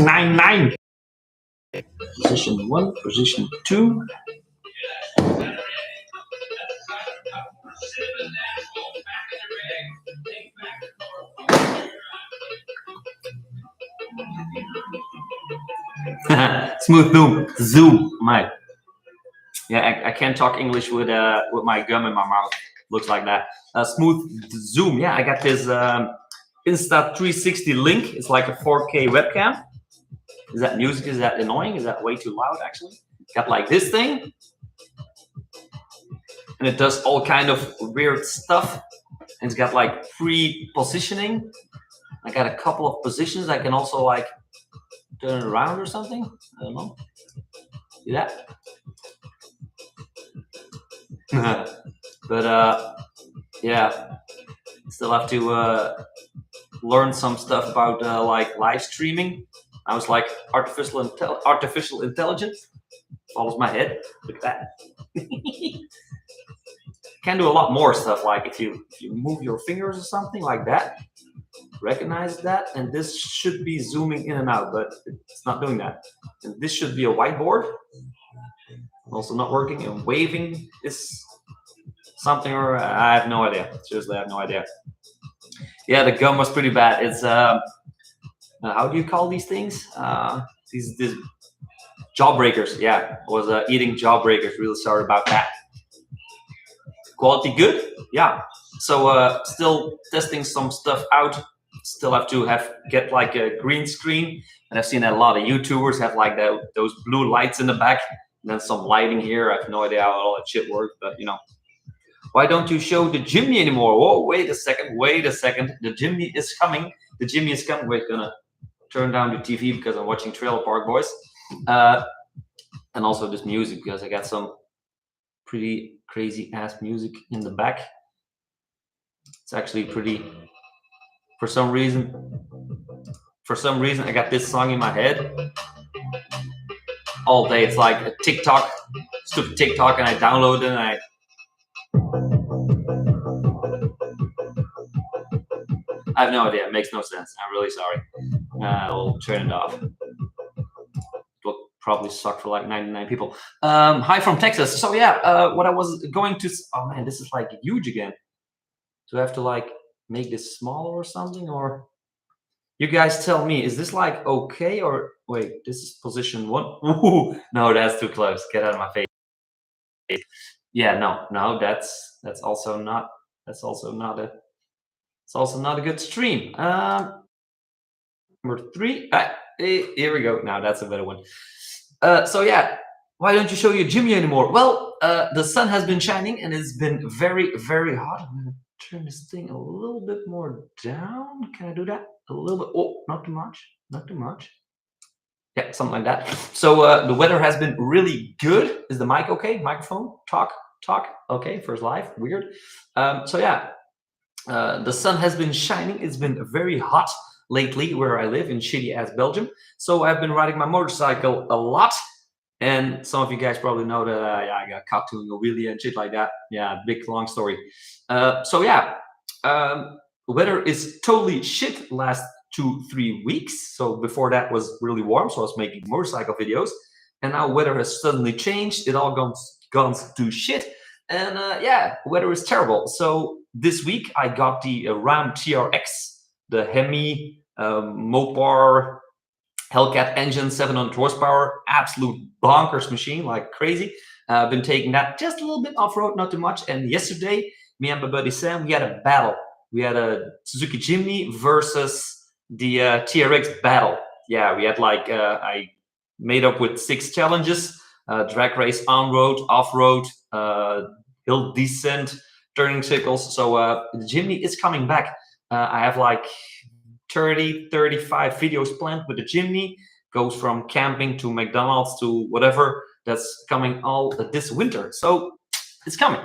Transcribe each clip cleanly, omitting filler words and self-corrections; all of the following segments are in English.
Nine. Position 1, position 2. Smooth zoom, mate. Yeah, I can't talk English with my gum in my mouth. Looks like that. Smooth zoom. Yeah, I got this Insta360 Link. It's like a 4K webcam. Is that music? Is that annoying? Is that way too loud? Actually, got like this thing, and it does all kind of weird stuff. And it's got like free positioning. I got a couple of positions. I can also like turn it around or something. I don't know. See that? But yeah, still have to learn some stuff about like live streaming. I was like artificial intelligence follows my head. Look at that. Can do a lot more stuff, like if you move your fingers or something like that, recognize that, and this should be zooming in and out, but it's not doing that. And this should be a whiteboard, also not working, and waving is something, or I have no idea. Seriously, I have no idea. Yeah, the gum was pretty bad. It's how do you call these things? These jawbreakers. Yeah, I was eating jawbreakers. Really sorry about that. Quality good? Yeah. So still testing some stuff out. Still have to get like a green screen, and I've seen that a lot of YouTubers have like those blue lights in the back, and then some lighting here. I have no idea how all that shit works, but you know. Why don't you show the Jimny anymore? Whoa, wait a second. The Jimny is coming. We're gonna turn down the TV because I'm watching Trailer Park Boys. And also this music, because I got some pretty crazy ass music in the back. It's actually pretty, for some reason I got this song in my head all day. It's like a stupid TikTok, and I download it and I have no idea. It makes no sense. I'm really sorry. I'll turn it off. It'll probably suck for like 99 people. Hi from Texas. So yeah, what I was going to... Oh man, this is like huge again. Do I have to like make this smaller or something? Or you guys tell me, is this like okay? Or wait, this is position 1. Ooh, no, that's too close. Get out of my face. Yeah, no, that's also not a good stream. Number 3, Here we go. Now that's a better one. So yeah, why don't you show your Jimmy anymore? Well, the sun has been shining and it's been very, very hot. I'm gonna turn this thing a little bit more down. Can I do that? A little bit. Oh, not too much. Not too much. Yeah, something like that. So the weather has been really good. Is the mic okay? Microphone? Talk, talk. Okay, first live. Weird. So yeah, the sun has been shining. It's been very hot lately where I live in shitty ass Belgium. So I've been riding my motorcycle a lot. And some of you guys probably know that yeah, I got caught doing a wheelie and shit like that. Yeah, big long story. So yeah, weather is totally shit last 2-3 weeks. So before that was really warm, so I was making motorcycle videos. And now weather has suddenly changed. It all gone to shit. And yeah, weather is terrible. So this week I got the Ram TRX, the Hemi Mopar Hellcat engine, 700 horsepower, absolute bonkers machine, like crazy. I've been taking that just a little bit off-road, not too much. And yesterday, me and my buddy Sam, we had a battle. We had a Suzuki Jimny versus the TRX battle. Yeah, we had like, I made up with 6 challenges, drag race on-road, off-road, hill descent, turning circles. So the Jimny is coming back. I have like 35 videos planned with the Jimny. Goes from camping to McDonald's to whatever. That's coming all this winter. So it's coming.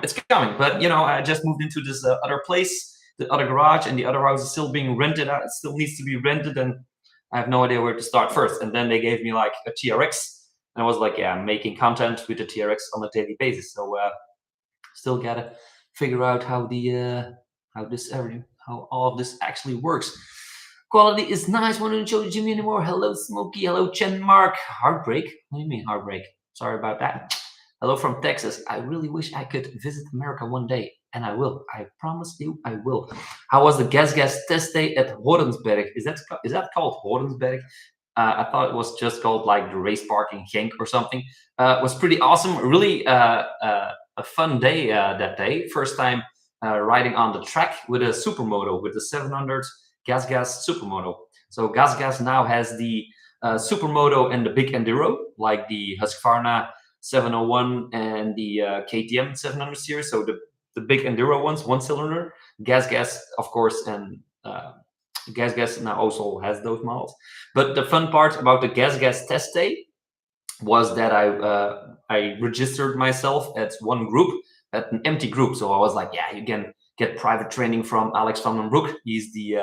But you know, I just moved into this other place, the other garage, and the other house is still being rented out. It still needs to be rented, and I have no idea where to start first. And then they gave me like a TRX, and I was like, yeah, I'm making content with the TRX on a daily basis. So still gotta figure out how the how all of this actually works. Quality is nice. Want to show Jimmy anymore? Hello, Smokey. Hello, Chen Mark. Heartbreak? What do you mean heartbreak? Sorry about that. Hello from Texas. I really wish I could visit America one day, and I will. I promise you, I will. How was the gas test day at Horensberg? Is that called Horensberg? I thought it was just called like the race park in Genk or something. It was pretty awesome. Really a fun day that day. First time riding on the track with a Supermoto, with the 700 Gas Supermoto. So Gas now has the Supermoto and the big Enduro, like the Husqvarna 701 and the KTM 700 series. So the big Enduro ones, 1-cylinder. Gas, of course, and Gas now also has those models. But the fun part about the Gas test day was that I registered myself at one group, at an empty group. So I was like, yeah, you can get private training from Alex van den Broek. He's the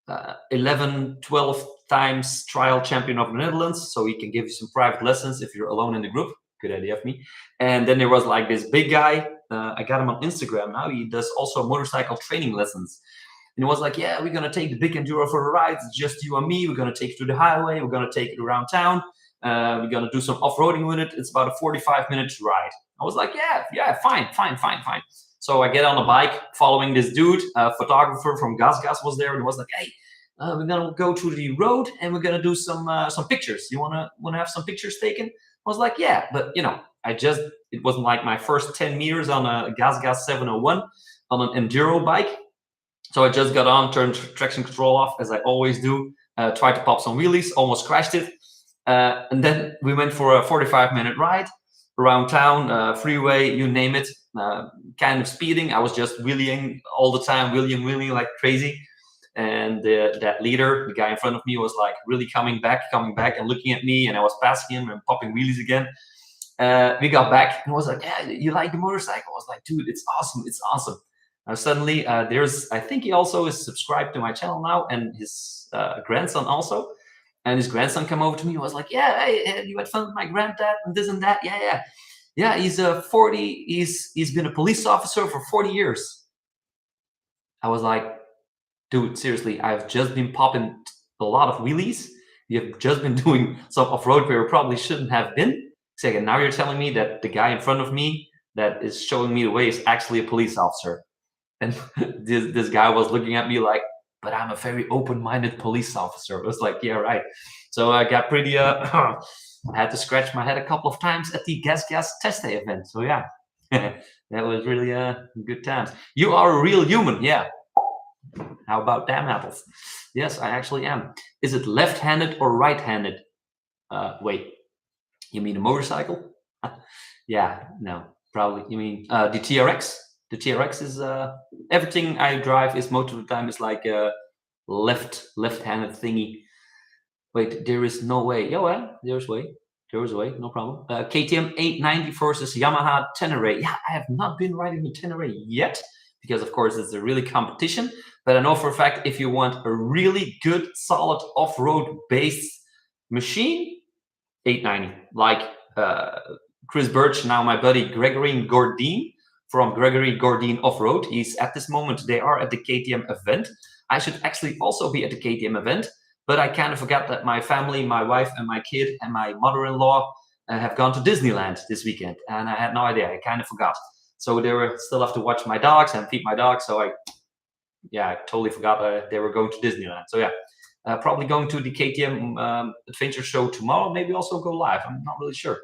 12 times trial champion of the Netherlands. So he can give you some private lessons if you're alone in the group. Good idea of me. And then there was like this big guy. I got him on Instagram now. He does also motorcycle training lessons. And it was like, yeah, we're going to take the big Enduro for a ride. It's just you and me. We're going to take it to the highway. We're going to take it around town. We're going to do some off-roading with it. It's about a 45-minute ride. I was like, yeah, fine. So I get on the bike following this dude, a photographer from Gas was there. And he was like, hey, we're going to go to the road and we're going to do some pictures. You want to have some pictures taken? I was like, yeah, but you know, it wasn't like my first 10 meters on a Gas 701 on an Enduro bike. So I just got on, turned traction control off, as I always do, tried to pop some wheelies, almost crashed it. And then we went for a 45-minute ride around town, freeway, you name it, kind of speeding. I was just wheeling all the time, wheeling like crazy. And that leader, the guy in front of me, was like really coming back and looking at me, and I was passing him and popping wheelies again. We got back and was like, yeah, you like the motorcycle? I was like, dude, it's awesome. Now suddenly I think he also is subscribed to my channel now, and his grandson also. And his grandson came over to me and was like, yeah, hey, you had fun with my granddad and this and that. Yeah, he's 40. He's been a police officer for 40 years. I was like, dude, seriously, I've just been popping a lot of wheelies. You've just been doing some off-road where you probably shouldn't have been. Second, now you're telling me that the guy in front of me that is showing me the way is actually a police officer. And this guy was looking at me like, but I'm a very open-minded police officer. I was like, yeah, right. So I got pretty, I had to scratch my head a couple of times at the Gas test day event. So yeah, that was really good times. You are a real human, yeah. How about damn apples? Yes, I actually am. Is it left-handed or right-handed? Wait, you mean a motorcycle? Yeah, no, probably. You mean the TRX? The TRX is everything I drive is most of the time is like a left-handed thingy. Wait, there is no way. Yeah, well, there's way. There is way, no problem. KTM 890 versus Yamaha Tenere. Yeah, I have not been riding the Tenere yet because, of course, it's a really competition. But I know for a fact if you want a really good, solid off-road based machine, 890. Like Chris Birch, now my buddy Gregory Gordine from Gregory Gordine Off-Road. He's at this moment, they are at the KTM event. I should actually also be at the KTM event, but I kind of forgot that my family, my wife and my kid and my mother-in-law have gone to Disneyland this weekend. And I had no idea, I kind of forgot. So they were still have to watch my dogs and feed my dogs. So I totally forgot they were going to Disneyland. So yeah, probably going to the KTM Adventure Show tomorrow, maybe also go live. I'm not really sure.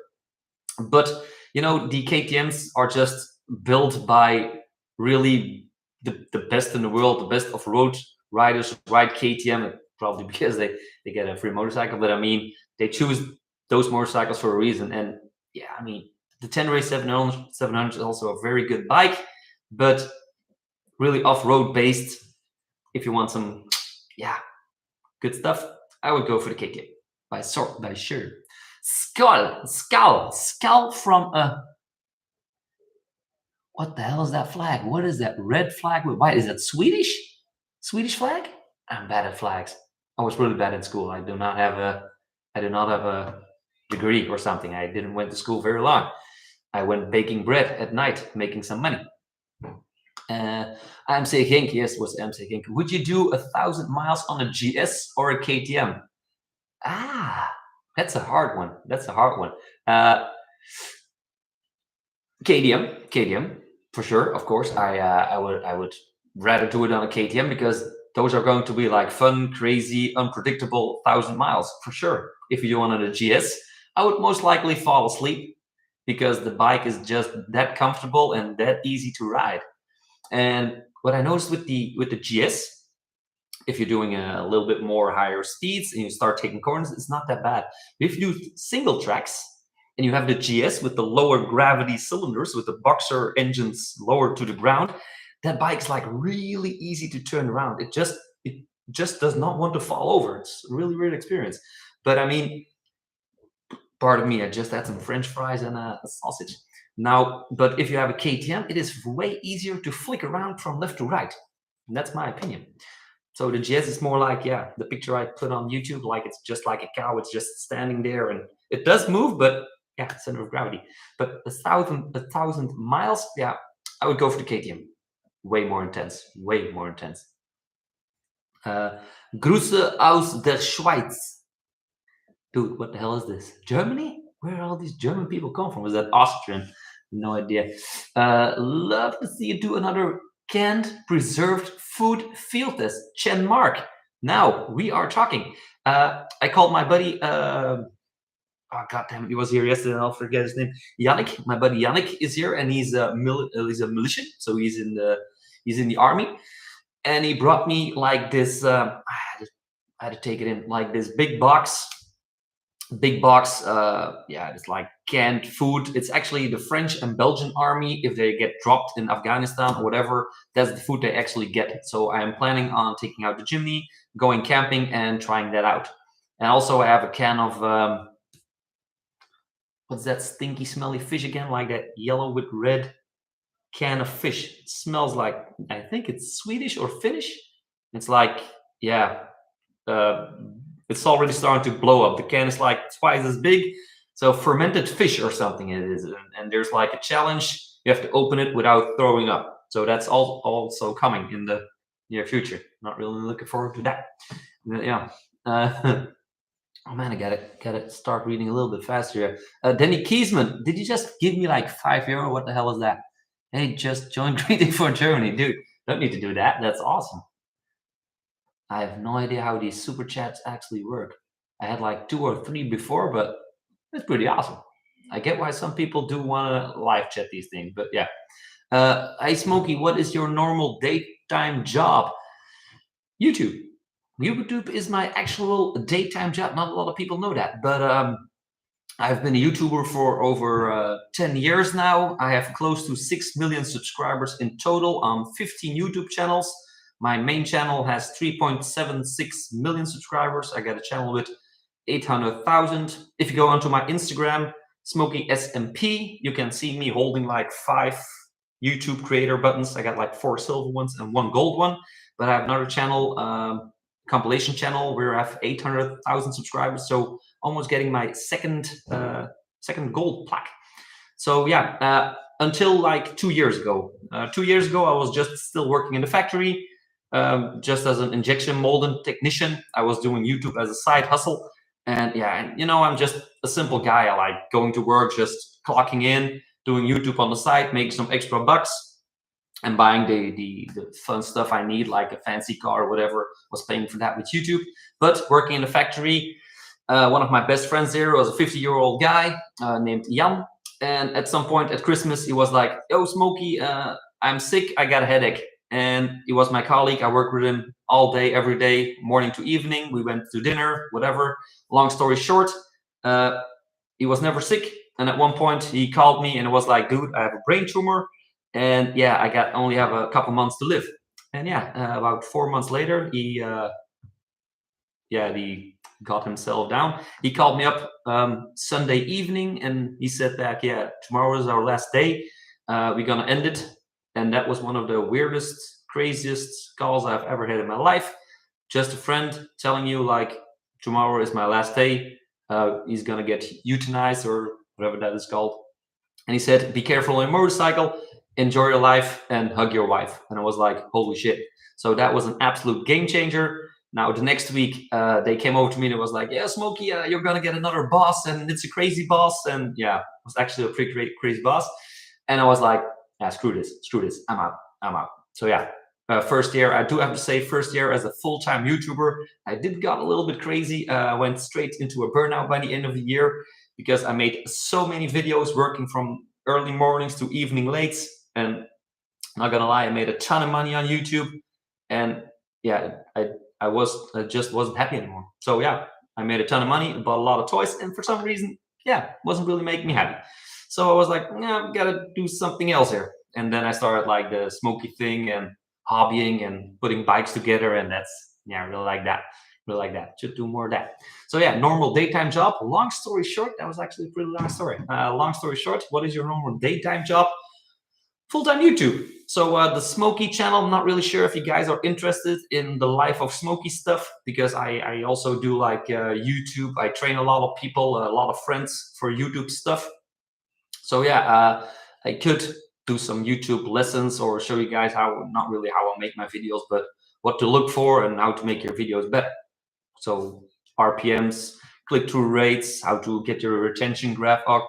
But, you know, the KTMs are just built by really the best in the world, the best off-road riders ride KTM, probably because they get a free motorcycle. But I mean, they choose those motorcycles for a reason. And yeah, I mean, the Tenere 700 is also a very good bike, but really off-road based. If you want some, good stuff, I would go for the KTM by sure. Skull from a. What the hell is that flag? What is that red flag with white? Is that Swedish? Swedish flag? I'm bad at flags. I was really bad in school. I do not have a degree or something. I didn't went to school very long. I went baking bread at night, making some money. MC Gink, yes, was MC Gink. Would you do 1,000 miles on a GS or a KTM? That's a hard one. KTM, for sure. Of course, I would rather do it on a KTM because those are going to be like fun, crazy, unpredictable 1,000 miles for sure. If you do one on a GS, I would most likely fall asleep because the bike is just that comfortable and that easy to ride. And what I noticed with the GS, if you're doing a little bit more higher speeds and you start taking corners, it's not that bad. But if you do single tracks and you have the GS with the lower gravity cylinders, with the boxer engines lower to the ground, that bike's like really easy to turn around. It just does not want to fall over. It's really weird experience. But I mean, pardon me, I just had some French fries and a sausage. Now, but if you have a KTM, it is way easier to flick around from left to right. And that's my opinion. So the GS is more like, the picture I put on YouTube, like it's just like a cow. It's just standing there and it does move, but center of gravity. But 1,000 miles, I would go for the KTM. Way more intense. Grüße aus der Schweiz. Dude, what the hell is this? Germany? Where are all these German people come from? Is that Austrian? No idea. Love to see you do another canned preserved food field test. Chen Mark. Now we are talking. I called my buddy. Oh god damn it! He was here yesterday. And I'll forget his name. Yannick. My buddy Yannick is here, and he's a militian. So he's in the army, and he brought me like this. I had to take it in like this big box. It's like canned food. It's actually the French and Belgian army. If they get dropped in Afghanistan or whatever, that's the food they actually get. So I am planning on taking out the chimney, going camping and trying that out. And also I have a can of what's that stinky smelly fish again, like that yellow with red can of fish. It smells like, I think it's Swedish or Finnish. It's like, it's already starting to blow up. The can is like twice as big. So fermented fish or something it is. And there's like a challenge. You have to open it without throwing up. So that's also coming in the near future. Not really looking forward to that. Oh man, I gotta start reading a little bit faster here. Danny Kiesman, did you just give me like €5? What the hell is that? Hey, just joined Greeting for Germany. Dude, don't need to do that. That's awesome. I have no idea how these super chats actually work. I had like 2 or 3 before, but it's pretty awesome. I get why some people do want to live chat these things, but hey, Smokey, what is your normal daytime job? YouTube. YouTube is my actual daytime job. Not a lot of people know that, but I've been a YouTuber for over 10 years now. I have close to 6 million subscribers in total on 15 YouTube channels. My main channel has 3.76 million subscribers. I got a channel with 800,000. If you go onto my Instagram, Smokey SMP, you can see me holding like 5 YouTube creator buttons. I got like 4 silver ones and 1 gold one. But I have another channel, compilation channel, where I have 800,000 subscribers. So almost getting my second gold plaque. So yeah, until like 2 years ago. 2 years ago, I was just still working in the factory, just as an injection molding technician. I was doing YouTube as a side hustle. And yeah, you know, I'm just a simple guy. I like going to work, just clocking in, doing YouTube on the side, make some extra bucks, and buying the fun stuff I need, like a fancy car or whatever. Was paying for that with YouTube. But working in the factory, one of my best friends there was a 50-year-old guy named Jan. And at some point at Christmas, he was like, "Yo, Smokey, I'm sick. I got a headache." And he was my colleague. I worked with him all day, every day, morning to evening. We went to dinner, whatever. Long story short, he was never sick. And at one point, he called me and it was like, "Dude, I have a brain tumor. And yeah, I only have a couple months to live." And yeah, about 4 months later, he got himself down. He called me up Sunday evening and he said that, "Yeah, tomorrow is our last day. We're gonna end it." And that was one of the weirdest, craziest calls I've ever had in my life. Just a friend telling you like, "Tomorrow is my last day. He's gonna get euthanized," or whatever that is called. And he said, "Be careful on your motorcycle, enjoy your life, and hug your wife." And I was like, holy shit. So that was an absolute game changer. Now, the next week, they came over to me and it was like, "Yeah, Smokey, you're going to get another boss, and it's a crazy boss." And yeah, it was actually a pretty great, crazy boss. And I was like, "Yeah, screw this. I'm out." So yeah, first year, I do have to say, first year as a full-time YouTuber, I did got a little bit crazy. I went straight into a burnout by the end of the year, because I made so many videos working from early mornings to evening lates. And not gonna lie, I made a ton of money on YouTube. And yeah, I just wasn't happy anymore. So yeah, I made a ton of money, bought a lot of toys, and for some reason, yeah, wasn't really making me happy. So I was like, "Yeah, I've gotta do something else here." And then I started like the Smoky thing and hobbying and putting bikes together, and that's, yeah, I really like that. Really like that. Should do more of that. So yeah, normal daytime job. Long story short, that was actually a pretty long story. Long story short, what is your normal daytime job? Full-time YouTube. So the Smokey channel, I'm not really sure if you guys are interested in the life of Smokey stuff, because I also do like YouTube. I train a lot of people, a lot of friends for YouTube stuff. So yeah, I could do some YouTube lessons or show you guys how, not really how I make my videos, but what to look for and how to make your videos better. So RPMs, click-through rates, how to get your retention graph up,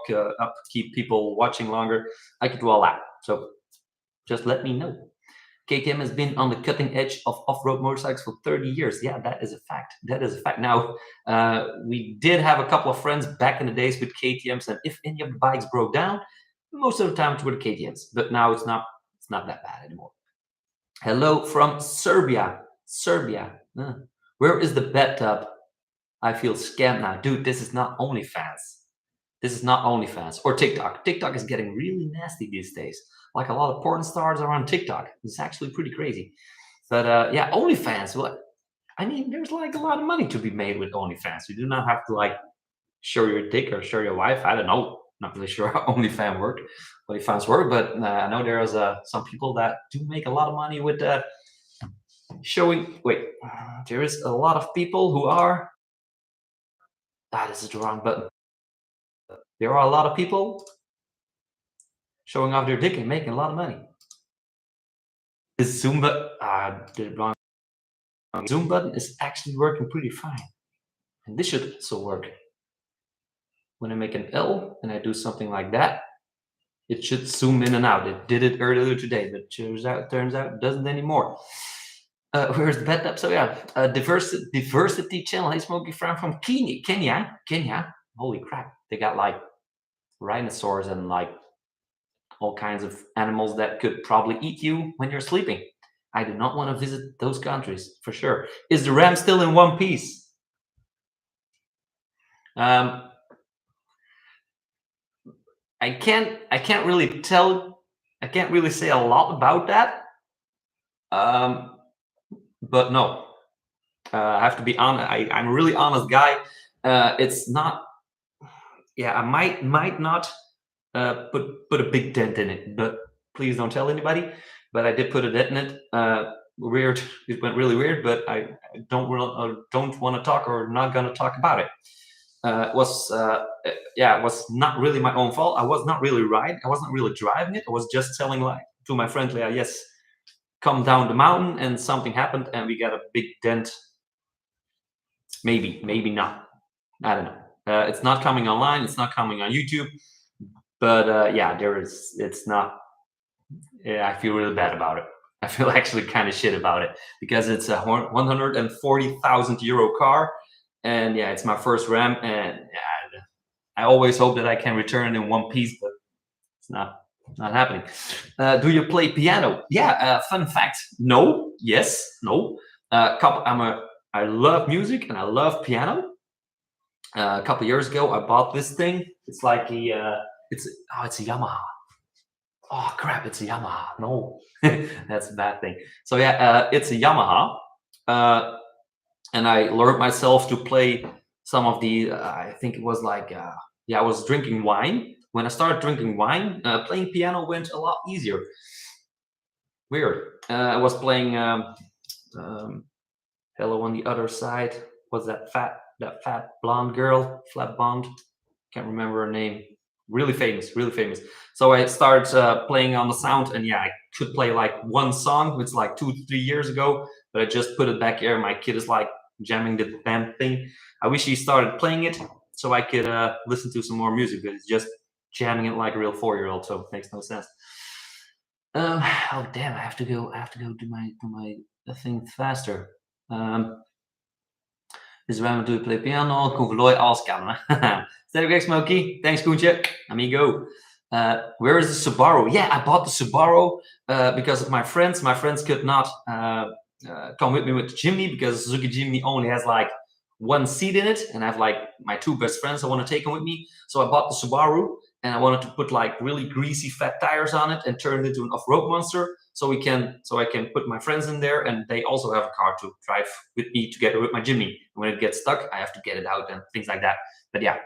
keep people watching longer. I could do all that. So just let me know. KTM has been on the cutting edge of off-road motorcycles for 30 years. Yeah, that is a fact. That is a fact. Now, we did have a couple of friends back in the days with KTMs, and if any of the bikes broke down, most of the time it were the KTMs. But now it's not that bad anymore. Hello from Serbia. Serbia. Where is the bathtub? I feel scammed now. Dude, this is not OnlyFans. This is not OnlyFans or TikTok. TikTok is getting really nasty these days. Like a lot of porn stars are on TikTok. It's actually pretty crazy. But yeah, OnlyFans. Well, I mean, there's like a lot of money to be made with OnlyFans. You do not have to like show your dick or show your wife. I don't know. Not really sure how OnlyFans work, but I know there's some people that do make a lot of money with showing. Wait, there is a lot of people who are. This is the wrong button. There are a lot of people showing off their dick and making a lot of money. The Zoom button, did it wrong. Zoom button is actually working pretty fine. And this should also work. When I make an L and I do something like that, it should zoom in and out. It did it earlier today, but turns out it doesn't anymore. Where's the bathtub? So yeah, diversity channel. Hey, Smokey from Kenya. Holy crap! They got like rhinoceros and like all kinds of animals that could probably eat you when you're sleeping. I do not want to visit those countries for sure. Is the ram still in one piece? Um, I can't really tell. I can't really say a lot about that. Um, but no, I have to be honest. I'm a really honest guy. It's not. Yeah, I might not put a big dent in it, but please don't tell anybody. But I did put a dent in it. Weird. It went really weird, but I don't want to talk or not gonna talk about it. Yeah, it was not really my own fault. I was not really right. I wasn't really driving it. I was just telling like to my friend, yeah, yes, come down the mountain, and something happened, and we got a big dent. Maybe not. I don't know. It's not coming online. It's not coming on YouTube. But yeah, there is. It's not. Yeah, I feel really bad about it. I feel actually kind of shit about it because it's a 140,000 euro car, and yeah, it's my first Ram, and yeah, I always hope that I can return in one piece, but it's not happening. Do you play piano? Yeah. Fun fact: no, yes, no. I love music and I love piano. A couple years ago, I bought this thing. It's like it's a Yamaha. Oh crap! It's a Yamaha. No, that's a bad thing. So yeah, it's a Yamaha, uh, and I learned myself to play some of the. I think it was like yeah, I was drinking wine. When I started drinking wine, playing piano went a lot easier. Weird. I was playing um, Hello on the Other Side. Was that fat blonde girl, flat blonde? Can't remember her name. Really famous, really famous. So I started playing on the sound, and yeah, I could play like one song. It's like 2 3 years ago, but I just put it back here. My kid is like jamming the damn thing. I wish he started playing it so I could listen to some more music, but it's just jamming it like a real 4-year-old. So it makes no sense. Oh damn! I have to go. I have to go do my thing faster. Dus waarom doe je play piano? Koen Verlooy, alles kan. Steady back, Smokey. Thanks, Koentje. Amigo. Where is the Subaru? Yeah, I bought the Subaru because of my friends. My friends could not come with me with the Jimny because Suzuki Jimny only has like one seat in it, and I have like my two best friends I want to take them with me. So I bought the Subaru, and I wanted to put like really greasy fat tires on it and turn it into an off-road monster. So I can put my friends in there, and they also have a car to drive with me together with my Jimny. When it gets stuck, I have to get it out and things like that. But yeah,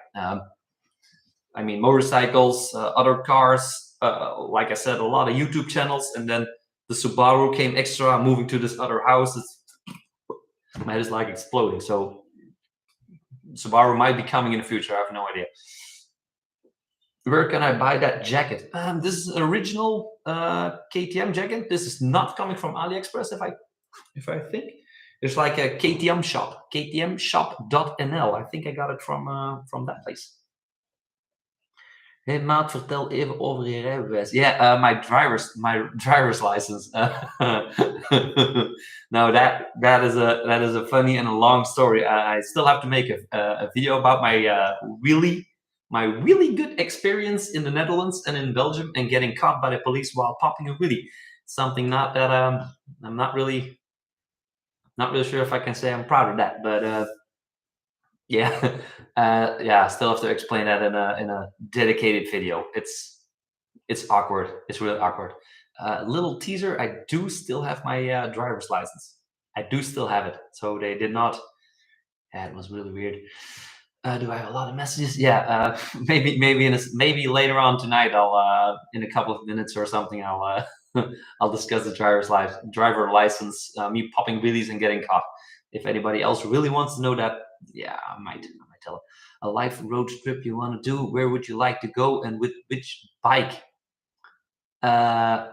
I mean motorcycles, other cars, like I said, a lot of YouTube channels, and then the Subaru came extra. Moving to this other house, my head is like exploding. So Subaru might be coming in the future. I have no idea. Where can I buy that jacket? This is an original KTM jacket. This is not coming from AliExpress, if I think. It's like a KTM shop, ktmshop.nl. I think I got it from that place. Hey maat, vertel even over je rijbewijs. Yeah, my driver's license. No, that is a funny and a long story. I still have to make a video about my really good experience in the Netherlands and in Belgium and getting caught by the police while popping a wheelie. Something not that I'm not really sure if I can say I'm proud of that, but yeah, yeah, I still have to explain that in a dedicated video. It's awkward. It's really awkward. Little teaser: I do still have my driver's license. I do still have it. So they did not. Yeah, it was really weird. Do I have a lot of messages? Yeah, maybe later on tonight. I'll in a couple of minutes or something. I'll I'll discuss the driver license. Me popping wheelies and getting caught. If anybody else really wants to know that, yeah, I might tell it. A life road trip you want to do? Where would you like to go, and with which bike? A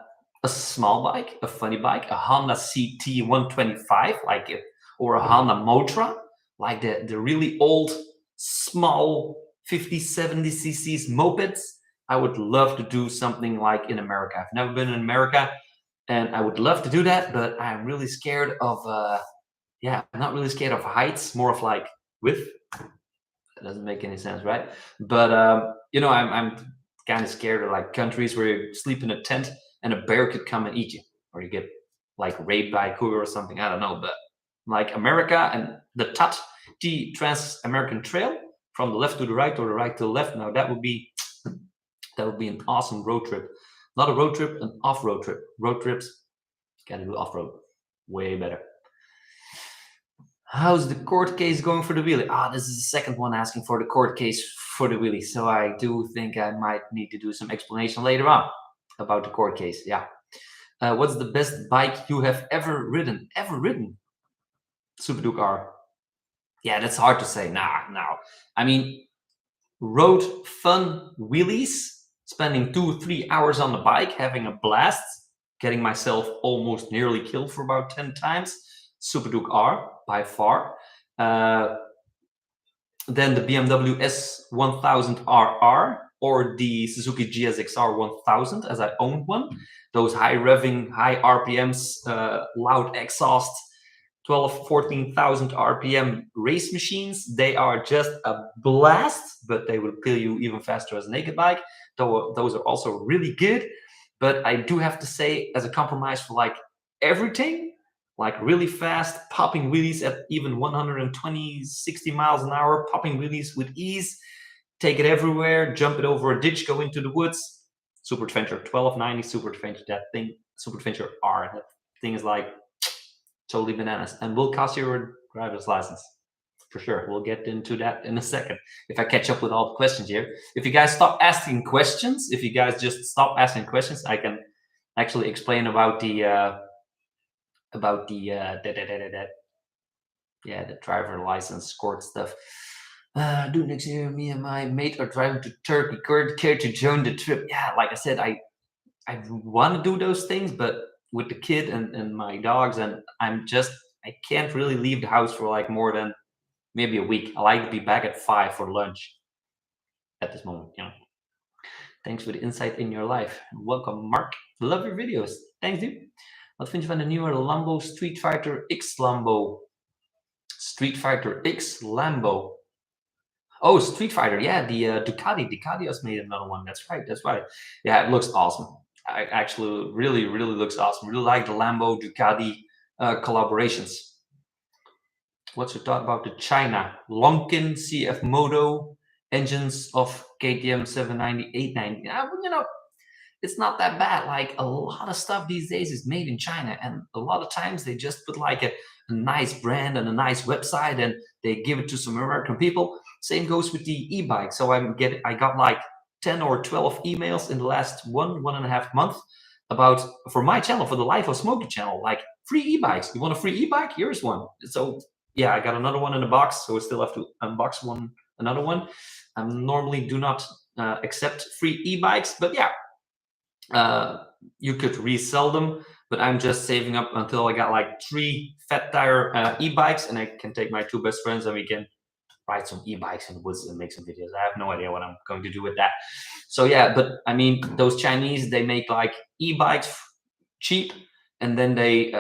small bike, a funny bike, a Honda CT 125, like it, or a Honda Motra, like the really old, small 50, 70 cc's mopeds. I would love to do something like in America. I've never been in America, and I would love to do that, but I'm really scared of, yeah, I'm not really scared of heights, more of like width. That doesn't make any sense, right? But you know, I'm kind of scared of like countries where you sleep in a tent and a bear could come and eat you, or you get like raped by a cougar or something. I don't know, but like America and the TAT, the Trans American Trail, from the left to the right or the right to the left. Now that would be an awesome road trip. Not a road trip, an off-road trip. Road trips, gotta do off-road. Way better. How's the court case going for the wheelie? This is the second one asking for the court case for the wheelie. So I do think I might need to do some explanation later on about the court case. Yeah. What's the best bike you have ever ridden? Super Duke R. Yeah, that's hard to say. Nah. I mean, road fun wheelies, spending 2-3 hours on the bike, having a blast, getting myself almost nearly killed for about 10 times. Super Duke R by far. Then the BMW S1000RR or the Suzuki GSX-R 1000, as I owned one. Those high revving, high RPMs, loud exhaust, 14,000 RPM race machines. They are just a blast, but they will kill you even faster as a naked bike. Those are also really good. But I do have to say, as a compromise for like everything, like really fast, popping wheelies at even 120, 60 miles an hour, popping wheelies with ease, take it everywhere, jump it over a ditch, go into the woods. Super Adventure 1290, Super Adventure, that thing, Super Adventure R. That thing is like totally bananas and will cost you a driver's license. For sure. We'll get into that in a second. If I catch up with all the questions here. If you guys stop asking questions, if you guys just stop asking questions, I can actually explain about the the driver license court stuff. Do next year, me and my mate are driving to Turkey. Care to join the trip? Yeah, like I said, I want to do those things, but with the kid and my dogs, and I can't really leave the house for like more than maybe a week. I like to be back at 5 for lunch at this moment. Thanks for the insight in your life. Welcome, Mark. Love your videos. Thanks, dude. Wat vind je van de nieuwe Lambo Street Fighter X Lambo? Street Fighter X Lambo. Oh, Street Fighter. Yeah, the Ducati has made another one. That's right. Yeah, it looks awesome. I actually really looks awesome. Really like the Lambo Ducati collaborations. What's your thought about the China Lonkin CF Moto engines of KTM 790, 890? It's not that bad. Like a lot of stuff these days is made in China, and a lot of times they just put like a nice brand and a nice website, and they give it to some American people. Same goes with the e-bike. So I got like 10 or 12 emails in the last 1.5 months about, for my channel, for the Life of Smokey channel, like free e-bikes. You want a free e-bike? Here's one. So yeah, I got another one in the box, so I still have to unbox another one. I normally do not accept free e-bikes, but yeah, you could resell them. But I'm just saving up until I got like 3 fat tire e-bikes, and I can take my 2 best friends and we can ride some e-bikes in the woods and make some videos. I have no idea what I'm going to do with that. So yeah, but I mean, those Chinese, they make like e-bikes cheap, and then they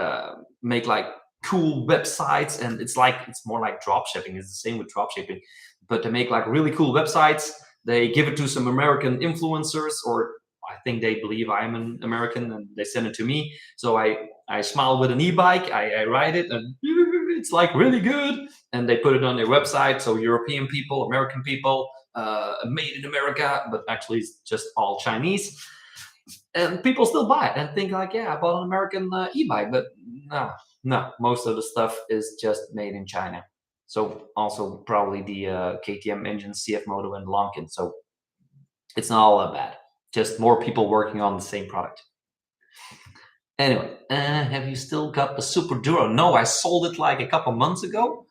make like cool websites, and it's more like drop shipping. It's the same with drop shipping, but they make like really cool websites. They give it to some American influencers, or I think they believe I'm an American, and they send it to me. So I smile with an e-bike, I ride it, and it's like really good. And they put it on their website. So European people, American people, made in America, but actually it's just all Chinese. And people still buy it and think like, yeah, I bought an American e-bike, but no, most of the stuff is just made in China. So also probably the KTM engine, CF Moto, and Lonkin. So it's not all that bad. Just more people working on the same product. Anyway, have you still got the Super Duro? No, I sold it like a couple months ago,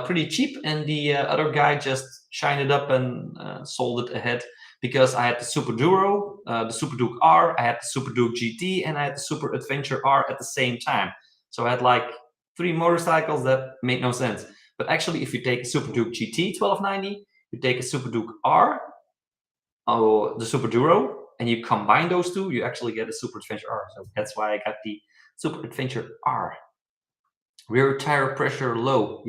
pretty cheap, and the other guy just shined it up and sold it ahead, because I had the Super Duro, the Super Duke R, I had the Super Duke GT, and I had the Super Adventure R at the same time. So I had like 3 motorcycles that made no sense. But actually, if you take a Super Duke GT 1290, you take a Super Duke R, or the Super Duro, and you combine those two, you actually get a Super Adventure R. So that's why I got the Super Adventure R. Rear tire pressure low.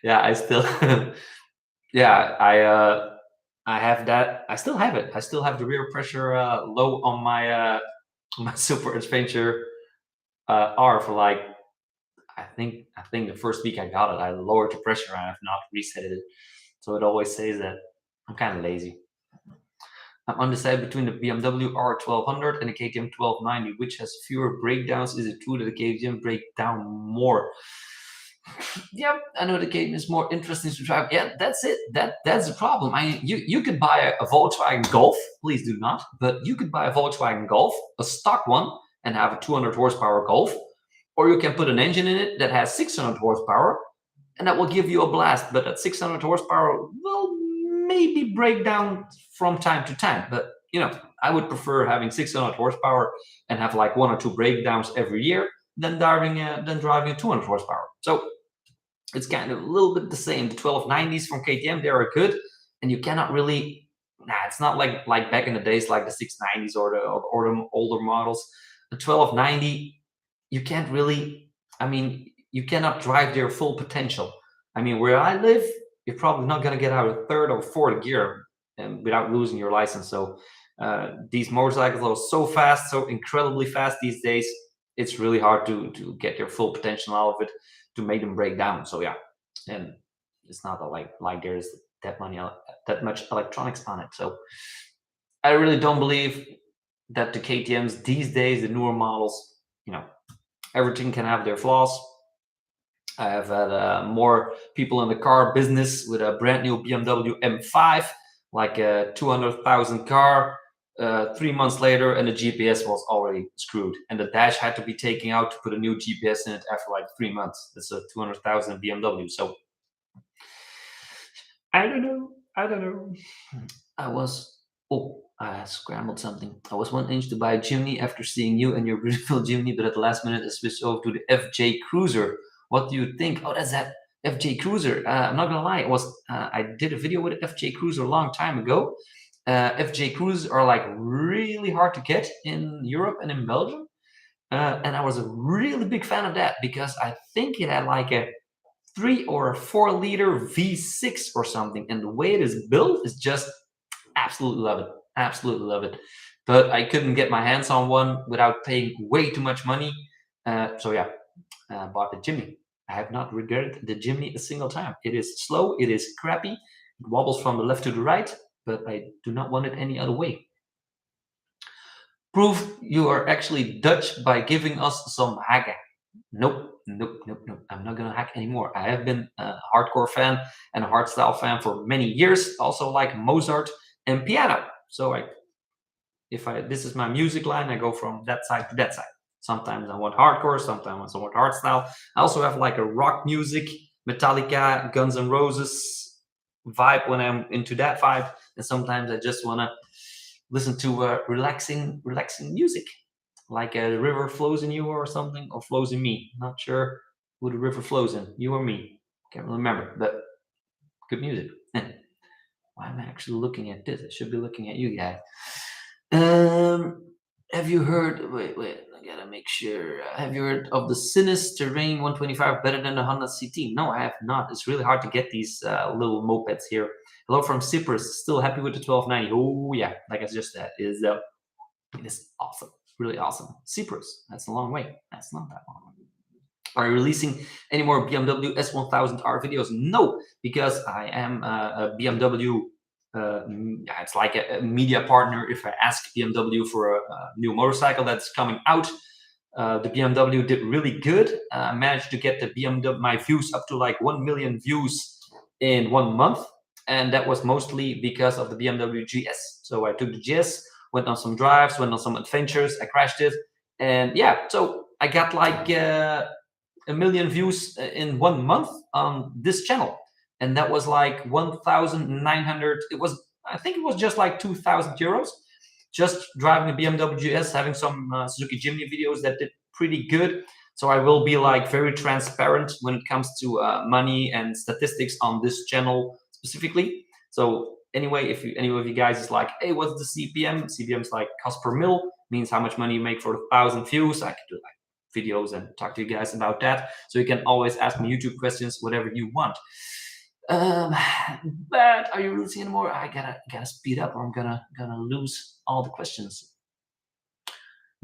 Yeah, I still, yeah, I have that. I still have it. I still have the rear pressure low on my my Super Adventure R for like I think the first week I got it, I lowered the pressure and I have not reset it. So it always says that I'm kind of lazy. I'm undecided between the BMW R1200 and the KTM 1290, which has fewer breakdowns. Is it true that the KTM break down more? Yep, I know the KTM is more interesting to drive. Yeah, that's it. That's the problem. I mean, you could buy a Volkswagen Golf. Please do not. But you could buy a Volkswagen Golf, a stock one, and have a 200 horsepower Golf, or you can put an engine in it that has 600 horsepower, and that will give you a blast. But that 600 horsepower will maybe break down from time to time. But I would prefer having 600 horsepower and have like one or two breakdowns every year than driving a 200 horsepower. So it's kind of a little bit the same. The 1290s from KTM, they are good, and you cannot really. Nah, it's not like back in the days, like the 690s or the older models. The 1290, you can't really. I mean, you cannot drive their full potential. I mean, where I live, you're probably not gonna get out of third or fourth gear without losing your license. So these motorcycles are so fast, so incredibly fast these days. It's really hard to get your full potential out of it to make them break down. So yeah, and it's not that like there's that much electronics on it. So I really don't believe that the KTM's these days, the newer models, everything can have their flaws. I have had more people in the car business with a brand new BMW M5, like a 200,000 car. 3 months later, and the GPS was already screwed, and the dash had to be taken out to put a new GPS in it after like 3 months. That's a 200,000 BMW. So I don't know. I don't know. I was. Oh, I scrambled something. I was 1 inch to buy a Jimny after seeing you and your beautiful Jimny, but at the last minute I switched over to the FJ Cruiser. What do you think? Oh, that's that FJ Cruiser. I'm not gonna lie. I did a video with FJ Cruiser a long time ago. FJ Cruisers are like really hard to get in Europe and in Belgium, and I was a really big fan of that because I think it had like a 3 or 4 liter V6 or something, and the way it is built is just absolutely love it. Absolutely love it. But I couldn't get my hands on one without paying way too much money. So yeah, bought the Jimny. I have not regretted the Jimny a single time. It is slow, it is crappy, it wobbles from the left to the right, but I do not want it any other way. Prove you are actually Dutch by giving us some hacken. Nope, nope, nope, nope. I'm not gonna hack anymore. I have been a hardcore fan and a hardstyle fan for many years. Also like Mozart and piano. So this is my music line, I go from that side to that side. Sometimes I want hardcore, sometimes I want hardstyle. I also have like a rock music, Metallica, Guns N' Roses vibe when I'm into that vibe, and sometimes I just wanna listen to relaxing music, like a river flows in you or something, or flows in me. Not sure who the river flows in, you or me. Can't really remember, but good music. Why am I actually looking at this? I should be looking at you guys. Have you heard? Wait. I gotta make sure. Have you heard of the Sinister Ring 125 better than the Honda CT? No, I have not. It's really hard to get these little mopeds here. Hello from Cyprus. Still happy with the 1290? Oh yeah, like I just said, it is awesome. Really awesome. Cyprus. That's a long way. That's not that long. Are you releasing any more BMW S1000R videos? No, because I am a BMW. It's like a media partner. If I ask BMW for a new motorcycle that's coming out, the BMW did really good. I managed to get the BMW my views up to like 1 million views in 1 month, and that was mostly because of the BMW GS. So I took the GS, went on some drives, went on some adventures. I crashed it, and yeah, so I got like 1 million views in 1 month on this channel, and that was like 1,900. I think it was just like 2,000 euros, just driving a BMW GS, having some Suzuki Jimny videos that did pretty good. So I will be like very transparent when it comes to money and statistics on this channel specifically. So anyway, if any of you guys is like, hey, what's the CPM? CPM is like cost per mil, means how much money you make for 1,000 views. I could do like videos and talk to you guys about that. So you can always ask me YouTube questions, whatever you want. But are you rooting anymore? I gotta speed up, or I'm gonna lose all the questions.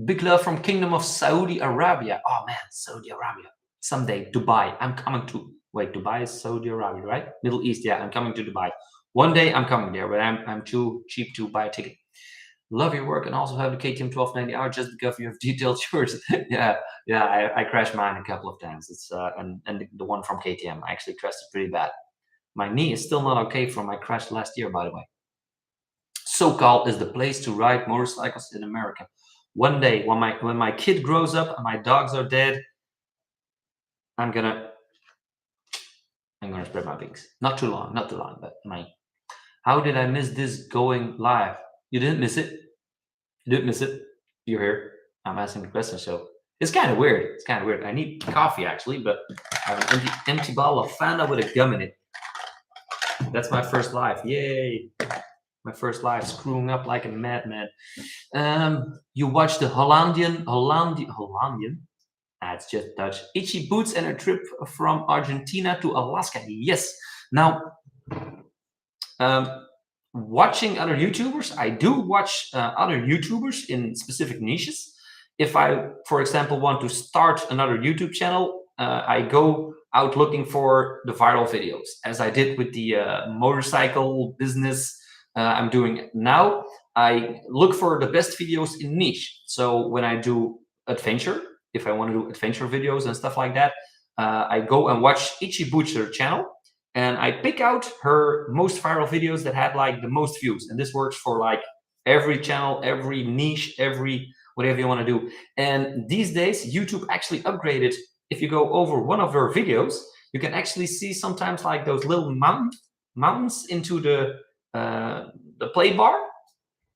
Big love from Kingdom of Saudi Arabia. Oh man, Saudi Arabia. Someday, Dubai. I'm coming to. Wait, Dubai is Saudi Arabia, right? Middle East. Yeah, I'm coming to Dubai. One day I'm coming there, but I'm too cheap to buy a ticket. Love your work and also have the KTM 1290R just because you have detailed shirts. Yeah. I crashed mine a couple of times. It's and the one from KTM, I actually crashed it pretty bad. My knee is still not okay from my crash last year, by the way. SoCal is the place to ride motorcycles in America. One day, when my kid grows up and my dogs are dead, I'm gonna spread my wings. Not too long, but how did I miss this going live? You didn't miss it. You didn't miss it. You're here. I'm asking the question, so it's kind of weird. It's kind of weird. I need coffee actually, but I have an empty bottle of Fanta with a gum in it. That's my first live. Yay! My first live, screwing up like a madman. You watched the Hollandian. It's just Dutch. Itchy Boots and a trip from Argentina to Alaska. Yes. Now, watching other YouTubers, I do watch other YouTubers in specific niches. If I, for example, want to start another YouTube channel, I go out looking for the viral videos, as I did with the motorcycle business I'm doing now. I look for the best videos in niche. So when I do adventure, if I want to do adventure videos and stuff like that, I go and watch Itchy Butcher channel, and I pick out her most viral videos that had like the most views. And this works for like every channel, every niche, every whatever you want to do. And these days, YouTube actually upgraded. If you go over one of her videos, you can actually see sometimes like those little mountains into the play bar.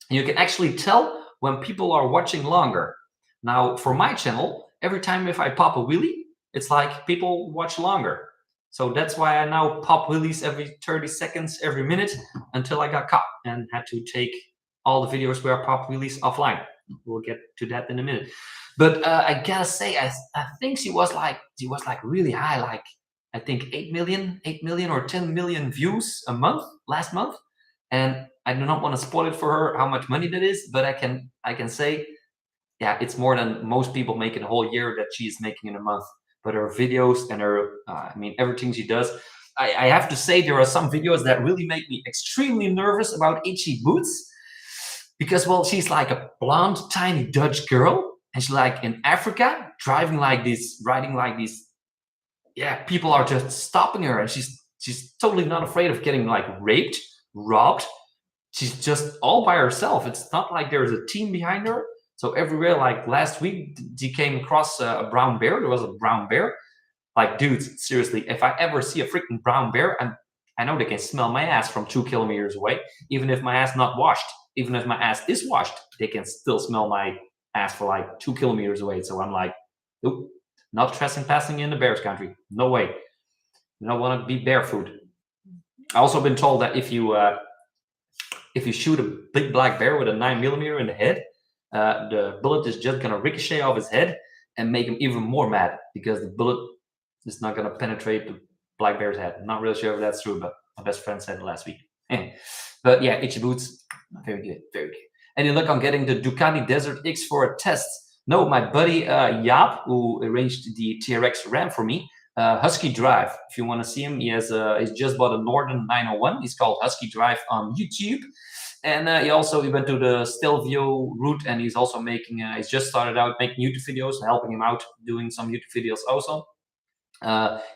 You can actually tell when people are watching longer. Now, for my channel, every time if I pop a wheelie, it's like people watch longer. So that's why I now pop wheelies every 30 seconds, every minute, until I got caught and had to take all the videos where I pop wheelies offline. We'll get to that in a minute. But I gotta say, I think she was like really high, like I think 8 million or 10 million views a month last month. And I do not want to spoil it for her how much money that is, but I can say, yeah, it's more than most people make in a whole year that she's making in a month. But her videos and her, everything she does, I have to say there are some videos that really make me extremely nervous about Itchy Boots, because well, she's like a blonde, tiny Dutch girl, and she's like in Africa riding like these. Yeah, people are just stopping her, and she's totally not afraid of getting like raped, robbed. She's just all by herself. It's not like there's a team behind her. So everywhere, like last week, she came across a brown bear. There was a brown bear. Like, dudes, seriously, if I ever see a freaking brown bear, I know they can smell my ass from 2 kilometers away. Even if my ass not washed, even if my ass is washed, they can still smell my ass for like 2 kilometers away. So I'm like, nope, not trespassing in the bear's country. No way. You don't want to be barefoot. I also been told that if you shoot a big black bear with a 9mm in the head, the bullet is just gonna ricochet off his head and make him even more mad, because the bullet is not gonna penetrate the black bear's head. I'm not really sure if that's true, but my best friend said it last week. But yeah, Itchy Boots, very good, very good. Any luck on getting the Ducati Desert X for a test? No, my buddy Jaap, who arranged the TRX Ram for me, Husky Drive. If you want to see him, he's just bought a Northern 901. He's called Husky Drive on YouTube. And he went to the Stelvio route, and he's also making, he's just started out making YouTube videos, helping him out doing some YouTube videos also.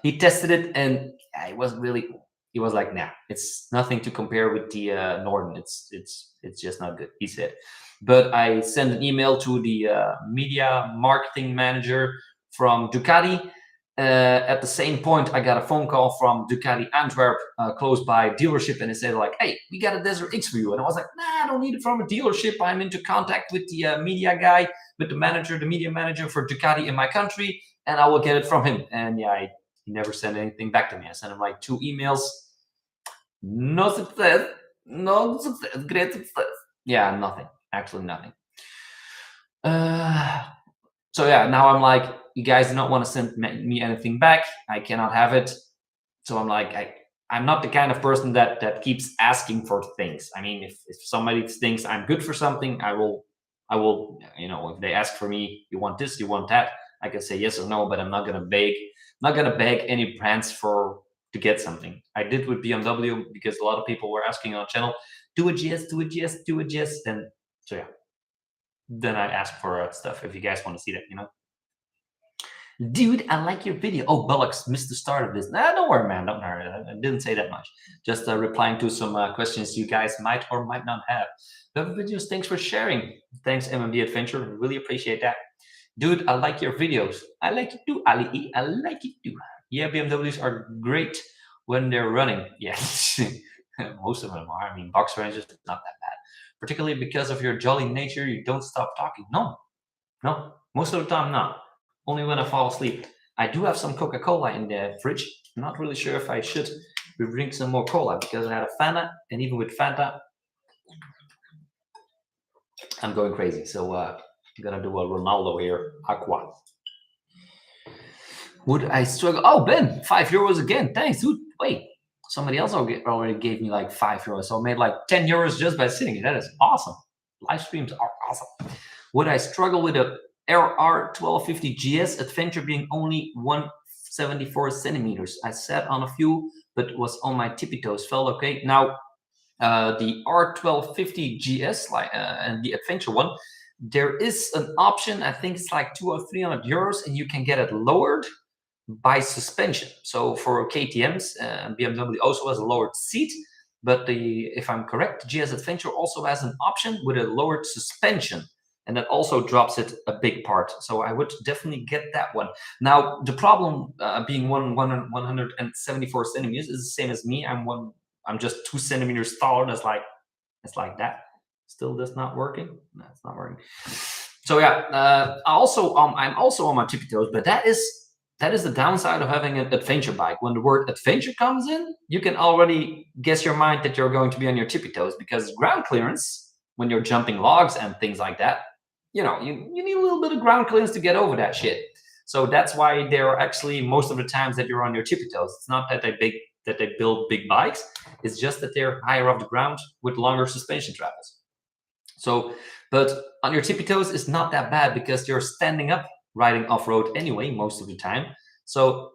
He tested it, and it wasn't really, he was like, nah, it's nothing to compare with the Norden. It's just not good, he said. But I sent an email to the media marketing manager from Ducati. At the same point, I got a phone call from Ducati Antwerp, close by dealership, and they said like, "Hey, we got a Desert X for you." And I was like, "Nah, I don't need it from a dealership. I'm into contact with the media guy, with the media manager for Ducati in my country, and I will get it from him." And yeah, he never sent anything back to me. I sent him like 2 emails. No success. No success. Great success. Yeah, nothing. Actually, nothing. So yeah, now I'm like, you guys do not want to send me anything back. I cannot have it. So I'm like, I'm not the kind of person that keeps asking for things. I mean, if somebody thinks I'm good for something, I will I will, if they ask for me, you want this, you want that, I can say yes or no, but I'm not gonna beg. I'm not gonna beg any brands to get something. I did with BMW because a lot of people were asking on channel, do a GS, do a GS, do a GS, and so yeah. Then I ask for stuff if you guys want to see that. Dude, I like your video. Oh, Bullocks missed the start of this. Nah, don't worry, man. Don't worry. I didn't say that much. Just replying to some questions you guys might or might not have. Love videos. Thanks for sharing. Thanks, MMB Adventure. Really appreciate that. Dude, I like your videos. I like it too, Ali E. I like it too. Yeah, BMWs are great when they're running. Yes, most of them are. I mean, box range is not that bad. Particularly because of your jolly nature, you don't stop talking. No, most of the time not. Only when I fall asleep. I do have some Coca-Cola in the fridge. I'm not really sure if I should drink some more cola because I had a Fanta, and even with Fanta, I'm going crazy. So I'm gonna do a Ronaldo here, Aqua. Would I struggle? Oh, Ben, €5 again. Thanks, dude. Wait, somebody else already gave me like €5, so I made like €10 just by sitting. That is awesome. Live streams are awesome. Would I struggle with a RR1250 GS Adventure being only 174 centimeters? I sat on a few, but was on my tippy toes. Felt okay. Now, the R1250 GS, and the Adventure one, there is an option. I think it's like 200 or 300 euros, and you can get it lowered by suspension. So for KTM's, BMW also has a lowered seat, but if I'm correct, the GS Adventure also has an option with a lowered suspension, and that also drops it a big part. So I would definitely get that one. Now, the problem being 174 centimeters is the same as me. I'm just 2 centimeters taller. That's like that. Still that's not working. No, it's not working. So yeah, I'm also on my tippy toes, but that is the downside of having an adventure bike. When the word adventure comes in, you can already guess your mind that you're going to be on your tippy toes, because ground clearance, when you're jumping logs and things like that, you need a little bit of ground clearance to get over that shit. So that's why there are actually most of the times that you're on your tippy toes. It's not that they build big bikes. It's just that they're higher off the ground with longer suspension travels. So, but on your tippy toes is not that bad because you're standing up riding off-road anyway most of the time. So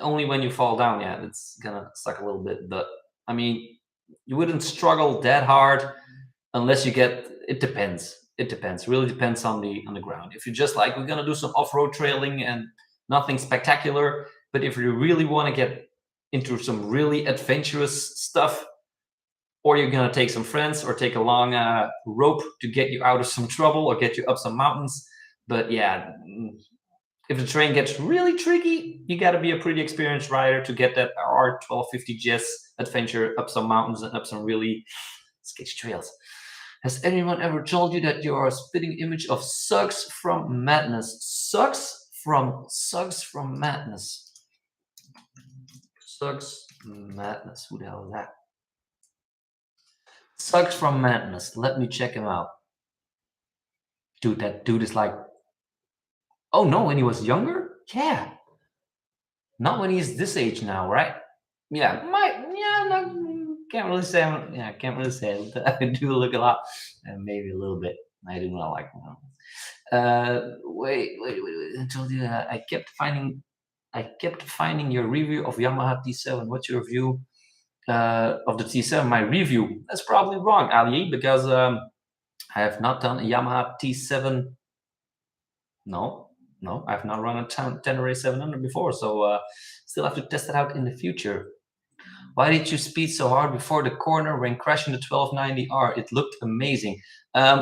only when you fall down, yeah, it's gonna suck a little bit. But I mean, you wouldn't struggle that hard unless you get. It depends. It depends. Really depends on the ground. If you're just like, we're gonna do some off-road trailing and nothing spectacular, but if you really want to get into some really adventurous stuff, or you're gonna take some friends or take a long rope to get you out of some trouble or get you up some mountains. But yeah, if the terrain gets really tricky, you got to be a pretty experienced rider to get that R1250 GS Adventure up some mountains and up some really sketchy trails. Has anyone ever told you that you are a spitting image of Sucks from Madness? Sucks from Madness. Sucks Madness. Who the hell is that? Sucks from Madness. Let me check him out. Dude, that dude is like, oh no, when he was younger? Yeah. Not when he's this age now, right? Yeah, can't really say. I can't really say. I do look a lot, and maybe a little bit. I do not like him. Wait. I told you that I kept finding your review of Yamaha T7. What's your view of the T7? My review. That's probably wrong, Ali, because I have not done a Yamaha T7. No, I've not run a Tenere 700 before, so still have to test it out in the future. Why did you speed so hard before the corner when crashing the 1290R? It looked amazing. Yeah,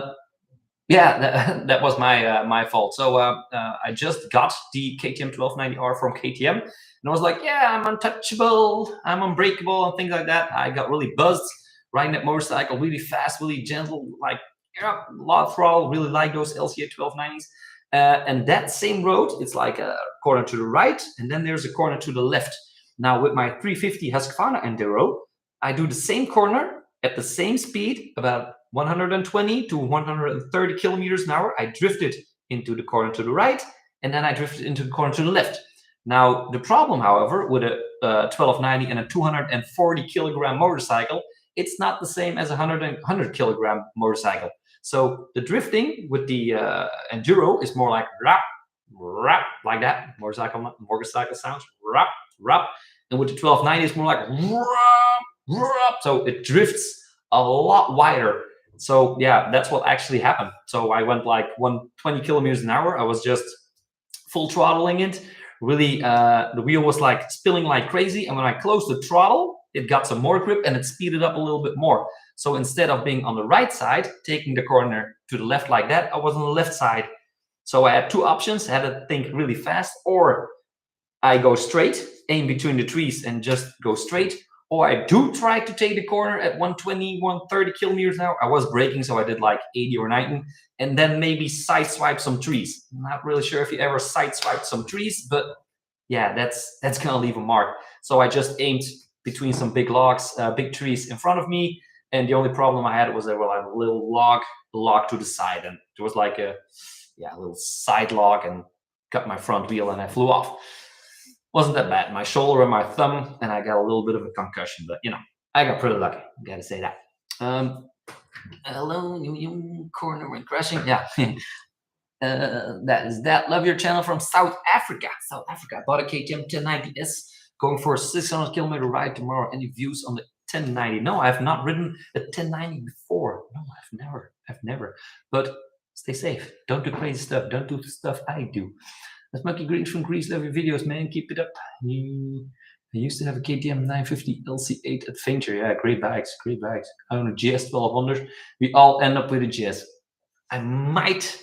that was my fault. So I just got the KTM 1290R from KTM, and I was like, yeah, I'm untouchable, I'm unbreakable, and things like that. I got really buzzed riding that motorcycle, really fast, really gentle, like a lot of throttle. Really like those LCA 1290s. And that same road, it's like a corner to the right, and then there's a corner to the left. Now with my 350 Husqvarna Enduro, I do the same corner at the same speed, about 120 to 130 kilometers an hour. I drifted into the corner to the right, and then I drifted into the corner to the left. Now, the problem, however, with a 1290 and a 240 kilogram motorcycle, it's not the same as a 100 kilogram motorcycle. So the drifting with the enduro is more like rap, rap, like that. Motorcycle sounds, rap, rap. And with the 1290, it's more like rap, rap. So it drifts a lot wider. So yeah, that's what actually happened. So I went like 120 kilometers an hour. I was just full throttling it. Really, the wheel was like spilling like crazy. And when I closed the throttle, it got some more grip and it speeded up a little bit more. So instead of being on the right side, taking the corner to the left like that, I was on the left side. So I had two options. I had to think really fast, or I go straight, aim between the trees and just go straight. Or I do try to take the corner at 120, 130 kilometers an hour. I was braking, so I did like 80 or 90, and then maybe sideswipe some trees. I'm not really sure if you ever sideswiped some trees, but yeah, that's gonna leave a mark. So I just aimed between some big logs, big trees in front of me, and the only problem I had was there were like a little log to the side, and there was like a little side log and cut my front wheel, and I flew off. Wasn't that bad. My shoulder and my thumb, and I got a little bit of a concussion, but I got pretty lucky. Gotta say that. Hello, you corner when crashing. Yeah. That is that. Love your channel from South Africa. South Africa. I bought a KTM 1090S. Going for a 600 kilometer ride tomorrow. Any views on the 1090? No, I have not ridden a 1090 before. No, I've never. But stay safe. Don't do crazy stuff. Don't do the stuff I do. Smokey Greens from Greece. Love your videos, man. Keep it up. I used to have a KTM 950 LC8 Adventure. Yeah, great bikes. Great bikes. I own a GS 1200. We all end up with a GS. I might,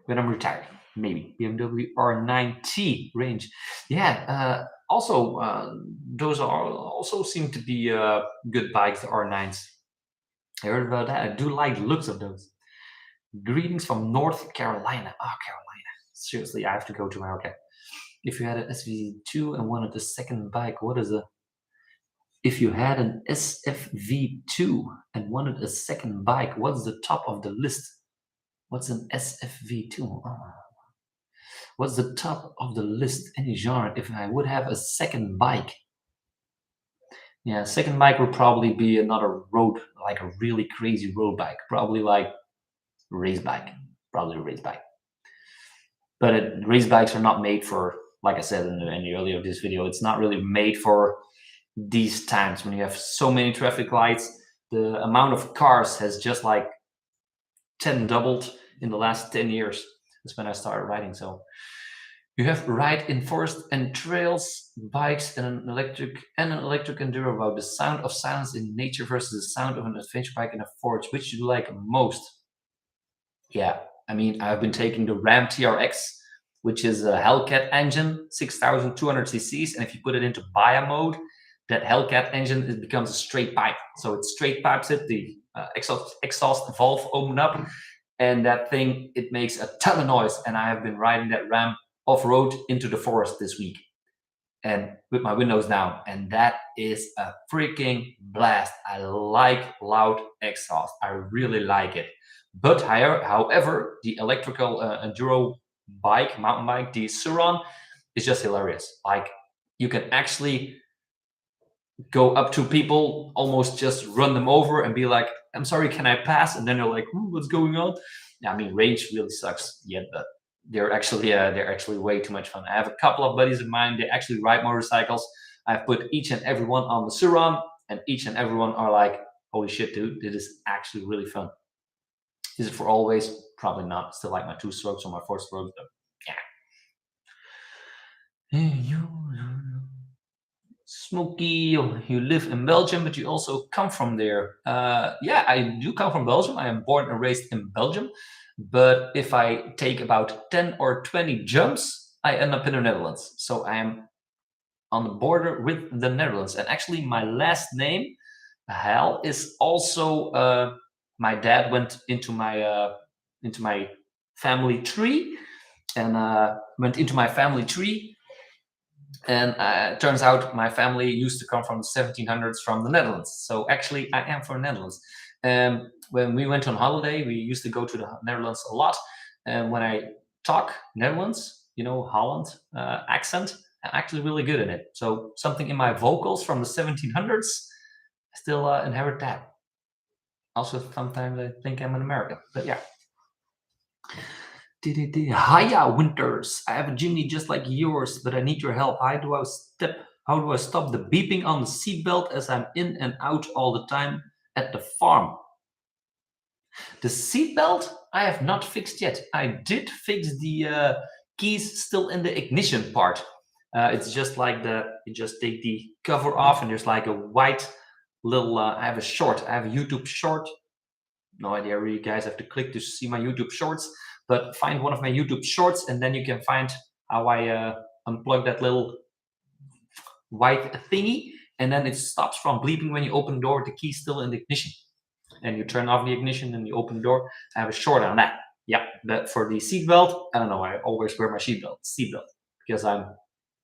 when I'm retired, maybe BMW R9T range. Yeah. Also, those are also seem to be good bikes. The R9s. I heard about that. I do like the looks of those. Greetings from North Carolina. Oh, Carolina. Seriously, I have to go to America. If you had an SVV2 and wanted a second bike, what is a? If you had an SFV2 and wanted a second bike, what's the top of the list? What's an SFV2? Oh. What's the top of the list? Any genre? If I would have a second bike, yeah, second bike would probably be another road, like a really crazy road bike, probably like race bike, probably a race bike. But race bikes are not made for, like I said in the earlier of this video, it's not really made for these times when you have so many traffic lights. The amount of cars has just like 10 doubled in the last 10 years. That's when I started riding. So you have ride in forest and trails, bikes, and an electric enduro about the sound of silence in nature versus the sound of an adventure bike in a forest. Which do you like most? Yeah, I mean, I've been taking the Ram TRX, which is a Hellcat engine, 6,200 cc's, and if you put it into Bia mode, that Hellcat engine, it becomes a straight pipe. So it straight pipes it, the exhaust valve open up, and that thing, it makes a ton of noise. And I have been riding that Ram off-road into the forest this week, and with my windows down, and that is a freaking blast. I like loud exhaust. I really like it. But however, the electrical enduro bike, mountain bike, the Suron, is just hilarious. Like, you can actually go up to people, almost just run them over and be like, I'm sorry, can I pass? And then they're like, what's going on? Yeah, I mean, range really sucks yet, but they're actually way too much fun. I have a couple of buddies of mine, they actually ride motorcycles. I've put each and every one on the Suron, and each and every one are like, holy shit, dude, this is actually really fun. Is it for always? Probably not. Still like my 2-strokes or my 4-strokes, but yeah. Smokey, you live in Belgium, but you also come from there. Yeah, I do come from Belgium. I am born and raised in Belgium. But if I take about 10 or 20 jumps, I end up in the Netherlands. So I am on the border with the Netherlands. And actually, my last name, Hal, is also my dad went into my family tree, and it turns out my family used to come from the 1700s from the Netherlands. So actually, I am from the Netherlands. When we went on holiday, we used to go to the Netherlands a lot. And when I talk Netherlands, Holland accent, I'm actually really good in it. So something in my vocals from the 1700s, I still inherit that. Also, sometimes I think I'm an American, but yeah. Hiya, Winters. I have a Jimny just like yours, but I need your help. How do I stop the beeping on the seatbelt as I'm in and out all the time at the farm? The seatbelt I have not fixed yet. I did fix the keys still in the ignition part. It's just like you just take the cover off and there's like a white little, I have a YouTube short. No idea where you guys have to click to see my YouTube shorts, but find one of my YouTube shorts and then you can find how I unplug that little white thingy, and then it stops from bleeping when you open the door with the key still in the ignition. And you turn off the ignition and you open the door. I have a short on that. Yeah, but for the seatbelt, I don't know. I always wear my seatbelt because I'm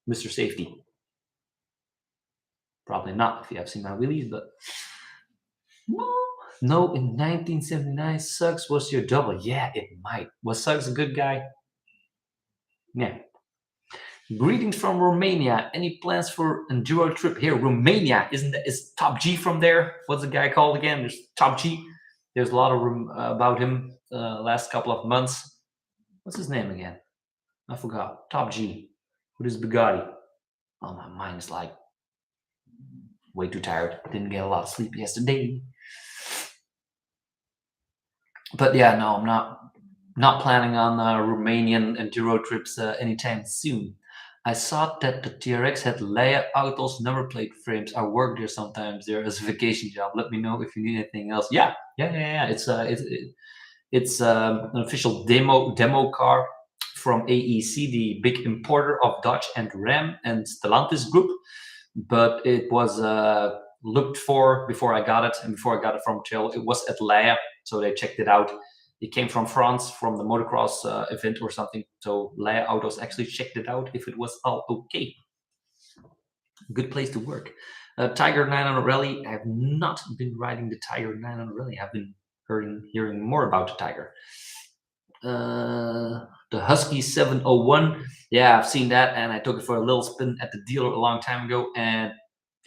Mr. Safety. Probably not if you have seen my wheelies, but no. In 1979, Suggs was your double. Yeah, it might. Was Suggs a good guy? Yeah. Greetings from Romania. Any plans for enduro trip here? Romania, is Top G from there? What's the guy called again? There's Top G. There's a lot of about him last couple of months. What's his name again? I forgot. Top G with his Bugatti. Oh, my mind is like way too tired. Didn't get a lot of sleep yesterday. But yeah, no, I'm not planning on Romanian enduro trips anytime soon. I saw that the TRX had Leia Autos number plate frames. I work there sometimes there as a vacation job. Let me know if you need anything else. Yeah. It's an official demo car from AEC, the big importer of Dodge and Ram and Stellantis group. But it was looked for before I got it, and before I got it from Trail, it was at Leia, so they checked it out. It came from France, from the motocross event or something. So Leia Autos actually checked it out if it was all okay. Good place to work. Tiger 900 Rally. I have not been riding the Tiger 900 Rally. I've been hearing more about the Tiger. The Husky 701. Yeah, I've seen that, and I took it for a little spin at the dealer a long time ago. And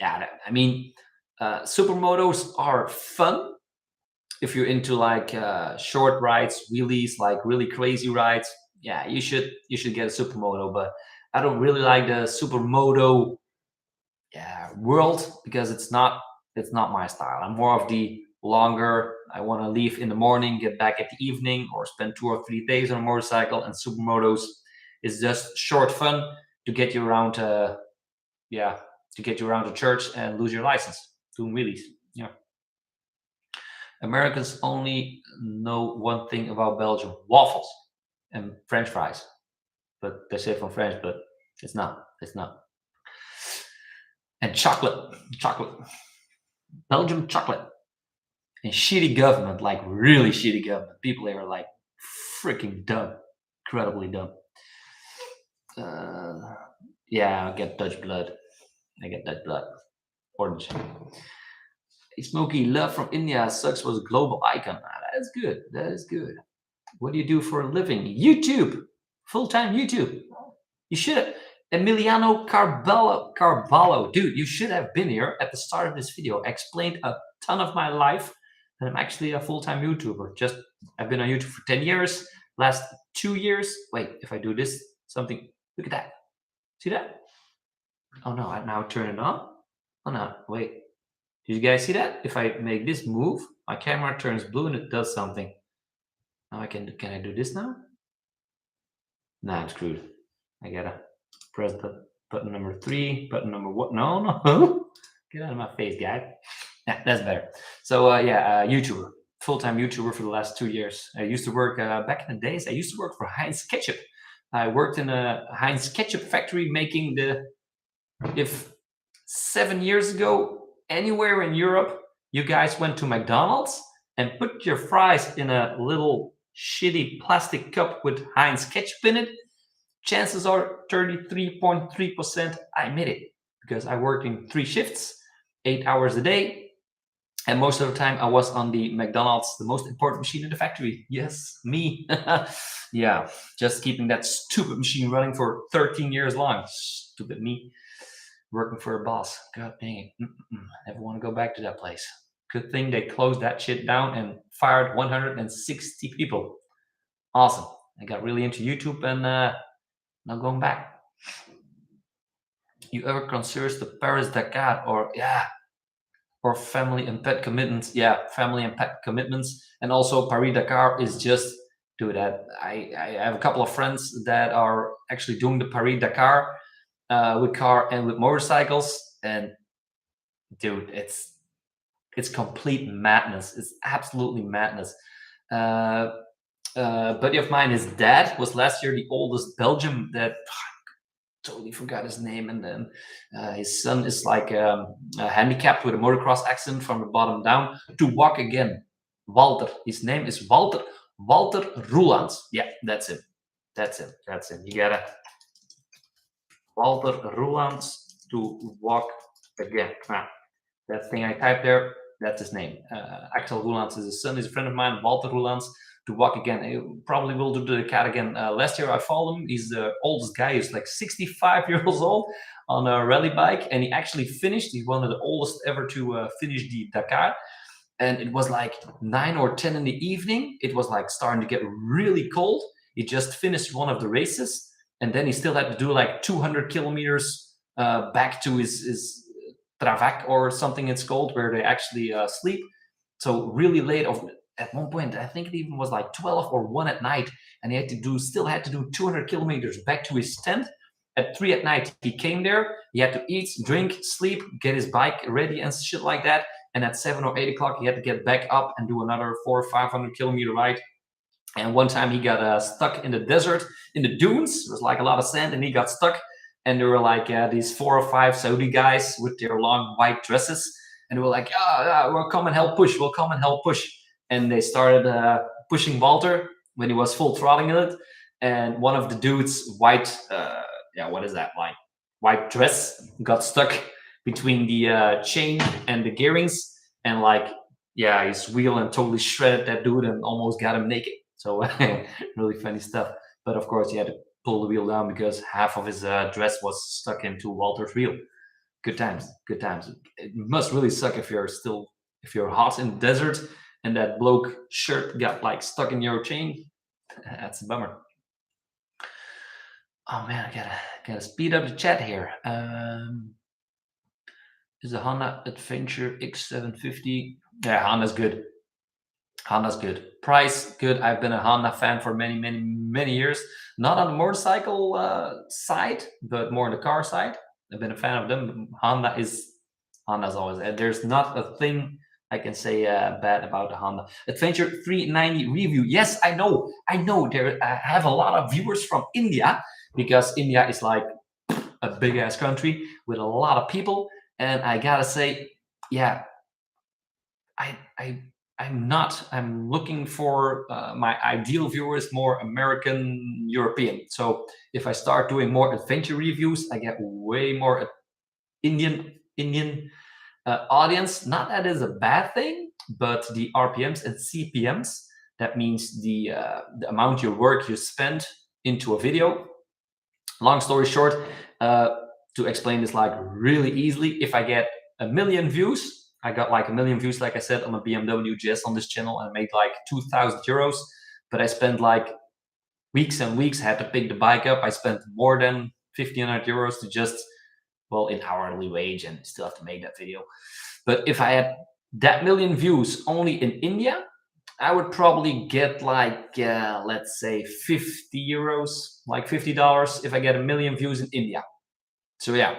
yeah, I mean, supermotos are fun if you're into like short rides, wheelies, like really crazy rides. Yeah, you should get a supermoto. But I don't really like the supermoto world because it's not my style. I'm more of the longer. I want to leave in the morning, get back at the evening, or spend 2 or 3 days on a motorcycle. And supermotos is just short fun to get you around. To get you around the church and lose your license doing wheelies. Yeah. Americans only know one thing about Belgium: waffles and French fries. But they say from French, but it's not. It's not. And chocolate. Belgium chocolate. And shitty government, like really shitty government. People there are like freaking dumb, incredibly dumb. Yeah, I get Dutch blood. Orange. Hey, Smokey, love from India. Sucks was a global icon. That is good. What do you do for a living? YouTube. Full-time YouTube. You should have. Emiliano Carballo. Dude, you should have been here at the start of this video. I explained a ton of my life. And I'm actually a full-time YouTuber. I've been on YouTube for 10 years. Last 2 years. Wait, if I do this, something. Look at that. See that? Oh no, I now turn it on. Oh no, wait. Did you guys see that? If I make this move, my camera turns blue and it does something. Now can I do this now? Nah, I'm screwed. I gotta press the button number 3, button number 1. No. Get out of my face, guy. Yeah, that's better. So YouTuber, full-time YouTuber for the last 2 years. I used to work back in the days. I used to work for Heinz Ketchup. I worked in a Heinz Ketchup factory making if 7 years ago, anywhere in Europe, you guys went to McDonald's and put your fries in a little shitty plastic cup with Heinz Ketchup in it, chances are 33.3% I made it because I worked in 3 shifts, 8 hours a day. And most of the time I was on the McDonald's, the most important machine in the factory. Yes, me. Yeah, just keeping that stupid machine running for 13 years long. Stupid me. Working for a boss. God dang it. Never want to go back to that place. Good thing they closed that shit down and fired 160 people. Awesome. I got really into YouTube and not going back. You ever consider the Paris Dakar or family and pet commitments? Yeah, family and pet commitments. And also Paris Dakar is just do that. I have a couple of friends that are actually doing the Paris Dakar with car and with motorcycles, and dude, it's complete madness. It's absolutely madness. Uh, buddy of mine, his dad was last year the oldest Belgium that totally forgot his name, and then his son is like handicapped with a motocross accident from the bottom down to walk again. Walter, his name is Walter Roelands. Yeah, that's him. That's him. That's him. You gotta Walter Roelands to walk again. That thing I typed there, that's his name. Axel Roelands is his son. He's a friend of mine. Walter Roelands to walk again. He probably will do the cat again. Last year I followed him. He's the oldest guy. He's like 65 years old on a rally bike, and he actually finished. He's one of the oldest ever to finish the Dakar. And it was like 9 or 10 in the evening. It was like starting to get really cold. He just finished one of the races, and then he still had to do like 200 kilometers back to his travac or something it's called, where they actually sleep. So really late. At one point, I think it even was like 12 or 1 at night, and he still had to do 200 kilometers back to his tent. At 3 at night, he came there. He had to eat, drink, sleep, get his bike ready and shit like that. And at 7 or 8 o'clock, he had to get back up and do another 400 or 500 kilometer ride. And one time he got stuck in the desert, in the dunes. There was like a lot of sand, and he got stuck. And there were like these 4 or 5 Saudi guys with their long white dresses. And they were like, we'll come and help push. We'll come and help push. And they started pushing Walter when he was full throttling it. And one of the dudes' white, what is that, like white dress got stuck between the chain and the gearings, and like, his wheel and totally shredded that dude and almost got him naked. So really funny stuff. But of course, he had to pull the wheel down because half of his dress was stuck into Walter's wheel. Good times, good times. It must really suck if you're hot in the desert and that bloke shirt got like stuck in your chain. That's a bummer. Oh man, I gotta speed up the chat here. Is the Honda Adventure X750? Yeah, Honda's good. Honda's good. Price, good. I've been a Honda fan for many, many, many years. Not on the motorcycle side, but more on the car side. I've been a fan of them. Honda's always. There's not a thing I can say bad about the Honda Adventure 390 review. Yes, I know. There I have a lot of viewers from India, because India is like a big ass country with a lot of people. And I gotta say, yeah, I'm looking for my ideal viewers more American, European. So if I start doing more adventure reviews, I get way more Indian audience. Not that is a bad thing, but the RPMs and CPMs, that means the amount of work you spend into a video. Long story short, to explain this like really easily, if I get 1 million views, I got like 1 million views, like I said, on a BMW GS on this channel, and made like 2,000 euros. But I spent like weeks and weeks, had to pick the bike up. I spent more than 1,500 euros to just, in hourly wage, and still have to make that video. But if I had that 1 million views only in India, I would probably get like, let's say 50 euros, like $50 if I get 1 million views in India. So yeah,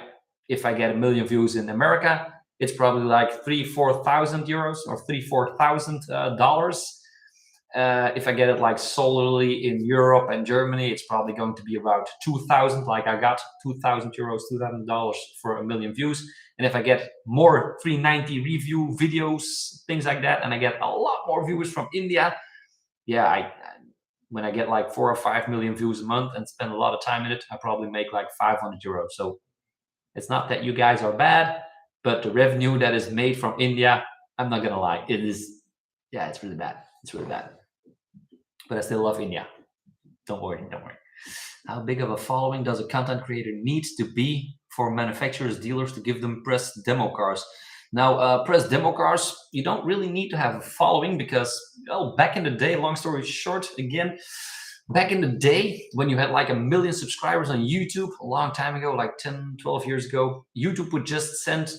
if I get 1 million views in America, it's probably like 3,000-4,000 euros or $3,000-4,000. If I get it like solely in Europe and Germany, it's probably going to be about 2,000. Like I got 2,000 euros, $2,000 for 1 million views. And if I get more 390 review videos, things like that, and I get a lot more viewers from India, when I get like 4 or 5 million views a month and spend a lot of time in it, I probably make like 500 euros. So it's not that you guys are bad, but the revenue that is made from India, I'm not gonna lie, it's really bad. It's really bad. But I still love India. Don't worry. How big of a following does a content creator need to be for manufacturers, dealers to give them press demo cars? Now, press demo cars, you don't really need to have a following because, well, back in the day, long story short, again, back in the day when you had like 1 million subscribers on YouTube a long time ago, like 10, 12 years ago, YouTube would just send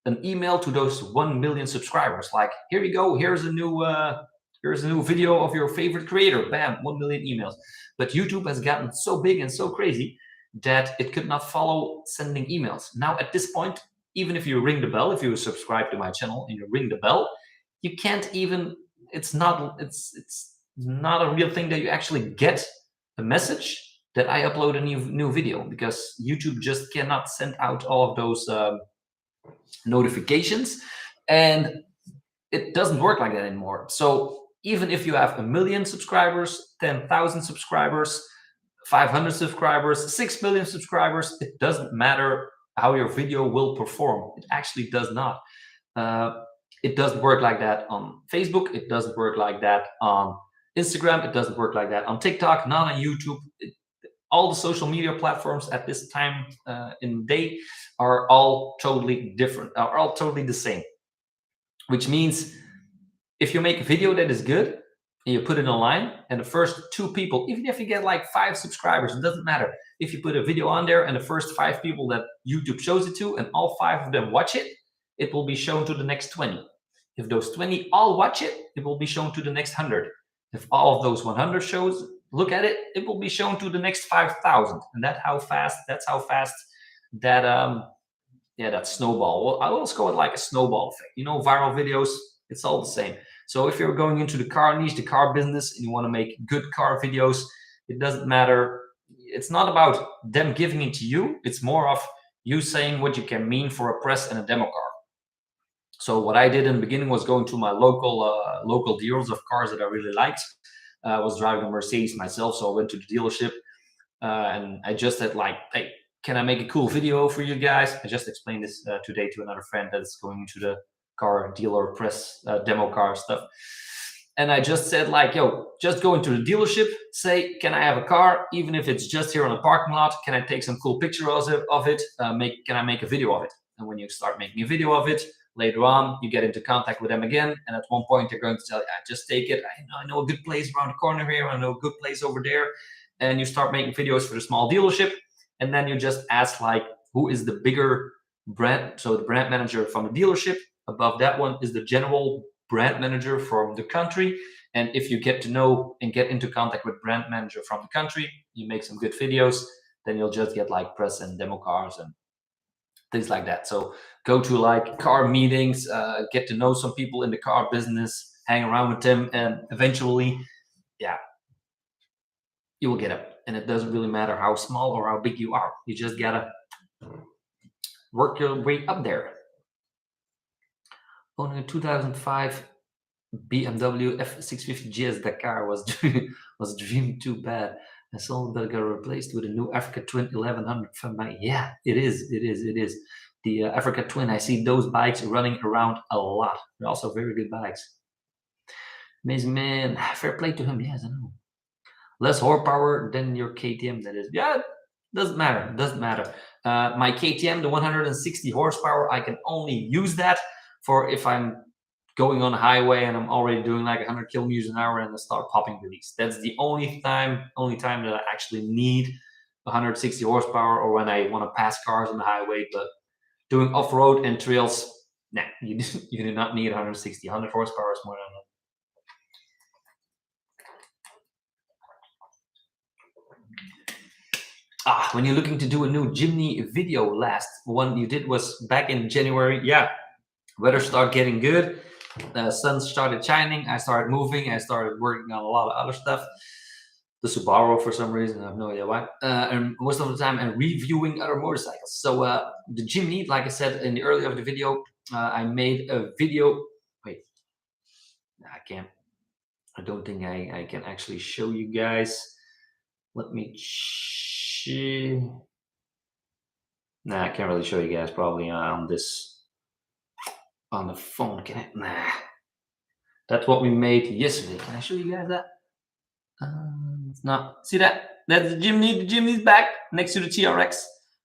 an email to those 1 million subscribers. Like, here you go, here's a new video of your favorite creator. Bam, 1 million emails. But YouTube has gotten so big and so crazy that it could not follow sending emails. Now, at this point, even if you ring the bell, if you subscribe to my channel and you ring the bell, you can't even, it's not a real thing that you actually get a message that I upload a new video, because YouTube just cannot send out all of those notifications, and it doesn't work like that anymore. So even if you have 1 million subscribers, 10,000 subscribers, 500 subscribers, 6 million subscribers, it doesn't matter how your video will perform. It actually does not. It doesn't work like that on Facebook. It doesn't work like that on Instagram. It doesn't work like that on TikTok, not on YouTube. All the social media platforms at this time in the day are all totally different, are all totally the same. Which means if you make a video that is good and you put it online, and the first 2 people, even if you get like 5 subscribers, it doesn't matter. If you put a video on there and the first 5 people that YouTube shows it to, and all 5 of them watch it, it will be shown to the next 20. If those 20 all watch it, it will be shown to the next 100. If all of those 100 shows look at it, it will be shown to the next 5,000. And that's how fast that that snowball. Well, I will call it like a snowball effect. You know, viral videos, it's all the same. So if you're going into the car niche, the car business, and you want to make good car videos, it doesn't matter. It's not about them giving it to you. It's more of you saying what you can mean for a press and a demo car. So what I did in the beginning was going to my local dealers of cars that I really liked. I was driving a Mercedes myself, so I went to the dealership and I just said like, hey, can I make a cool video for you guys? I just explained this today to another friend that's going to the car dealer press demo car stuff. And I just said like, yo, just go into the dealership, say, can I have a car? Even if it's just here on a parking lot, can I take some cool pictures of it? Can I make a video of it? And when you start making a video of it, later on, you get into contact with them again. And at one point, they're going to tell you, just take it. I know a good place around the corner here. I know a good place over there. And you start making videos for the small dealership. And then you just ask like, who is the bigger brand? So the brand manager from the dealership. Above that one is the general brand manager from the country. And if you get to know and get into contact with brand manager from the country, you make some good videos, then you'll just get like press and demo cars and things like that. So go to like car meetings, get to know some people in the car business, hang around with them, and eventually, yeah, you will get up. And it doesn't really matter how small or how big you are. You just gotta work your way up there. Owning a 2005 BMW F650 GS Dakar was dream too bad. I saw that got replaced with a new Africa Twin 1100 from my, yeah, it is. The Africa Twin, I see those bikes running around a lot. They're also very good bikes. Amazing man, fair play to him. Yes, I know. Less horsepower than your KTM, that is. Yeah, doesn't matter. My KTM, the 160 horsepower, I can only use that for if I'm going on a highway and I'm already doing like 100 kilometers an hour and I start popping release. That's the only time that I actually need 160 horsepower, or when I want to pass cars on the highway. But doing off-road and trails, nah, you do not need 160. 100 horsepower is more than enough. When you're looking to do a new Jimny video, last one you did was back in January. Yeah, weather started getting good. The sun started shining. I started moving. I started working on a lot of other stuff. The Subaru, for some reason, I have no idea why. And most of the time, I'm reviewing other motorcycles. So the Jimny, like I said in the earlier of the video, I made a video. Wait, I can't. I don't think I can actually show you guys. Let me. Nah, I can't really show you guys probably on the phone. Can I? Nah. That's what we made yesterday. Can I show you guys that? It's not. See that? That's the Jimny. The Jimny's back next to the TRX.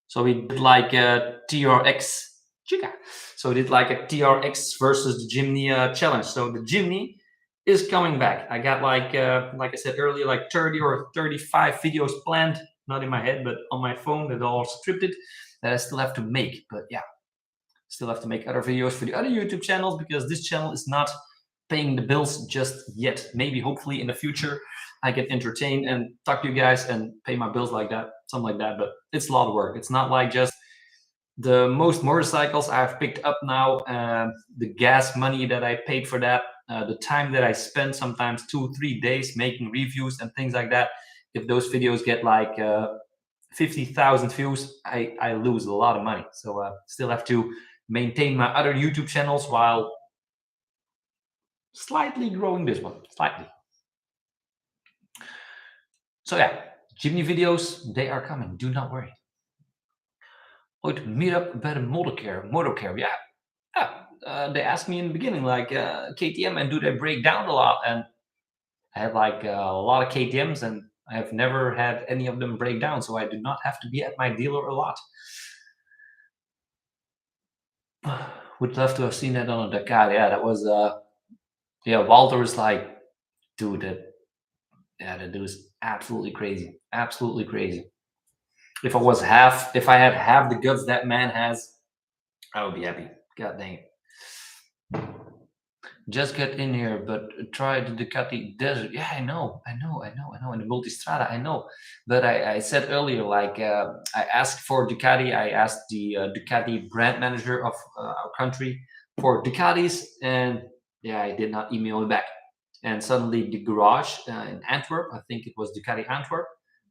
So we did like a TRX Chica. So we did like a TRX versus the Jimny challenge. So the Jimny is coming back. I got like I said earlier, like 30 or 35 videos planned, not in my head, but on my phone, that are all scripted, that I still have to make. But yeah, still have to make other videos for the other YouTube channels because this channel is not paying the bills just yet. Maybe hopefully in the future I can entertain and talk to you guys and pay my bills like that, something like that. But it's a lot of work. It's not like just the most motorcycles I've picked up now, the gas money that I paid for that, the time that I spend, sometimes 2-3 days making reviews and things like that. If those videos get like 50,000 views, I lose a lot of money. So still have to maintain my other YouTube channels while slightly growing this one, slightly. So yeah, Jimny videos, they are coming, do not worry. Ooit meet up bij de motorcare, yeah. They asked me in the beginning, like KTM, and do they break down a lot? And I have like a lot of KTMs, and I have never had any of them break down, so I do not have to be at my dealer a lot. Would love to have seen that on a Dakar. Yeah, that was yeah. Walter was like, dude, that dude is absolutely crazy, absolutely crazy. If I had half the guts that man has, I would be happy. God dang it. Just get in here, but try the Ducati Desert. Yeah, I know. And the Multistrada, I know. But I said earlier, like I asked for Ducati. I asked the Ducati brand manager of our country for Ducatis, and yeah, I did not email me back. And suddenly, the garage in Antwerp, I think it was Ducati Antwerp,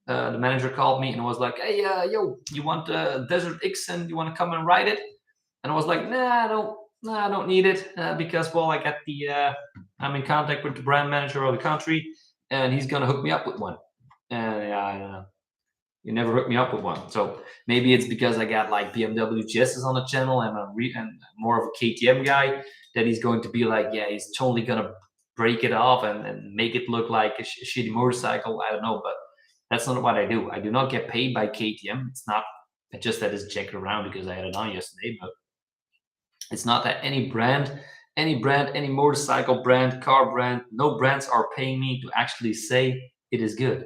the manager called me and was like, "Hey, yo, you want Desert X and you want to come and ride it?" And I was like, "Nah, I don't need it because, well, I got I'm in contact with the brand manager of the country, and he's gonna hook me up with one." And yeah, you never hooked me up with one. So maybe it's because I got like BMW GSs on the channel and and more of a KTM guy, that he's going to be like, yeah, he's totally gonna break it off and make it look like a shitty motorcycle. I don't know, but that's not what I do. I do not get paid by KTM. It's not just that it's jacked around because I had it on yesterday, but it's not that any brand, any motorcycle brand, car brand, no brands are paying me to actually say it is good.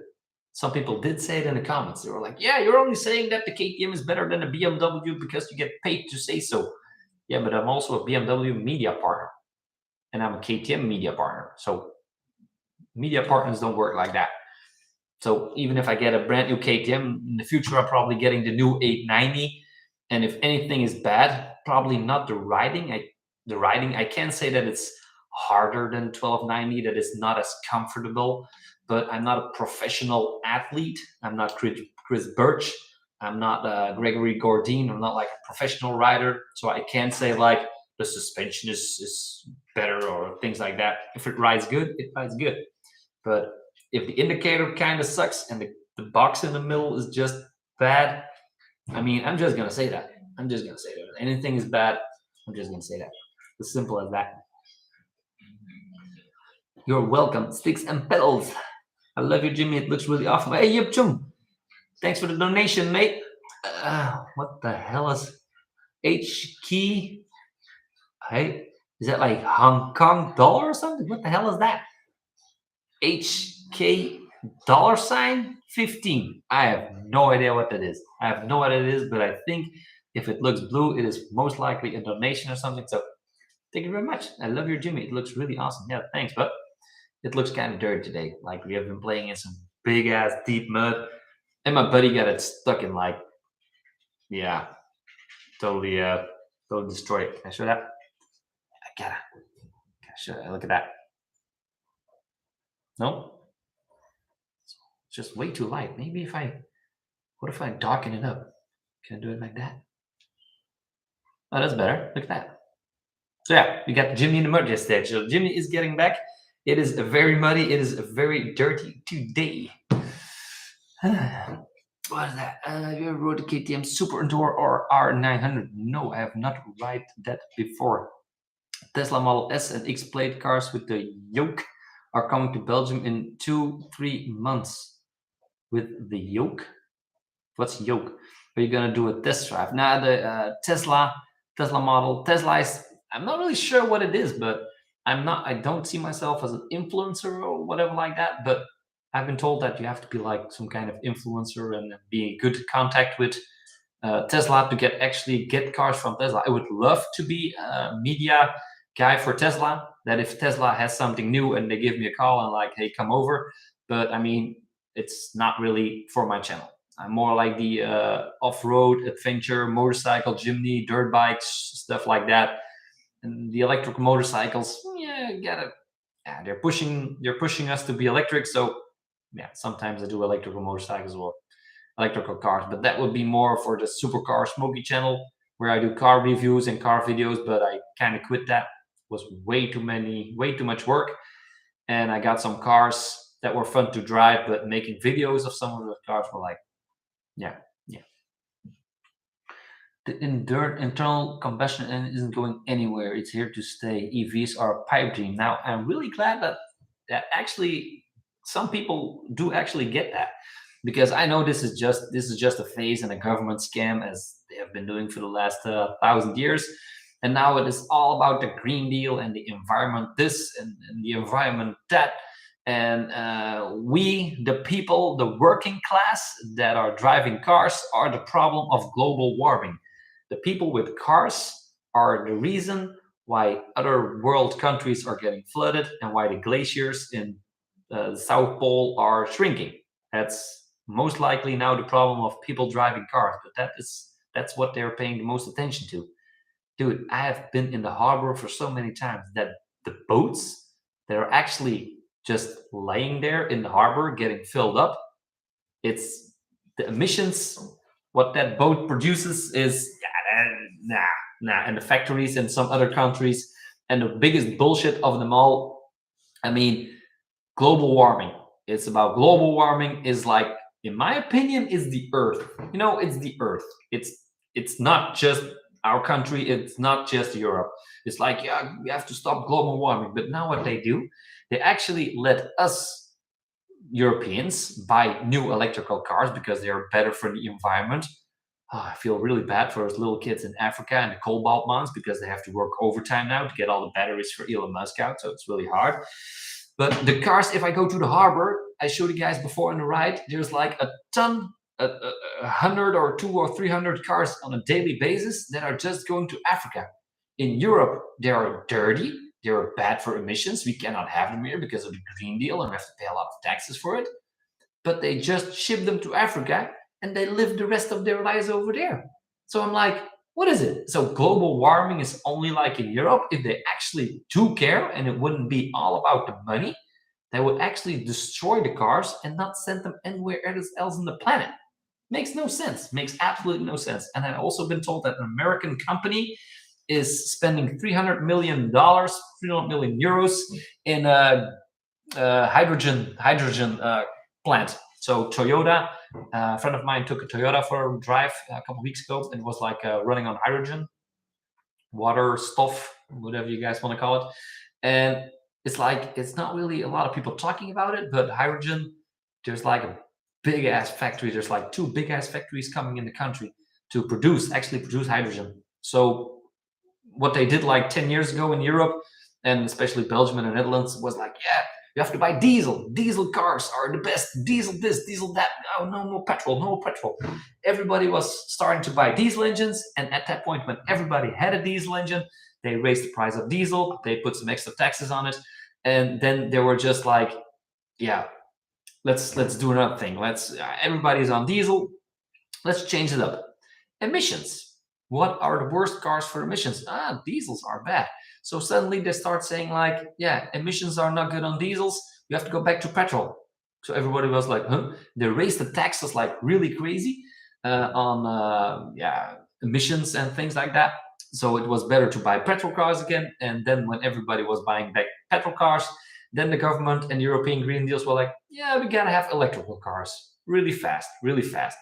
Some people did say it in the comments. They were like, "Yeah, you're only saying that the KTM is better than a BMW because you get paid to say so." Yeah, but I'm also a BMW media partner, and I'm a KTM media partner. So media partners don't work like that. So even if I get a brand new KTM in the future, I'm probably getting the new 890. And if anything is bad, probably not the riding. I can say that it's harder than 1290, that it's not as comfortable. But I'm not a professional athlete. I'm not Chris Birch. I'm not Gregory Gordine. I'm not like a professional rider. So I can't say like the suspension is better or things like that. If it rides good, it rides good. But if the indicator kind of sucks and the box in the middle is just bad, I mean, I'm just gonna say that. I'm just gonna say that. If anything is bad, I'm just gonna say that. As simple as that. You're welcome. Sticks and pedals. I love you, Jimmy. It looks really awesome. Hey, Yip Chum. Thanks for the donation, mate. What the hell is H key? Hey, is that like Hong Kong dollar or something? What the hell is that? HK $15. I have no idea what that is. I have no idea what it is, but I think if it looks blue, it is most likely a donation or something. So thank you very much. I love your Jimmy. It looks really awesome. Yeah, thanks. But it looks kind of dirty today. Like we have been playing in some big ass deep mud, and my buddy got it stuck in like, yeah, totally, totally destroyed. Can I show that? I gotta show that. Look at that. No, it's just way too light. Maybe what if I darken it up? Can I do it like that? Oh, that's better. Look at that. So yeah, we got Jimmy in the mud yesterday. So Jimmy is getting back. It is very muddy. It is very dirty today. What is that? Have you ever rode a KTM Super Enduro or R900? No, I have not ride that before. Tesla Model S and X plate cars with the yoke are coming to Belgium in 2-3 months. With the yoke? What's yoke? Are you gonna do a test drive? Now the Tesla Tesla model. Tesla is, I'm not really sure what it is, but I don't see myself as an influencer or whatever like that. But I've been told that you have to be like some kind of influencer and be in good contact with Tesla to actually get cars from Tesla. I would love to be a media guy for Tesla. That if Tesla has something new and they give me a call and like, hey, come over. But I mean, it's not really for my channel. I'm more like the off-road adventure, motorcycle, Jimny, dirt bikes, stuff like that. And the electric motorcycles, yeah, get it. Yeah, they're pushing us to be electric. So yeah, sometimes I do electrical motorcycles or electrical cars, but that would be more for the supercar Smokey channel where I do car reviews and car videos. But I kind of quit that. It was way too much work, and I got some cars that were fun to drive, but making videos of some of the cars were like, yeah, yeah. The internal combustion engine isn't going anywhere. It's here to stay. EVs are a pipe dream. Now, I'm really glad that actually some people do actually get that, because I know this is just a phase and a government scam, as they have been doing for the last 1,000 years, and now it is all about the Green Deal and the environment this and the environment that. And we, the people, the working class that are driving cars, are the problem of global warming. The people with cars are the reason why other world countries are getting flooded and why the glaciers in the South Pole are shrinking. That's most likely now the problem of people driving cars, but that's what they're paying the most attention to. Dude, I have been in the harbor for so many times that the boats that are actually just laying there in the harbor getting filled up, it's the emissions what that boat produces is, yeah, nah, and the factories in some other countries. And the biggest bullshit of them all, I mean, global warming. It's about global warming is like, in my opinion, is the earth. It's the earth. It's not just our country, it's not just Europe. It's like, yeah, we have to stop global warming. But now what they do, they actually let us Europeans buy new electrical cars because they are better for the environment. I feel really bad for those little kids in Africa and the cobalt mines because they have to work overtime now to get all the batteries for Elon Musk out. So it's really hard. But the cars, if I go to the harbor, I showed you guys before on the right, there's like a ton, a hundred or two or 300 cars on a daily basis that are just going to Africa. In Europe, they are dirty. They are bad for emissions. We cannot have them here because of the Green Deal and we have to pay a lot of taxes for it. But they just ship them to Africa and they live the rest of their lives over there. So I'm like, what is it? So global warming is only like in Europe. If they actually do care and it wouldn't be all about the money, they would actually destroy the cars and not send them anywhere else on the planet. Makes no sense. Makes absolutely no sense. And I've also been told that an American company is spending $300 million, 300 million euros in hydrogen plant. So Toyota, a friend of mine took a Toyota for a drive a couple of weeks ago, and it was like running on hydrogen, water, stuff, whatever you guys want to call it. And it's like, it's not really a lot of people talking about it, but hydrogen, there's like a big ass factory. There's like two big ass factories coming in the country to actually produce hydrogen. So what they did like 10 years ago in Europe, and especially Belgium and the Netherlands, was like, yeah, you have to buy diesel. Diesel cars are the best. Diesel this, diesel that. Oh, no more petrol, no more petrol. Everybody was starting to buy diesel engines. And at that point, when everybody had a diesel engine, they raised the price of diesel. They put some extra taxes on it. And then they were just like, yeah, let's do another thing. Everybody's on diesel. Let's change it up. Emissions. What are the worst cars for emissions? Diesels are bad. So suddenly they start saying like, yeah, emissions are not good on diesels. You have to go back to petrol. So everybody was like, huh? They raised the taxes like really crazy on emissions and things like that. So it was better to buy petrol cars again. And then when everybody was buying back petrol cars, then the government and European Green Deals were like, yeah, we gotta have electrical cars really fast, really fast.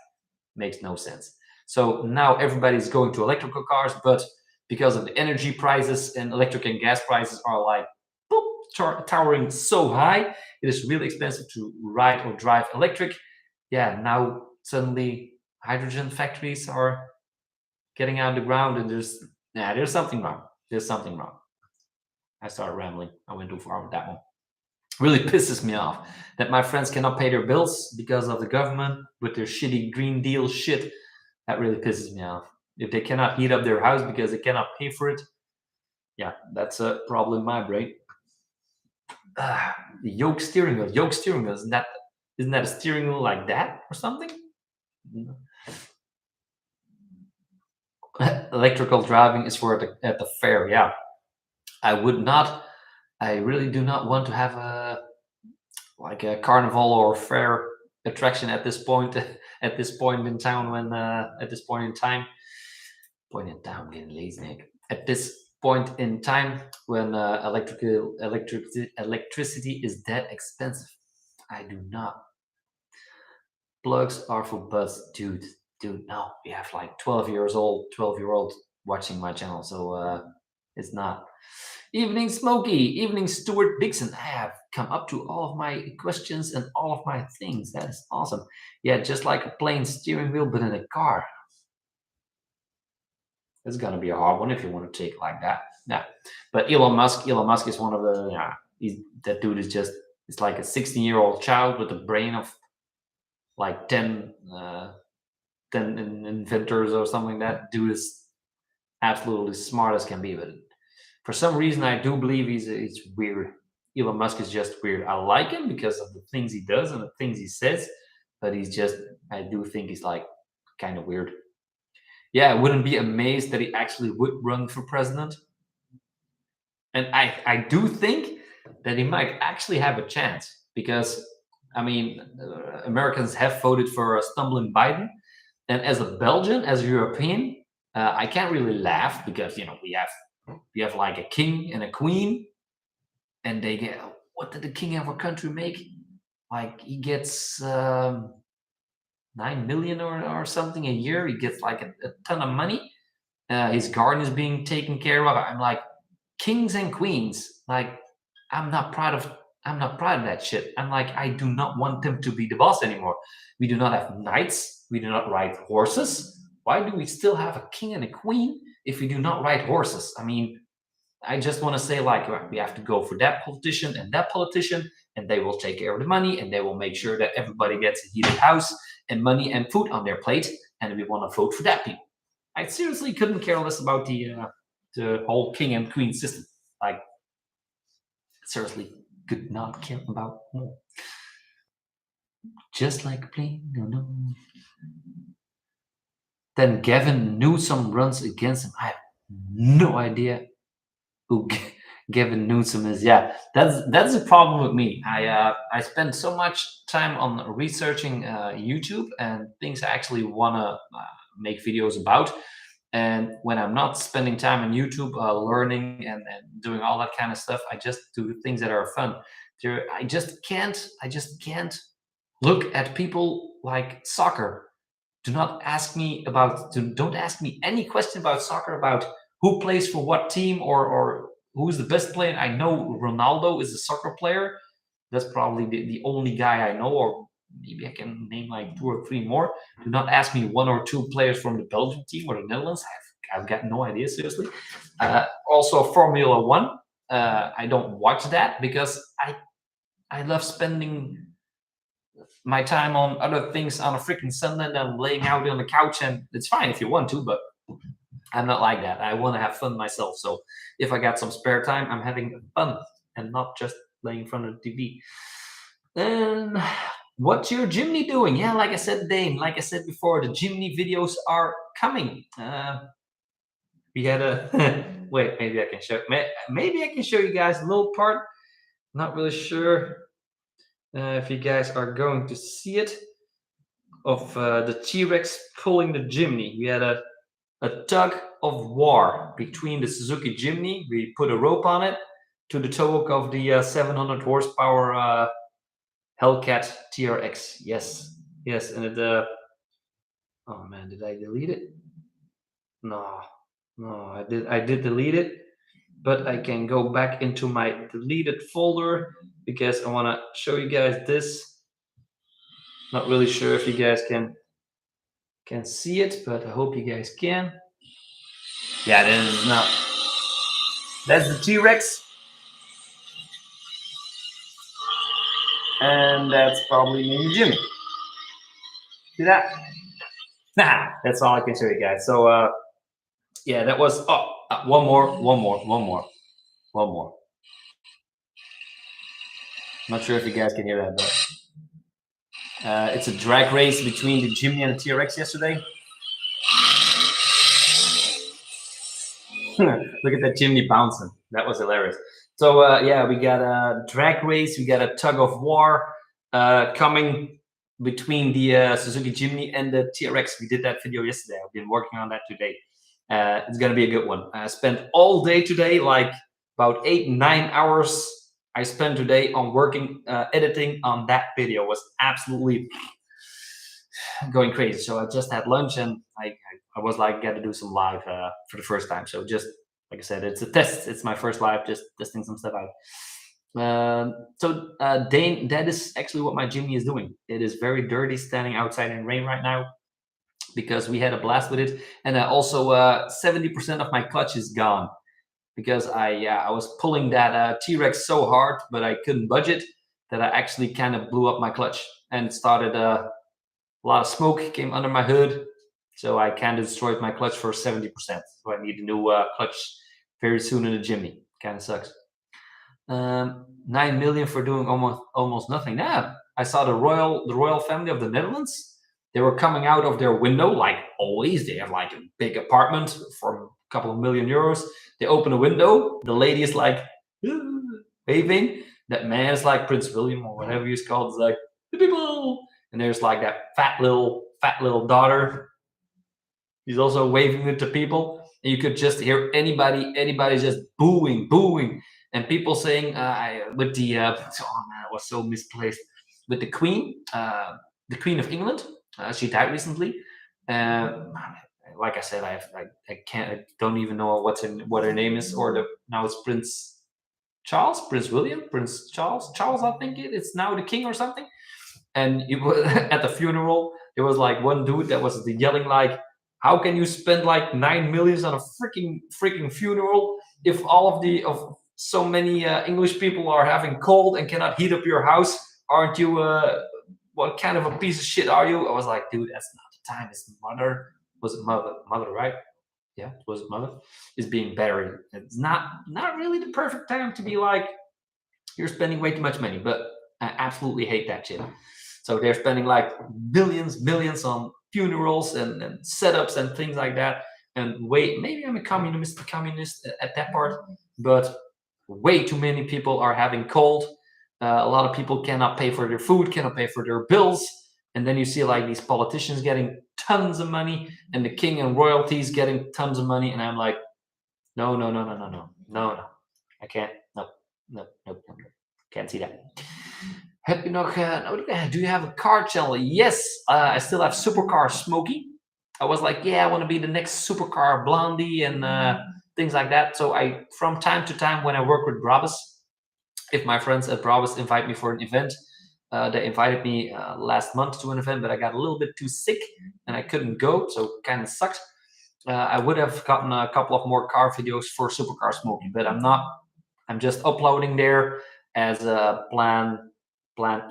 Makes no sense. So now everybody's going to electrical cars, but because of the energy prices and electric and gas prices are like towering so high, it is really expensive to ride or drive electric. Yeah, now suddenly hydrogen factories are getting out of the ground, and there's Nah, there's something wrong. There's something wrong. I started rambling. I went too far with that one. Really pisses me off that my friends cannot pay their bills because of the government with their shitty Green Deal shit. That really pisses me off. If they cannot heat up their house because they cannot pay for it, yeah, that's a problem in my brain. The yoke steering wheel. Yoke steering wheel. Isn't that a steering wheel like that or something? Electrical driving is for at the fair. Yeah, I would not. I really do not want to have a carnival or fair attraction at this point. At this point in town, when at this point in time, I'm getting lazy, Nick. At this point in time, when electricity is that expensive, I do not. Plugs are for butts, dude. Dude, no, we have like 12-year-old watching my channel, so it's not. Evening Smokey, evening Stuart Dixon. I have come up to all of my questions and all of my things. That is awesome. Yeah, just like a plain steering wheel, but in a car. It's gonna be a hard one if you want to take it like that. Yeah, but Elon Musk is one of the. Yeah, that dude is just. It's like a 16-year-old child with a brain of like 10 inventors or something. That dude is absolutely smart as can be. But for some reason, I do believe he's weird. Elon Musk is just weird. I like him because of the things he does and the things he says, but I do think he's like kind of weird. Yeah, I wouldn't be amazed that he actually would run for president. And I do think that he might actually have a chance because, I mean, Americans have voted for a stumbling Biden. And as a Belgian, as a European, I can't really laugh because, we have like a king and a queen, and they get, what did the king of our country make? Like he gets 9 million or something a year. He gets like a ton of money. His garden is being taken care of. I'm like, kings and queens. Like, I'm not proud of. I'm not proud of that shit. I'm like, I do not want them to be the boss anymore. We do not have knights. We do not ride horses. Why do we still have a king and a queen if we do not ride horses? I mean, I just want to say, like, we have to go for that politician, and they will take care of the money, and they will make sure that everybody gets a heated house and money and food on their plate, and we want to vote for that people. I seriously couldn't care less about the whole king and queen system. Like, seriously, could not care about more. Just like plain no no. Then Gavin Newsom runs against him. I have no idea who Gavin Newsom is. Yeah, that's the problem with me. I spend so much time on researching YouTube and things I actually wanna make videos about. And when I'm not spending time on YouTube learning and doing all that kind of stuff, I just do things that are fun. I just can't look at people like soccer. Don't ask me any question about soccer, about who plays for what team or who's the best player. I know Ronaldo is a soccer player. That's probably the only guy I know, or maybe I can name like two or three more. Do not ask me one or two players from the Belgian team or the Netherlands. I've got no idea, seriously. Also, Formula One. I don't watch that because I love spending my time on other things on a freaking Sunday than laying out on the couch. And it's fine if you want to, but I'm not like that. I want to have fun myself. So if I got some spare time, I'm having fun and not just laying in front of the TV. And what's your Jimny doing? Yeah, like I said, Dane, like I said before, the Jimny videos are coming. We had a wait. Maybe I can show. Maybe I can show you guys a little part. Not really sure if you guys are going to see it. Of the T-Rex pulling the Jimny. We had a tug of war between the Suzuki Jimny. We put a rope on it to the toe of the 700 horsepower Hellcat TRX. Yes, and it. Oh man, did I delete it? No, I did. I did delete it, but I can go back into my deleted folder because I want to show you guys this. Not really sure if you guys can see it, but I hope you guys can. Yeah, that is not. That's the T-Rex, and that's probably Mini Jimmy. See that? Nah, that's all I can show you guys. So yeah, that was. Oh, one more. Not sure if you guys can hear that, but it's a drag race between the Jimny and the T-Rex yesterday. Look at that chimney bouncing. That was hilarious. So yeah, we got a drag race. We got a tug of war coming between the Suzuki Jimny and the TRX. We did that video yesterday. I've been working on that today. It's gonna be a good one. I spent all day today, like about 8-9 hours. I spent today on working, editing on that video. It was absolutely going crazy. So I just had lunch and I was like, got to do some live for the first time. So just like I said, it's a test. It's my first live, just testing some stuff out. Dane, that is actually what my Jimny is doing. It is very dirty standing outside in rain right now because we had a blast with it. And also 70% of my clutch is gone because I was pulling that T-Rex so hard, but I couldn't budge it that I actually kind of blew up my clutch and it started a lot of smoke came under my hood, so I kind of destroyed my clutch for 70%. So I need a new clutch very soon in the Jimny. Kind of sucks. 9 million for doing almost nothing. Yeah, I saw the royal family of the Netherlands. They were coming out of their window like always. They have like a big apartment for a couple of million euros. They open a window. The lady is like waving. That man is like Prince William or whatever he's called. Is like the people. And there's like that fat little daughter. He's also waving it to people, and you could just hear anybody just booing, and people saying with the oh man, it was so misplaced with the Queen of England. She died recently. Like I said, I don't even know what her name is, or now it's Prince Charles, Prince William, Prince Charles. I think it's now the king or something. And it was, at the funeral there was like one dude that was yelling like, how can you spend like 9 million on a freaking funeral if all of so many English people are having cold and cannot heat up your house? Aren't you what kind of a piece of shit are you? I was like, dude, that's not the time. It's mother, right? Yeah, it was mother is being buried. It's not really the perfect time to be like, you're spending way too much money. But I absolutely hate that shit. So they're spending like millions on funerals and setups and things like that. And maybe I'm a communist at that part, but way too many people are having cold. A lot of people cannot pay for their food, cannot pay for their bills. And then you see like these politicians getting tons of money and the king and royalties getting tons of money. And I'm like, no. I can't. No. Can't see that. Heb je nog do you have a car channel? Yes, I still have Supercar Smokey. I was like, yeah, I want to be the next Supercar Blondie and things like that. So I, from time to time, when I work with Brabus, if my friends at Brabus invite me for an event, they invited me last month to an event, but I got a little bit too sick and I couldn't go, so kind of sucked. I would have gotten a couple of more car videos for Supercar Smokey, but I'm not. I'm just uploading there as a plan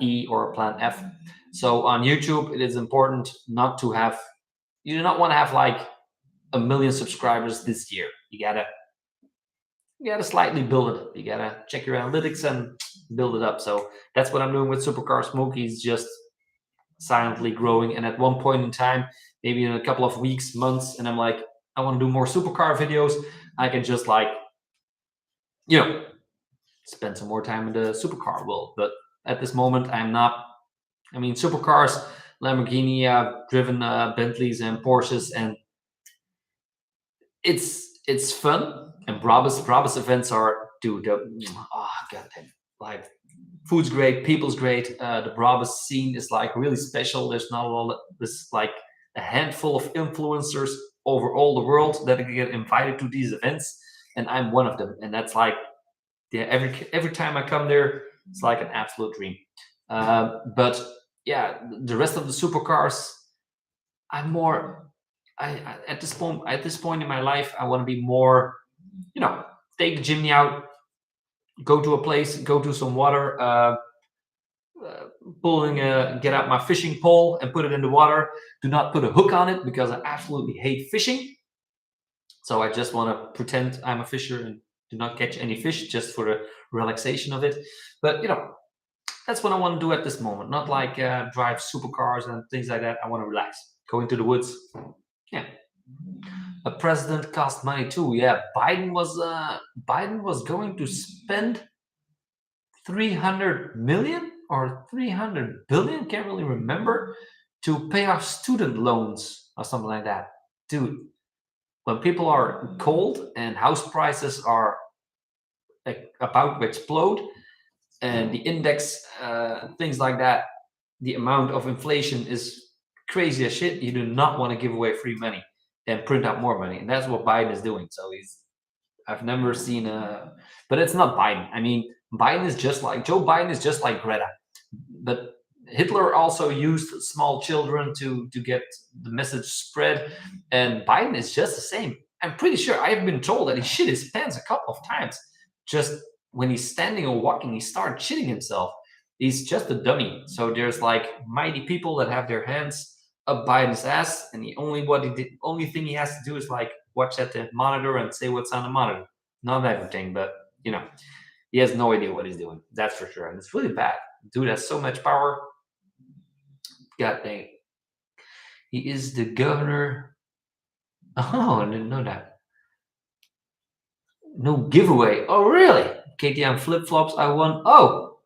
E or plan F. So on YouTube, it is important not to have. You do not want to have like 1 million subscribers this year. You gotta slightly build it up. You gotta check your analytics and build it up. So that's what I'm doing with Supercar Smokey. Is just silently growing. And at one point in time, maybe in a couple of weeks, months, and I'm like, I want to do more supercar videos. I can just like, spend some more time in the supercar world. But at this moment, I'm not. I mean, supercars, Lamborghini, I've driven Bentleys and Porsches, and it's fun. And Brabus events are, dude, oh god damn, like food's great, people's great. The Brabus scene is like really special. There's not a lot. There's like a handful of influencers over all the world that get invited to these events, and I'm one of them. And that's like, yeah, every time I come there, it's like an absolute dream. But yeah, the rest of the supercars, I'm more. at this point in my life, I want to be more, take the Jimny out, go to a place, go to some water, uh, get out my fishing pole and put it in the water. Do not put a hook on it because I absolutely hate fishing. So I just want to pretend I'm a fisher and do not catch any fish just for the relaxation of it. But that's what I want to do at this moment. Not like drive supercars and things like that. I want to relax, go into the woods. Yeah. A president cost money too. Yeah, Biden was going to spend 300 million or 300 billion, can't really remember, to pay off student loans or something like that. Dude, when people are cold and house prices are about to explode and the index, things like that, the amount of inflation is crazy as shit. You do not want to give away free money and print out more money. And that's what Biden is doing. So I've never seen but it's not Biden. I mean, Joe Biden is just like Greta. But Hitler also used small children to get the message spread, and Biden is just the same. I'm pretty sure I've been told that he shit his pants a couple of times. Just when he's standing or walking, he starts shitting himself. He's just a dummy. So there's like mighty people that have their hands up Biden's ass, and only thing he has to do is like watch at the monitor and say what's on the monitor. Not everything, but he has no idea what he's doing. That's for sure, and it's really bad. Dude has so much power. God dang. He is the governor. Oh, I didn't know that. No giveaway. Oh, really? KTM flip flops. I won. Oh,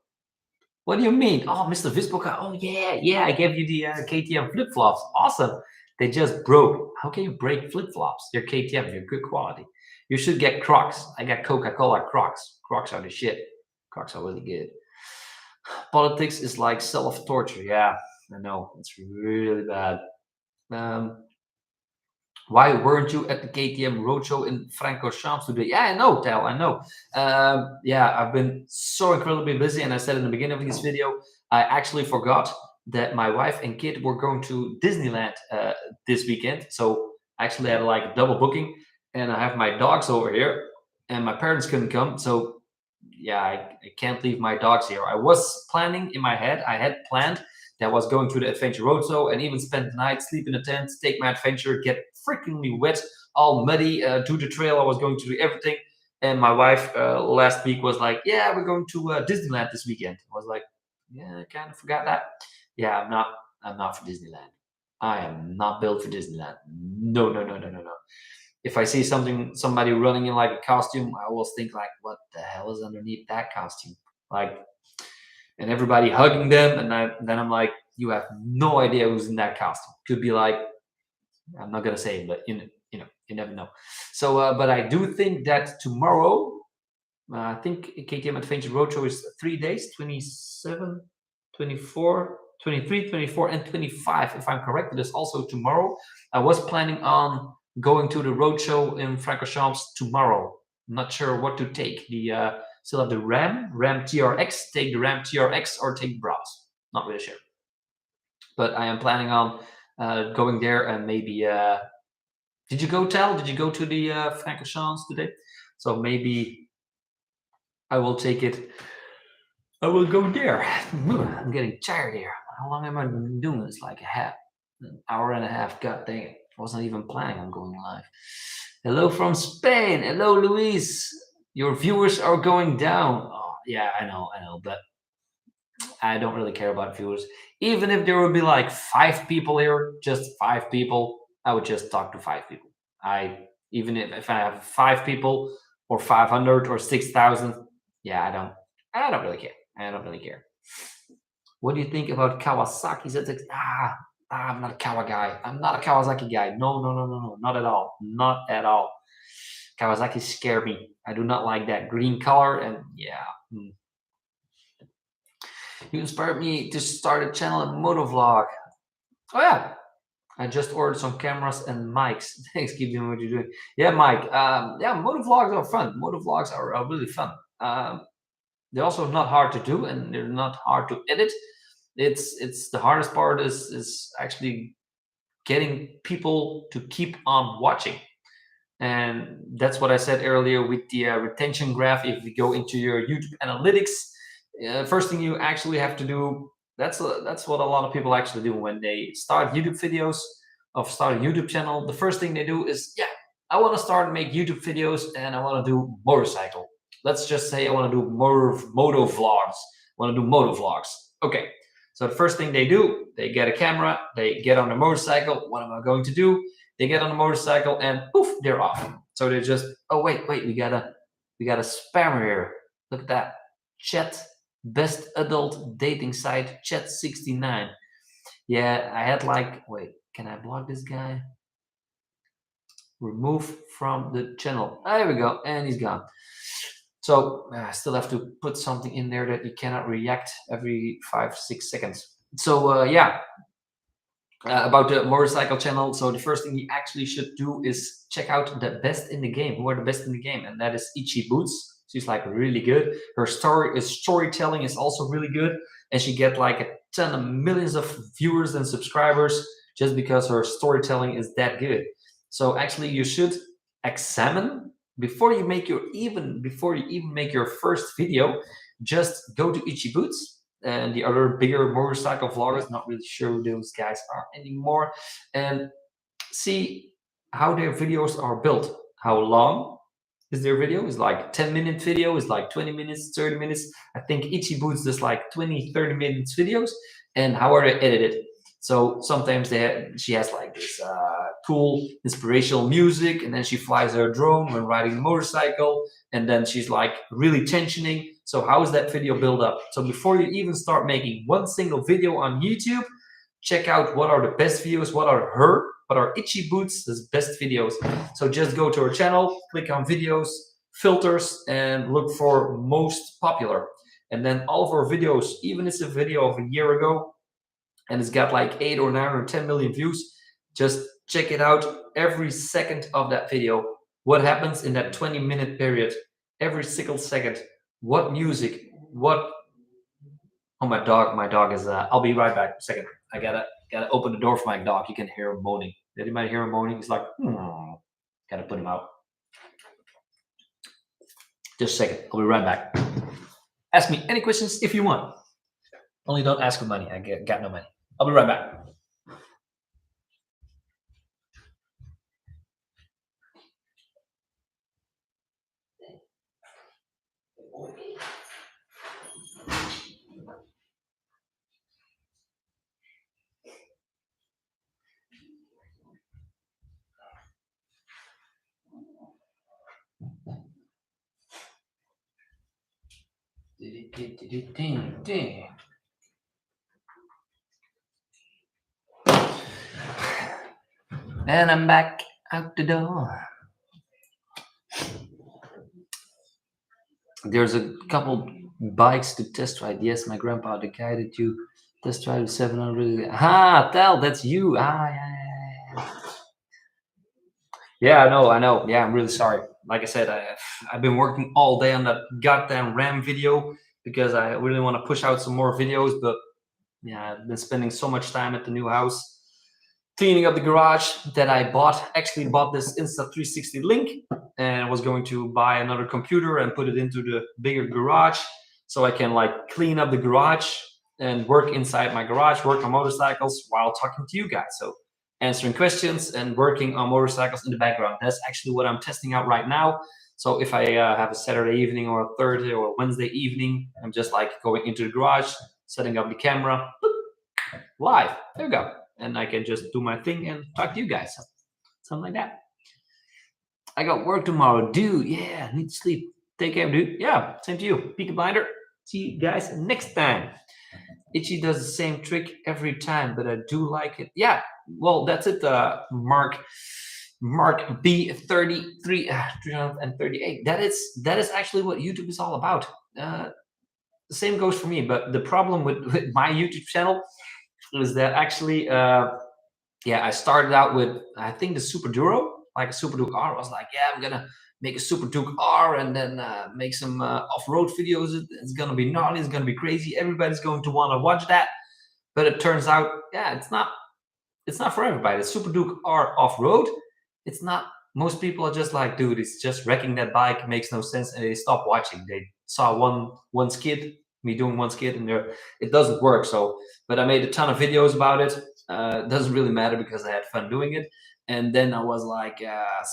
what do you mean? Oh, Mr. Visboka. Oh, yeah. I gave you the KTM flip flops. Awesome. They just broke. How can you break flip flops? They're KTM. They're good quality. You should get Crocs. I got Coca-Cola Crocs. Crocs are the shit. Crocs are really good. Politics is like self-torture. Yeah, I know. It's really bad. Why weren't you at the KTM roadshow in Francorchamps today? Yeah, I know, Tel. I know. Yeah, I've been so incredibly busy, and I said in the beginning of this video, I actually forgot that my wife and kid were going to Disneyland this weekend. So I actually had like a double booking, and I have my dogs over here, and my parents couldn't come. So yeah, I can't leave my dogs here. I was planning in my head, I had planned that I was going to the Adventure Roadshow and even spend the night, sleep in a tent, take my adventure, get freakingly wet, all muddy, do the trail. I was going to do everything. And my wife last week was like, yeah, we're going to Disneyland this weekend. I was like, yeah, I kind of forgot that. Yeah, I'm not for Disneyland. I am not built for Disneyland. No. If I see somebody running in like a costume, I always think like, what the hell is underneath that costume? Like, and everybody hugging them, and then I'm like, you have no idea who's in that costume. Could be like, I'm not gonna say it, but you never know. So, but I do think that tomorrow, I think KTM Adventure Roadshow is 3 days, 27, 24, 23, 24, and 25, if I'm correct. It is also tomorrow. I was planning on going to the roadshow in Francorchamps tomorrow. I'm not sure what to take. Still have the Ram TRX. Take the Ram TRX or take Browse. Not really sure. But I am planning on going there and maybe. Did you go, Tal? Did you go to the Francorchamps today? So maybe I will take it. I will go there. I'm getting tired here. How long am I doing this? Like an hour and a half. God dang it. I wasn't even planning on going live. Hello from Spain. Hello, Luis. Your viewers are going down. Oh, yeah, I know. But I don't really care about viewers. Even if there would be like 5 people here, just 5 people, I would just talk to 5 people. Even if I have 5 people or 500 or 6,000, yeah, I don't really care. I don't really care. What do you think about Kawasaki? I'm not a Kawa guy. I'm not a Kawasaki guy. No, not at all. Not at all. Kawasaki scare me. I do not like that green color, and yeah. You inspired me to start a channel and motovlog. Oh yeah, I just ordered some cameras and mics. Thanks, keep doing what you're doing. Yeah, Mike. Yeah, motovlogs are fun. Motovlogs are really fun. They're also not hard to do, and they're not hard to edit. It's the hardest part is actually getting people to keep on watching. And that's what I said earlier with the retention graph. If you go into your YouTube analytics, first thing you actually have to do, that's what a lot of people actually do when they start YouTube videos or start a YouTube channel. The first thing they do is, yeah, I want to start make YouTube videos and I want to do motorcycle. Let's just say I want to do moto vlogs. I want to do moto vlogs. Okay. So the first thing they do, they get a camera, they get on the motorcycle. What am I going to do? They get on the motorcycle and poof, they're off. So they're just, oh wait, we got a spammer here. Look at that. Chat, best adult dating site, Chat 69. Yeah, I had like, wait, can I block this guy? Remove from the channel. There we go, and he's gone. So I still have to put something in there that you cannot react every 5-6 seconds. So yeah, about the motorcycle channel. So the first thing you actually should do is check out the best in the game. Who are the best in the game? And that is Itchy Boots. She's like really good. Her storytelling is also really good, and she get like a ton of millions of viewers and subscribers just because her storytelling is that good. So actually, you should examine before you even make your first video. Just go to Itchy Boots and the other bigger motorcycle vloggers. Not really sure who those guys are anymore, and see how their videos are built. How long is their video? Is like 10-minute video, is like 20 minutes, 30 minutes. I think Itchy Boots does like 20-30 minutes videos, and how are they edited? So sometimes she has like this cool inspirational music, and then she flies her drone when riding a motorcycle, and then she's like really tensioning. So how is that video built up? So before you even start making one single video on YouTube, check out what are the best videos, what are Itchy Boots' best videos. So just go to her channel, click on videos, filters, and look for most popular. And then all of her videos, even if it's a video of a year ago, and it's got like 8 or 9 or 10 million views, just check it out every second of that video. What happens in that 20-minute period? Every single second. What music? What? Oh, my dog is. I'll be right back. A second. I gotta open the door for my dog. You can hear him moaning. Did anybody hear him moaning? He's like, gotta put him out. Just a second. I'll be right back. Ask me any questions if you want. Only don't ask for money. I got no money. I'll be right back. And I'm back out the door. There's a couple bikes to test ride. Yes, my grandpa, the guy that you test ride with 700. Tel, that's you. Yeah. Yeah, I know. Yeah, I'm really sorry. Like I said, I've been working all day on that goddamn RAM video because I really want to push out some more videos. But yeah, I've been spending so much time at the new house cleaning up the garage that I actually bought this Insta360 link, and was going to buy another computer and put it into the bigger garage so I can like clean up the garage and work inside my garage, work on motorcycles while talking to you guys. So answering questions and working on motorcycles in the background. That's actually what I'm testing out right now. So if I have a Saturday evening or a Thursday or a Wednesday evening, I'm just like going into the garage, setting up the camera, live. There we go. And I can just do my thing and talk to you guys. Something like that. I got work tomorrow, dude. Yeah, need to sleep. Take care, dude. Yeah, same to you. Peaky Blinder. See you guys next time. Itchy does the same trick every time, but I do like it. Yeah, well, that's it, Mark B33 338. That is actually what YouTube is all about. The same goes for me, but the problem with my YouTube channel is that actually, I started out with, I think, the Super Duro, like a Super Duke R. I was like, yeah, I'm gonna make a Super Duke R and then make some off-road videos. It's gonna be gnarly. It's gonna be crazy. Everybody's going to want to watch that. But it turns out, yeah, it's not it's not for everybody. The Super Duke R off-road, it's not. Most people are just like, dude, it's just wrecking that bike. It makes no sense, and they stop watching. They saw one skid, me doing one skid, and it doesn't work. So, but I made a ton of videos about it. It doesn't really matter because I had fun doing it. And then I was like,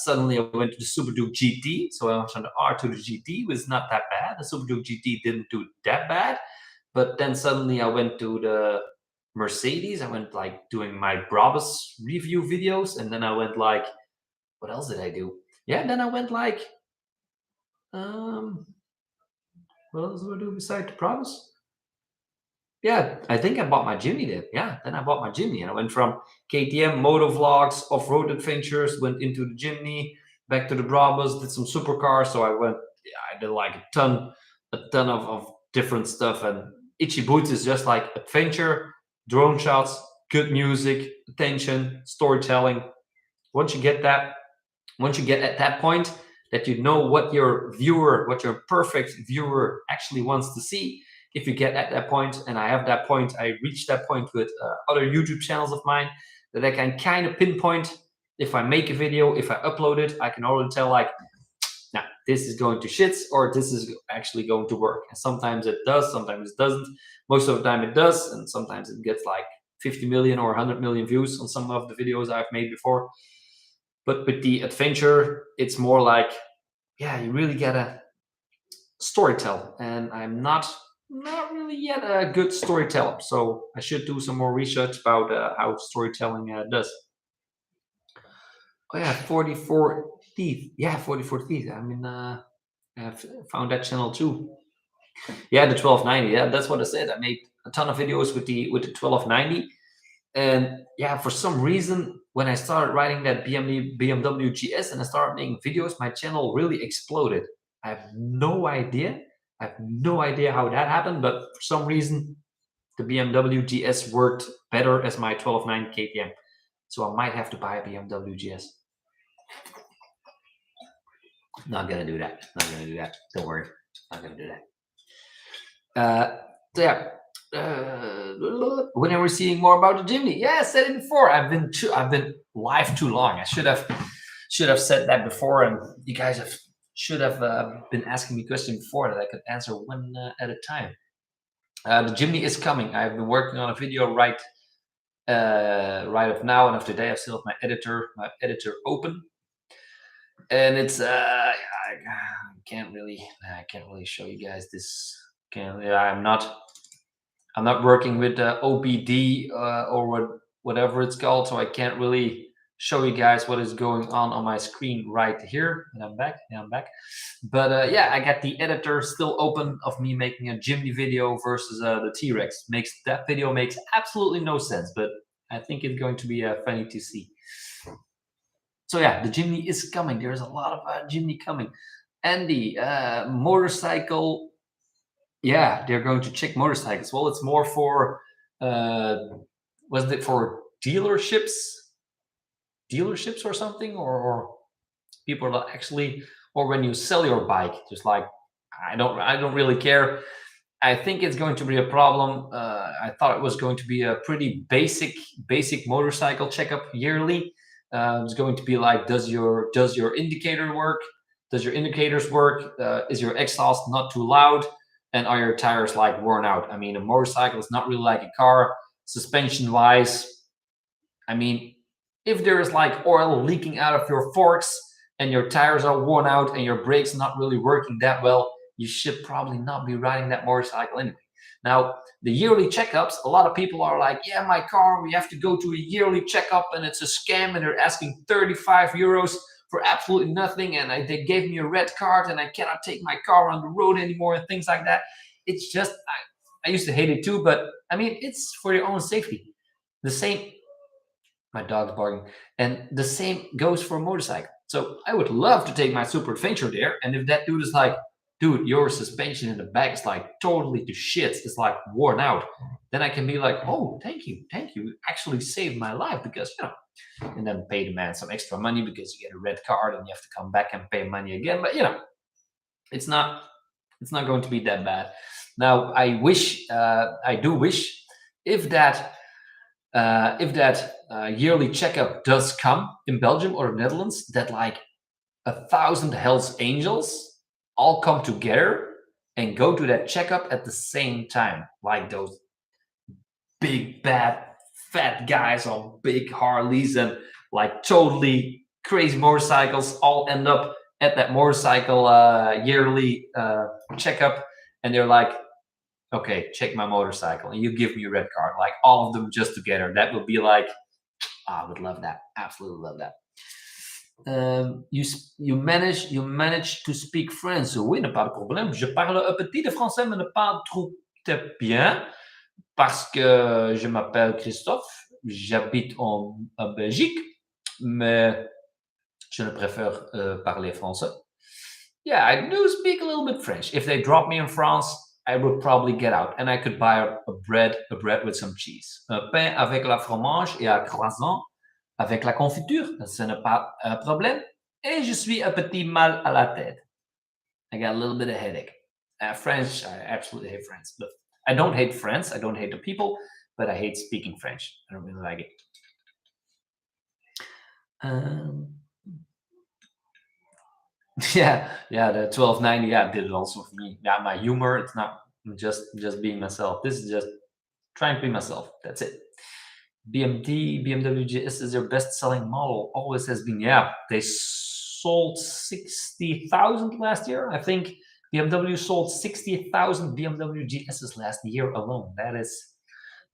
suddenly I went to the Super Duke GT. So I went from the R to the GT, was not that bad. The Super Duke GT didn't do that bad. But then suddenly I went to the Mercedes. I went like doing my Brabus review videos. And then I went like, what else did I do? Yeah, then I went like, um, what else did I do besides the Brabus? Yeah, I think I bought my Jimmy then. Yeah, then I bought my Jimny and I went from KTM moto vlogs, off-road adventures, went into the Jimny, back to the Brabus, did some supercars. So I went, yeah, I did like a ton of different stuff. And Itchy Boots is just like adventure, drone shots, good music, attention, storytelling. Once you get that, once you get at that point that you know what your viewer, what your perfect viewer actually wants to see, if you get at that point, and I have that point, I reached that point with other YouTube channels of mine, that I can kind of pinpoint if I make a video, if I upload it, I can already tell like, now this is going to shits or this is actually going to work. And sometimes it does, sometimes it doesn't. Most of the time it does, and sometimes it gets like 50 million or 100 million views on some of the videos I've made before. But with the adventure, it's more like, yeah, you really gotta storytell, and I'm not really yet a good storyteller. So I should do some more research about how storytelling does. Oh yeah, 44 Teeth. Yeah, 44 Teeth. I mean, I've found that channel too. Yeah, the 1290. Yeah, that's what I said. I made a ton of videos with the 1290. And yeah, for some reason, when I started riding that BMW GS and I started making videos, my channel really exploded. I have no idea. I have no idea how that happened, but for some reason, the BMW GS worked better as my 12.9 KTM. So I might have to buy a BMW GS. Not gonna do that. Not gonna do that. Don't worry. Not gonna do that. So yeah. When are we seeing more about the Jimny? Yeah, I said it before. I've been live too long. I should have said that before, and you guys should have been asking me questions before that I could answer one at a time. The Jimny is coming. I've been working on a video right of now and of today. I still have my editor open, and it's I can't really show you guys this. I'm not working with OBD or whatever it's called, so I can't really show you guys what is going on my screen right here. And I'm back. Yeah, I'm back. But yeah, I got the editor still open of me making a Jimny video versus the T-Rex. That video makes absolutely no sense, but I think it's going to be funny to see. So yeah, the Jimny is coming. There's a lot of Jimny coming. And the motorcycle. Yeah, they're going to check motorcycles. Well, it's more for was it for dealerships or something, or people that actually, or when you sell your bike, just like I don't really care. I think it's going to be a problem. I thought it was going to be a pretty basic motorcycle checkup yearly. It's going to be like, does your indicator work? Does your indicators work? Is your exhaust not too loud? And are your tires like worn out? I mean, a motorcycle is not really like a car. Suspension wise, I mean, if there is like oil leaking out of your forks and your tires are worn out and your brakes not really working that well, you should probably not be riding that motorcycle anyway. Now, the yearly checkups, a lot of people are like, yeah, my car, we have to go to a yearly checkup and it's a scam and they're asking 35 euros for absolutely nothing. And they gave me a red card and I cannot take my car on the road anymore and things like that. It's just, I used to hate it too, but I mean, it's for your own safety. The same, my dog's barking, and the same goes for a motorcycle. So I would love to take my super adventure there. And if that dude is like, dude, your suspension in the back is like totally to shits, it's like worn out, then I can be like, oh, thank you, actually saved my life, because and then pay the man some extra money because you get a red card and you have to come back and pay money again. But it's not going to be that bad. Now I do wish if that If that yearly checkup does come in Belgium or Netherlands, that like 1,000 Hell's Angels all come together and go to that checkup at the same time, like those big bad fat guys on big Harleys and like totally crazy motorcycles all end up at that motorcycle yearly checkup, and they're like, okay, check my motorcycle and you give me a red card, like all of them just together. That would be like, I would love that, absolutely love that. You manage to speak French. Oui, n'a pas de problème. Je parle un petit de français, mais ne pas trop bien, parce que je m'appelle Christophe. J'habite en Belgique, mais je ne préfère parler français. Yeah, I do speak a little bit French. If they drop me in France, I would probably get out, and I could buy a bread with some cheese. Un pain avec la fromage et un croissant avec la confiture. Ce n'est pas un problème. Et je suis un petit mal à la tête. I got a little bit of headache. French, I absolutely hate French. But I don't hate France. I don't hate the people, but I hate speaking French. I don't really like it. Yeah, the 1290, did it also for me. Yeah, my humor, it's not just being myself. This is just trying to be myself. That's it. BMW GS is their best-selling model. Always has been. Yeah, they sold 60,000 last year. I think BMW sold 60,000 BMW GSs last year alone. That is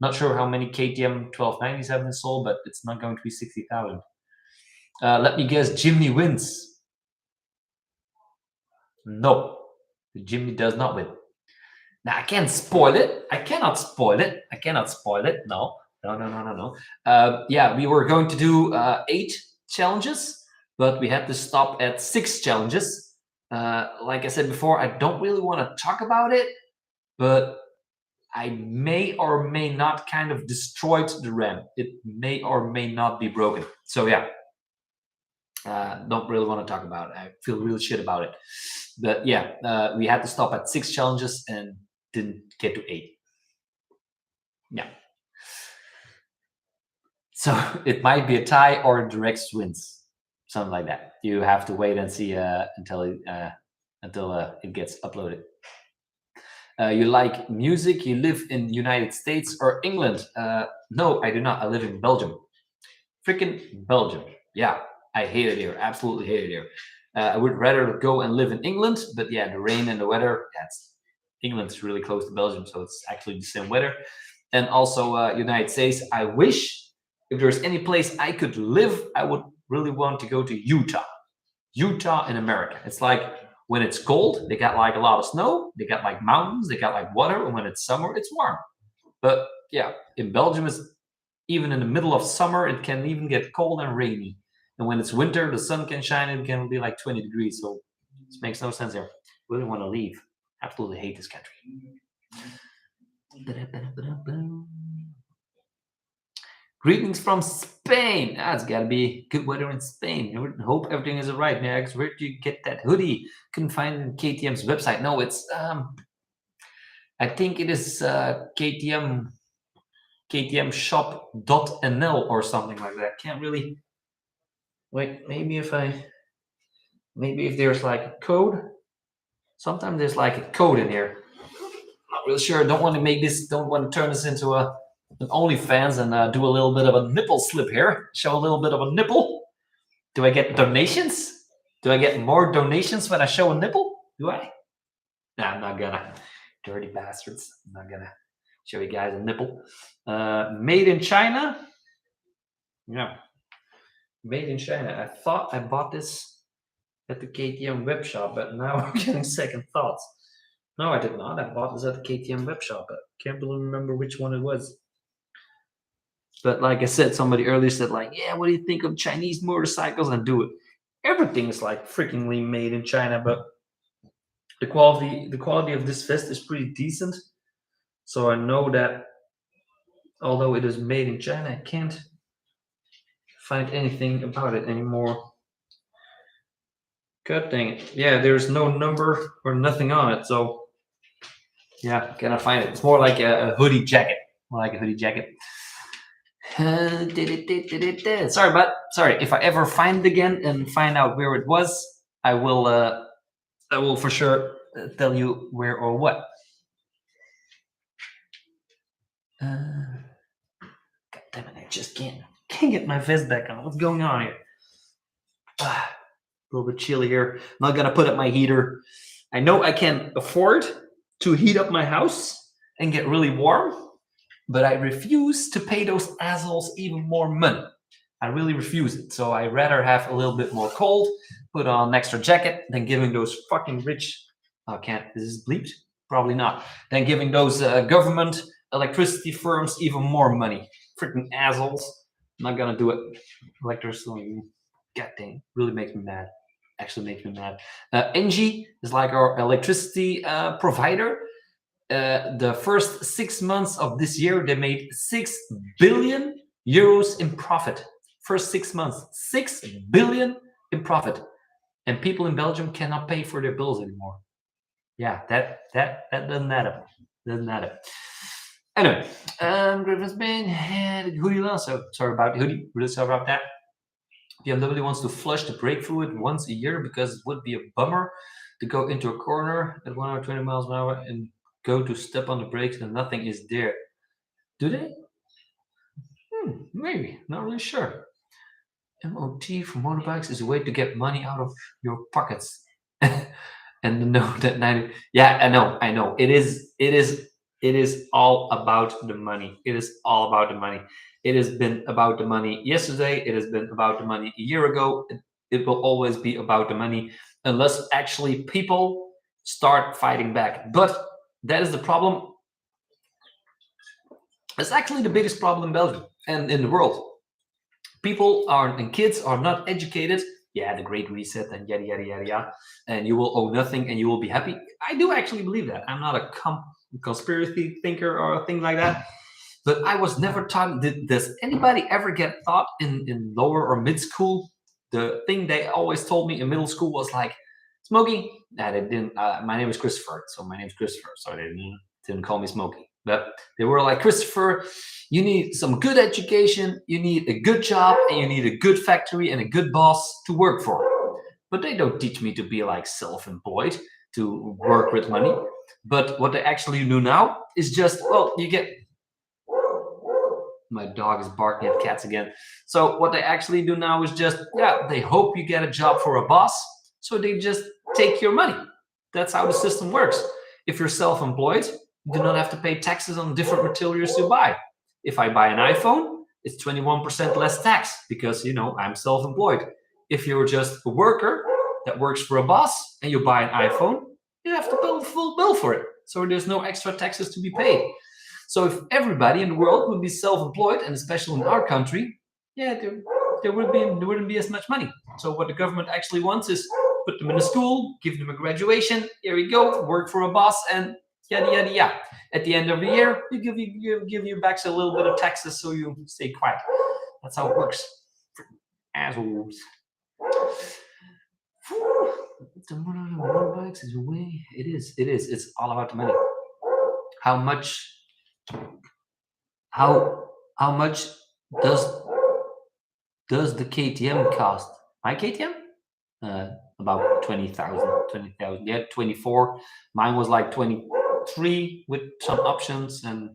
not sure how many KTM 1290s have been sold, but it's not going to be 60,000. Let me guess, Jimny wins. No, the Jimny does not win. Now I can't spoil it. I cannot spoil it. No. Yeah, we were going to do 8 challenges, but we had to stop at 6 challenges. Like I said before, I don't really want to talk about it, but I may or may not kind of destroyed the RAM. It may or may not be broken. So yeah, don't really want to talk about it. I feel really shit about it. But yeah, we had to stop at 6 challenges and didn't get to 8. Yeah. So it might be a tie or Direct wins, something like that. You have to wait and see until it gets uploaded. You like music? You live in the United States or England? No, I do not. I live in Belgium. Freaking Belgium. Yeah, I hate it here. Absolutely hate it here. I would rather go and live in England, but yeah, the rain and the weather, England's really close to Belgium, so it's actually the same weather. And also United States, I wish if there's any place I could live, I would really want to go to Utah. Utah in America. It's like when it's cold, they got like a lot of snow, they got like mountains, they got like water, and when it's summer, it's warm. But yeah, in Belgium, is even in the middle of summer, it can even get cold and rainy. And when it's winter, the sun can shine, it can be like 20 degrees. So this makes no sense here. Really want to leave. Absolutely hate this country. Greetings from Spain. It's got to be good weather in Spain. I hope everything is all right, Max. Where do you get that hoodie? Couldn't find it on KTM's website. No, it's I think it is KTM shop.nl or something like that. Can't really wait. Maybe if there's like a code. Sometimes there's like a code in here. Not really sure. Don't want to turn this into an OnlyFans and do a little bit of a nipple slip here. Show a little bit of a nipple. Do I get donations? Do I get more donations when I show a nipple? Do I? Nah, I'm not gonna. Dirty bastards. I'm not gonna show you guys a nipple. Made in China? Yeah. Made in China. I thought I bought this at the KTM web shop, but now I'm getting second thoughts. No, I did not. I bought this at the KTM web shop, but can't really remember which one it was. But like I said, somebody earlier said like, yeah, what do you think of Chinese motorcycles? And do it. Everything is like freakingly made in China, but the quality of this vest is pretty decent. So I know that although it is made in China, I can't find anything about it anymore. God dang it. Yeah, there's no number or nothing on it. So yeah, cannot find it. It's more like a hoodie jacket. Sorry. If I ever find it again and find out where it was, I will for sure tell you where or what. God damn it! I just can't get my vest back on. What's going on here? A little bit chilly here. I'm not gonna put up my heater. I know I can afford to heat up my house and get really warm, but I refuse to pay those assholes even more money. I really refuse it. So I rather have a little bit more cold, put on an extra jacket, than giving those fucking rich. Oh, can't. Is this bleeped? Probably not. Than giving those government electricity firms even more money. Freaking assholes. I'm not gonna do it. Electricity. God dang. Really makes me mad. Actually makes me mad. Engie is like our electricity provider. The first 6 months of this year, they made 6 billion euros in profit. First 6 months, 6 billion in profit, and people in Belgium cannot pay for their bills anymore. Yeah, that doesn't add up. Doesn't add up. Anyway, Griffin's been hoodie also. Sorry about the hoodie. Really sorry about that. BMW wants to flush the brake fluid once a year because it would be a bummer to go into a corner at 120 miles an hour and go to step on the brakes and nothing is there. Do they? Maybe. Not really sure. MOT for motorbikes is a way to get money out of your pockets. And to know that 90. Yeah, I know. It is all about the money. It is all about the money. It has been about the money yesterday. It has been about the money a year ago. It will always be about the money unless actually people start fighting back. But that is the problem. It's actually the biggest problem in Belgium and in the world. People and kids are not educated. Yeah, the Great Reset and yada yada yada yada, and you will owe nothing and you will be happy. I do actually believe that. I'm not a conspiracy thinker or a thing like that, but I was never taught. Does anybody ever get taught in lower or mid school? The thing they always told me in middle school was like, Smokey. Nah, they didn't. My name is Christopher, so my name is Christopher. So they didn't call me Smokey, but they were like, Christopher, you need some good education, you need a good job, and you need a good factory and a good boss to work for. But they don't teach me to be like self-employed, to work with money. But what they actually do now is just, well, you get. My dog is barking at cats again. So what they actually do now is just, yeah, they hope you get a job for a boss, so they just take your money. That's how the system works. If you're self-employed, you do not have to pay taxes on different materials you buy. If I buy an iPhone, it's 21% less tax because, I'm self-employed. If you're just a worker that works for a boss and you buy an iPhone, you have to pay the full bill for it. So there's no extra taxes to be paid. So if everybody in the world would be self-employed, and especially in our country, yeah, there wouldn't be as much money. So what the government actually wants is put them in a school, give them a graduation. Here you go, work for a boss, and yada yada yada. At the end of the year, you give you back a little bit of taxes so you stay quiet. That's how it works. Assholes. The motorbikes is way. It is. It's all about the money. How much does the KTM cost? My KTM? About 20,000. Yeah, 24. Mine was like 23 with some options and.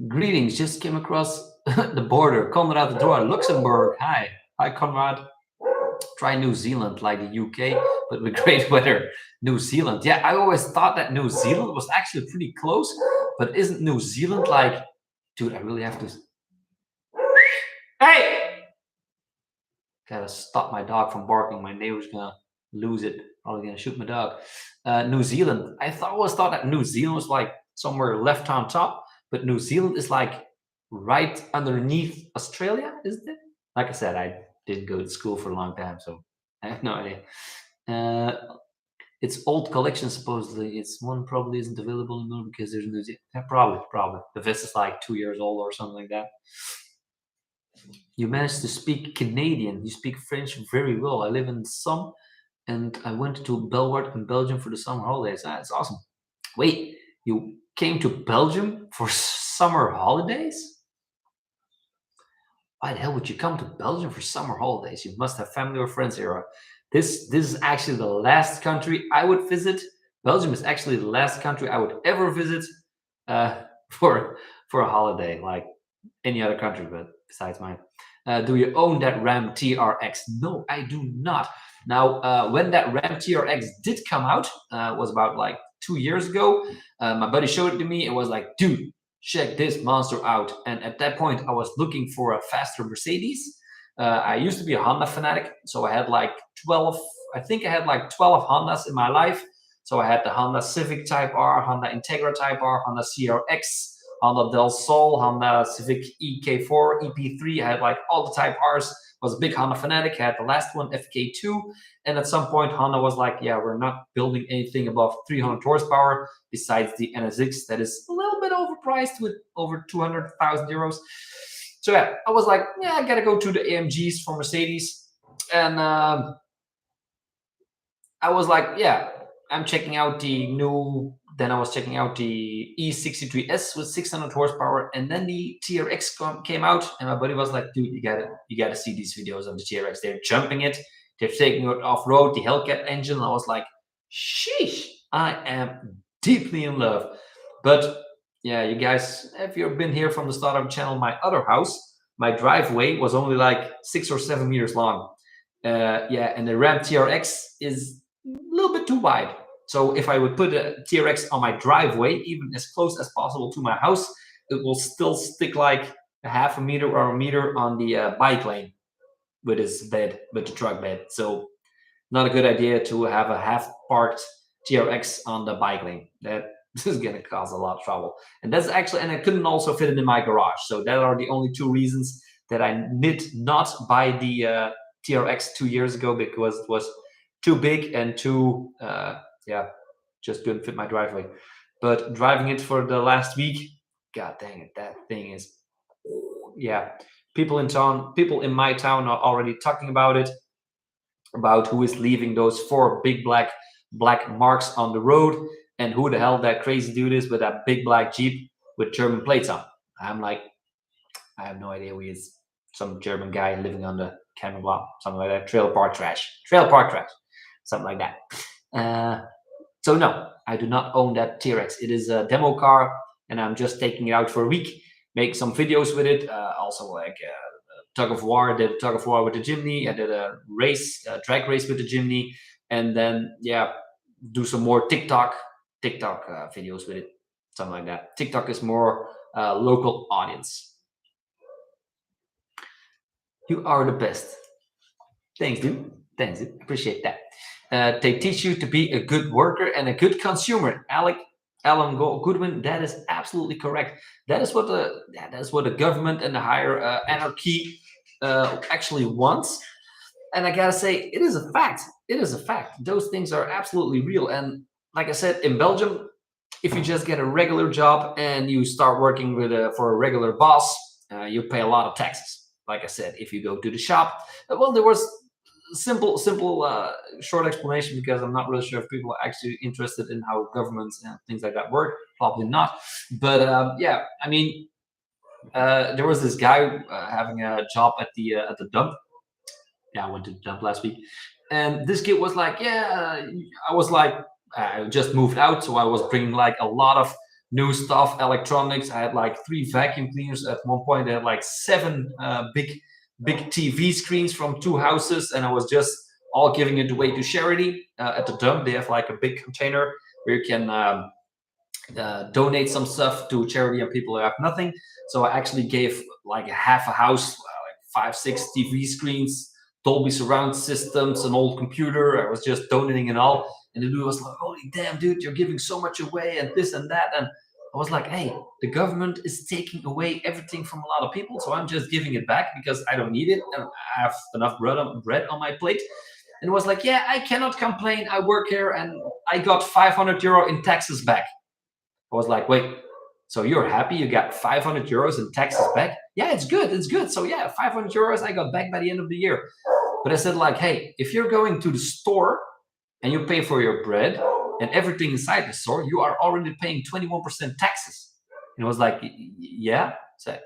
Greetings, just came across the border. Conrad the Droit, Luxembourg. Hi, Conrad. Try New Zealand like the UK, but with great weather. New Zealand. Yeah, I always thought that New Zealand was actually pretty close, but isn't New Zealand like, dude, I really have to. Hey! Gotta stop my dog from barking. My neighbor's gonna lose it. Probably gonna shoot my dog. New Zealand. I always thought that New Zealand was like somewhere left on top, but New Zealand is like right underneath Australia, isn't it? Like I said, I didn't go to school for a long time, so I have no idea. It's old collection supposedly. It's one probably isn't available anymore because there's New Zealand. Yeah, probably. The vest is like 2 years old or something like that. You managed to speak Canadian. You speak French very well. I live in Somme, and I went to Belward in Belgium for the summer holidays. That's awesome. Wait, you came to Belgium for summer holidays? Why the hell would you come to Belgium for summer holidays? You must have family or friends here. This is actually the last country I would visit. Belgium is actually the last country I would ever visit uh, for a holiday, like any other country, but besides mine. Do you own that Ram TRX? No, I do not. Now, when that Ram TRX did come out, was about like 2 years ago. My buddy showed it to me. It was like, dude, check this monster out. And at that point, I was looking for a faster Mercedes. I used to be a Honda fanatic, so I had like 12. I think I had like 12 Hondas in my life. So I had the Honda Civic Type R, Honda Integra Type R, Honda CRX, Honda Del Sol, Honda Civic EK4, EP3. I had like all the Type Rs. Was a big Honda fanatic. I had the last one, FK2. And at some point, Honda was like, yeah, we're not building anything above 300 horsepower besides the NSX that is a little bit overpriced with over 200,000 euros. So yeah, I was like, yeah, I gotta go to the AMGs for Mercedes. And I was like, yeah, I'm checking out the new. Then I was checking out the E63S with 600 horsepower, and then the TRX came out, and my buddy was like, "Dude, you gotta see these videos of the TRX. They're jumping it, they're taking it off road, the Hellcat engine." And I was like, "Sheesh, I am deeply in love." But yeah, you guys, if you've been here from the start of the channel, my other house, my driveway was only like 6 or 7 meters long. Yeah, and the Ram TRX is a little bit too wide. So if I would put a TRX on my driveway, even as close as possible to my house, it will still stick like a half a meter or a meter on the bike lane with its bed, with the truck bed. So not a good idea to have a half parked TRX on the bike lane. That is going to cause a lot of trouble. And that's actually, and I couldn't also fit it in my garage. So that are the only two reasons that I did not buy the TRX 2 years ago, because it was too big and too, yeah, just couldn't fit my driveway. But driving it for the last week, god dang it, that thing is, yeah. People in my town are already talking about it, about who is leaving those 4 big black marks on the road, and who the hell that crazy dude is with that big black Jeep with German plates on. I'm like, I have no idea who he is. Some German guy living on the camera block, something like that. Trailer park trash, something like that. So no, I do not own that TRX. It is a demo car, and I'm just taking it out for a week, make some videos with it. Also, like tug of war. I did a tug of war with the Jimny. I did a drag race with the Jimny, and then yeah, do some more TikTok videos with it, something like that. TikTok is more local audience. You are the best. Thanks, dude. Thanks, dude. Appreciate that. They teach you to be a good worker and a good consumer. Alan Goodwin, that is absolutely correct. That is what the government and the higher anarchy actually wants. And I gotta say, it is a fact. It is a fact. Those things are absolutely real. And like I said, in Belgium, if you just get a regular job and you start working for a regular boss, you pay a lot of taxes. Like I said, if you go to the shop, well, there was simple short explanation, because I'm not really sure if people are actually interested in how governments and things like that work. Probably not. But yeah, I mean, there was this guy having a job at the dump. Yeah, I went to the dump last week, and this kid was like, yeah, I was like, I just moved out, so I was bringing like a lot of new stuff, electronics. I had like 3 vacuum cleaners at one point. I had like 7 big TV screens from 2 houses, and I was just all giving it away to charity. At the dump, they have like a big container where you can donate some stuff to charity and people who have nothing. So I actually gave like half a house, like 5-6 TV screens, Dolby surround systems, an old computer. I was just donating it all. And the dude was like, holy damn, dude, you're giving so much away and this and that. And I was like, hey, the government is taking away everything from a lot of people, so I'm just giving it back because I don't need it and I have enough bread on my plate. And it was like, yeah, I cannot complain. I work here and I got 500 euro in taxes back. I was like, wait, so you're happy you got 500 euros in taxes back? Yeah, it's good. It's good. So yeah, 500 euros I got back by the end of the year. But I said like, hey, if you're going to the store and you pay for your bread, and everything inside the store, you are already paying 21% taxes. And it was like, yeah. So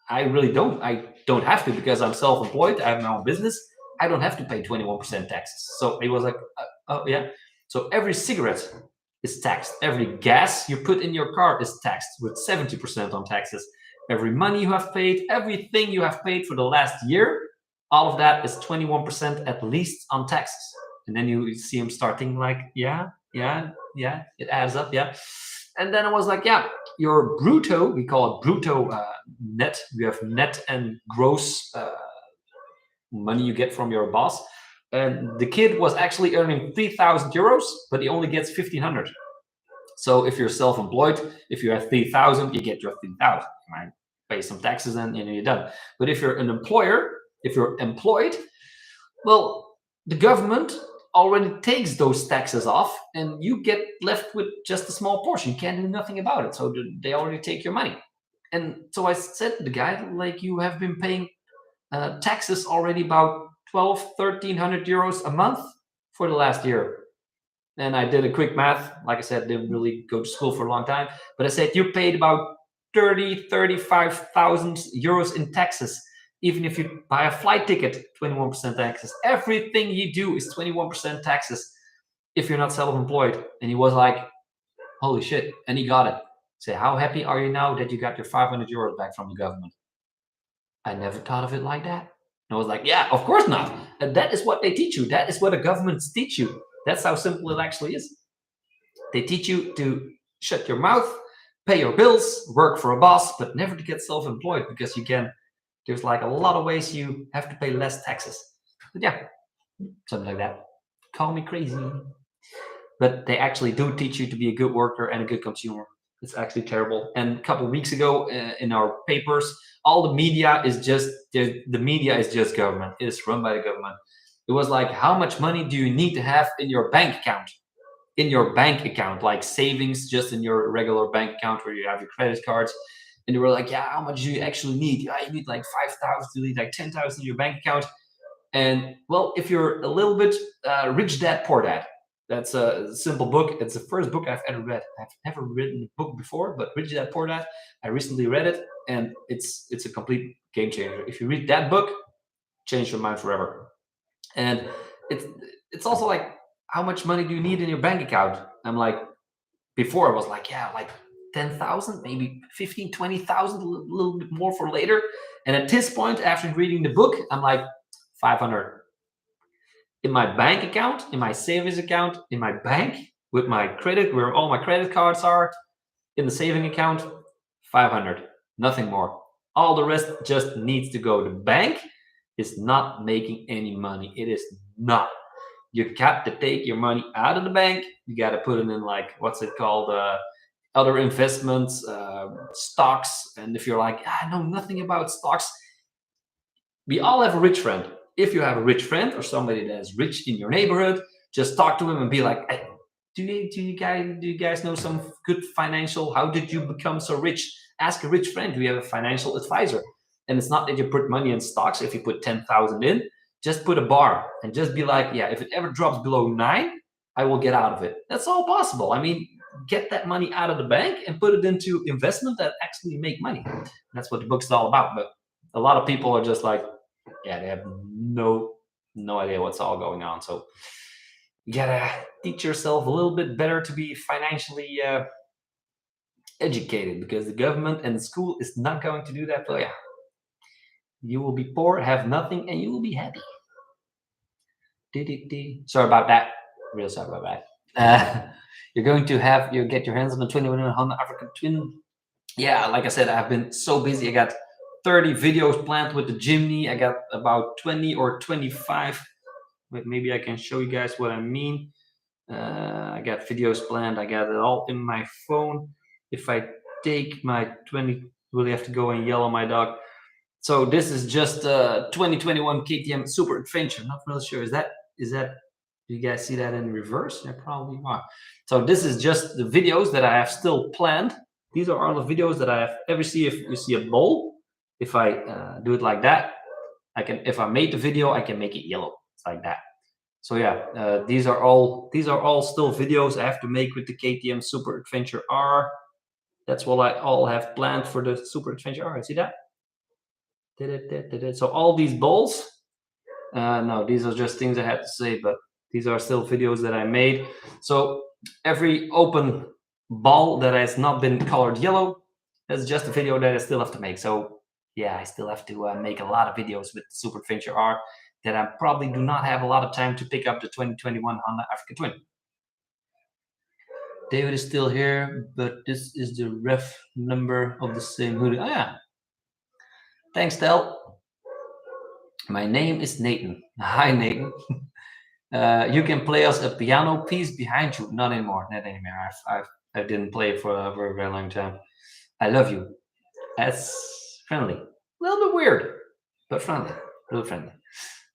I really don't. I don't have to because I'm self-employed. I have my own business. I don't have to pay 21% taxes. So it was like, oh yeah. So every cigarette is taxed. Every gas you put in your car is taxed with 70% on taxes. Every money you have paid, everything you have paid for the last year, all of that is 21% at least on taxes. And then you see him starting like, yeah, it adds up, yeah. And then I was like, yeah, your brutto, we call it brutto net. You have net and gross money you get from your boss. And the kid was actually earning 3,000 euros, but he only gets 1,500. So if you're self-employed, if you have 3,000, you get your 3,000. Right? Pay some taxes and you're done. But if you're an employer, if you're employed, well, the government already takes those taxes off and you get left with just a small portion. You can't do nothing about it. So they already take your money. And so I said to the guy, like, you have been paying taxes already about 1,300 euros a month for the last year. And I did a quick math. Like I said, didn't really go to school for a long time. But I said, you paid about 35,000 euros in taxes. Even if you buy a flight ticket, 21% taxes. Everything you do is 21% taxes if you're not self-employed. And he was like, holy shit. And he got it. Say, how happy are you now that you got your 500 euros back from the government? I never thought of it like that. And I was like, yeah, of course not. And that is what they teach you. That is what the governments teach you. That's how simple it actually is. They teach you to shut your mouth, pay your bills, work for a boss, but never to get self-employed because you can. There's like a lot of ways you have to pay less taxes. But yeah, something like that. Call me crazy. But they actually do teach you to be a good worker and a good consumer. It's actually terrible. And a couple of weeks ago in our papers, all the media is just the media is just government. It is run by the government. It was like, how much money do you need to have in your bank account? In your bank account, like savings, just in your regular bank account where you have your credit cards. And they were like, yeah, how much do you actually need? Yeah, you need like 5,000, you need like 10,000 in your bank account. And well, if you're a little bit rich dad, poor dad, that's a simple book. It's the first book I've ever read. I've never written a book before, but Rich Dad Poor Dad, I recently read it, and it's a complete game changer. If you read that book, change your mind forever. And it's also like, how much money do you need in your bank account? I'm like, before I was like, yeah, like 10,000, maybe 15, 20,000, a little bit more for later. And at this point, after reading the book, I'm like 500. In my bank account, in my savings account, in my bank, with my credit, where all my credit cards are, in the saving account, 500, nothing more. All the rest just needs to go. The bank is not making any money. It is not. You got to take your money out of the bank. You got to put it in, like, what's it called? Other investments, stocks. And if you're like, I know nothing about stocks, we all have a rich friend. If you have a rich friend or somebody that is rich in your neighborhood, just talk to him and be like, hey, do you guys know some good financial? How did you become so rich? Ask a rich friend. Do you have a financial advisor? And it's not that you put money in stocks. If you put 10,000 in, just put a bar and just be like, yeah, if it ever drops below 9, I will get out of it. That's all possible. I mean, get that money out of the bank and put it into investment that actually make money. That's what the book's all about. But a lot of people are just like, yeah, they have no idea what's all going on. So you gotta teach yourself a little bit better to be financially educated, because the government and the school is not going to do that for you. You will be poor, have nothing, and you will be happy. Sorry about that. Real sorry about that. You're going to get your hands on the 21 Honda African Twin. Yeah, like I said, I've been so busy. I got 30 videos planned with the Jimny. I got about 20 or 25. Wait, maybe I can show you guys what I mean. I got videos planned. I got it all in my phone. If I take my 20, really have to go and yell at my dog. So this is just 2021 KTM Super Adventure. Not really sure. Is that? Do you guys see that in reverse? Yeah, probably are. So this is just the videos that I have still planned. These are all the videos that I have ever seen. If you see a bowl, if I do it like that, I can. If I made the video, I can make it yellow. It's like that. So yeah, these are all still videos I have to make with the KTM Super Adventure R. That's what I all have planned for the Super Adventure R. See that? So all these balls, no, these are just things I had to say, but these are still videos that I made. So every open ball that has not been colored yellow is just a video that I still have to make. So yeah, I still have to make a lot of videos with Super Adventure R that I probably do not have a lot of time to pick up the 2021 Honda Africa Twin. David is still here, but this is the ref number of the same hoodie. Oh yeah. Thanks, Tel. My name is Nathan. Hi, Nathan. You can play us a piano piece behind you. Not anymore. Not anymore. I didn't play for a very, very long time. I love you. That's friendly. A little bit weird, but friendly. Really friendly.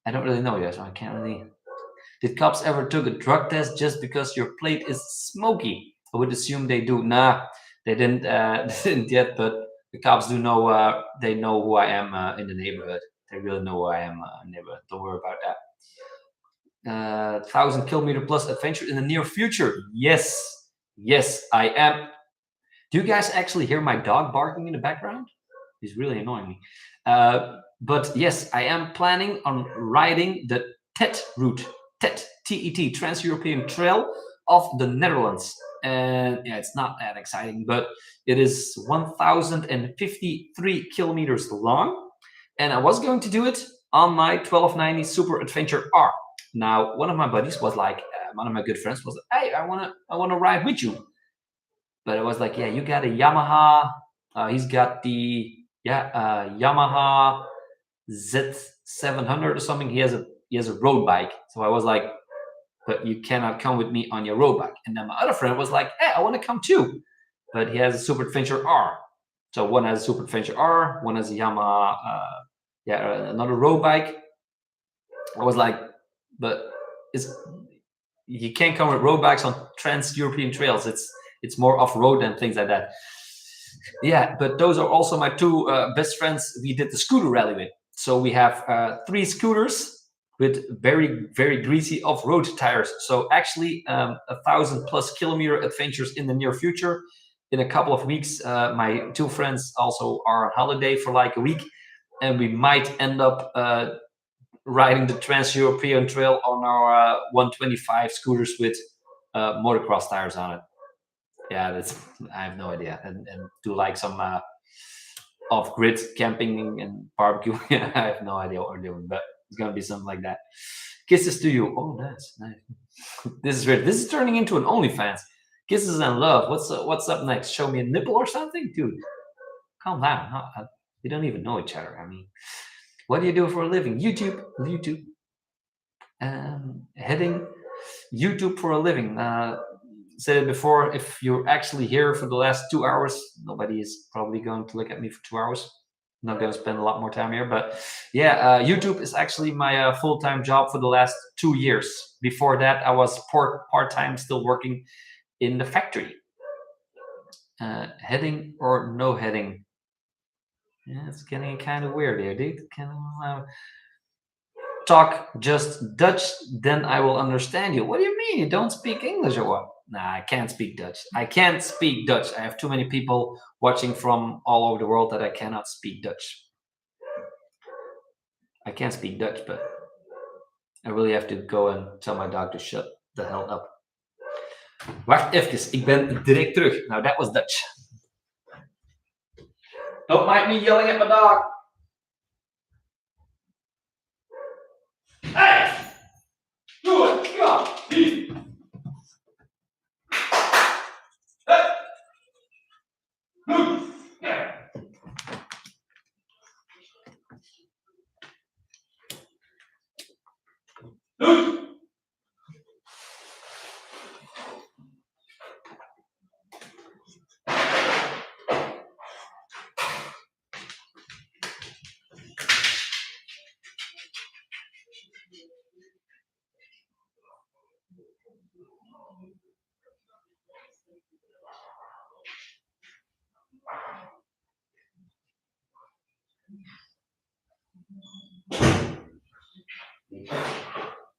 I don't really know you, so I can't really. Did cops ever took a drug test just because your plate is Smokey? I would assume they do. Nah, they didn't. They didn't yet, but the cops do know. They know who I am in the neighborhood. They really know who I am in the neighborhood. Don't worry about that. 1,000 kilometer plus adventure in the near future. Yes, I am. Do you guys actually hear my dog barking in the background? He's really annoying me. But yes, I am planning on riding the TET route, TET, TET, Trans-European Trail of the Netherlands. And yeah, it's not that exciting, but it is 1,053 kilometers long. And I was going to do it on my 1290 Super Adventure R. Now, one of my buddies was like, one of my good friends was, hey, I wanna ride with you. But I was like, yeah, you got a Yamaha. He's got the Yamaha Z700 or something. He has a road bike. So I was like, but you cannot come with me on your road bike. And then my other friend was like, hey, I want to come too. But he has a Super Adventure R. So one has a Super Adventure R, one has a Yamaha, another road bike. I was like, but you can't come with road bikes on trans-European trails. It's more off-road and things like that. Yeah, but those are also my two best friends we did the scooter rally with. So we have 3 scooters with very, very greasy off-road tires. So actually 1,000+ kilometer adventures in the near future. In a couple of weeks, my 2 friends also are on holiday for like a week. And we might end up riding the Trans-European Trail on our 125 scooters with motocross tires on it. Yeah, I have no idea. And do like some off-grid camping and barbecue. I have no idea what we're doing, but it's gonna be something like that. Kisses to you. Oh, that's nice. This is weird. This is turning into an OnlyFans. Kisses and love. What's up next? Show me a nipple or something, dude. Calm down. We don't even know each other. I mean, what do you do for a living? YouTube. Heading YouTube for a living. Said it before, if you're actually here for the last 2 hours, nobody is probably going to look at me for 2 hours. I'm not going to spend a lot more time here, but yeah, YouTube is actually my full-time job for the last 2 years. Before that, I was part-time, still working in the factory. Heading or no heading? Yeah, it's getting kind of weird here, dude. Talk just Dutch, then I will understand you. What do you mean? You don't speak English or what? Nah, I can't speak Dutch. I can't speak Dutch. I have too many people watching from all over the world that I cannot speak Dutch. I can't speak Dutch, but I really have to go and tell my dog to shut the hell up. Wacht even, ik ben direct terug. Now that was Dutch. Don't mind me yelling at my dog. Hey! Do it! Come on!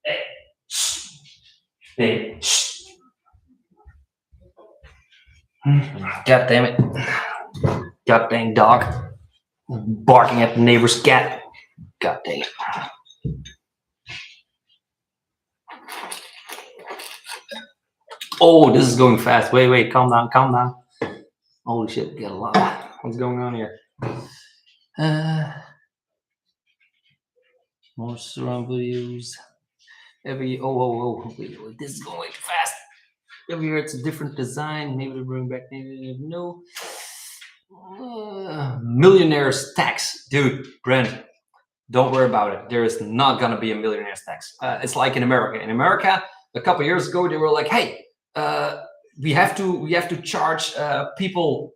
Hey! Hey, shh. God damn it. God dang dog. Barking at the neighbor's cat. God dang it. Oh, this is going fast. Wait, calm down, calm down. Holy shit, get a lot. What's going on here? Uh, more surround videos. Wait, this is going fast. Every year it's a different design. Maybe they bring back, maybe no. Millionaire's tax. Dude, Brent, don't worry about it. There is not gonna be a millionaire's tax. It's like in America. In America, a couple years ago, they were like, "Hey, we have to charge people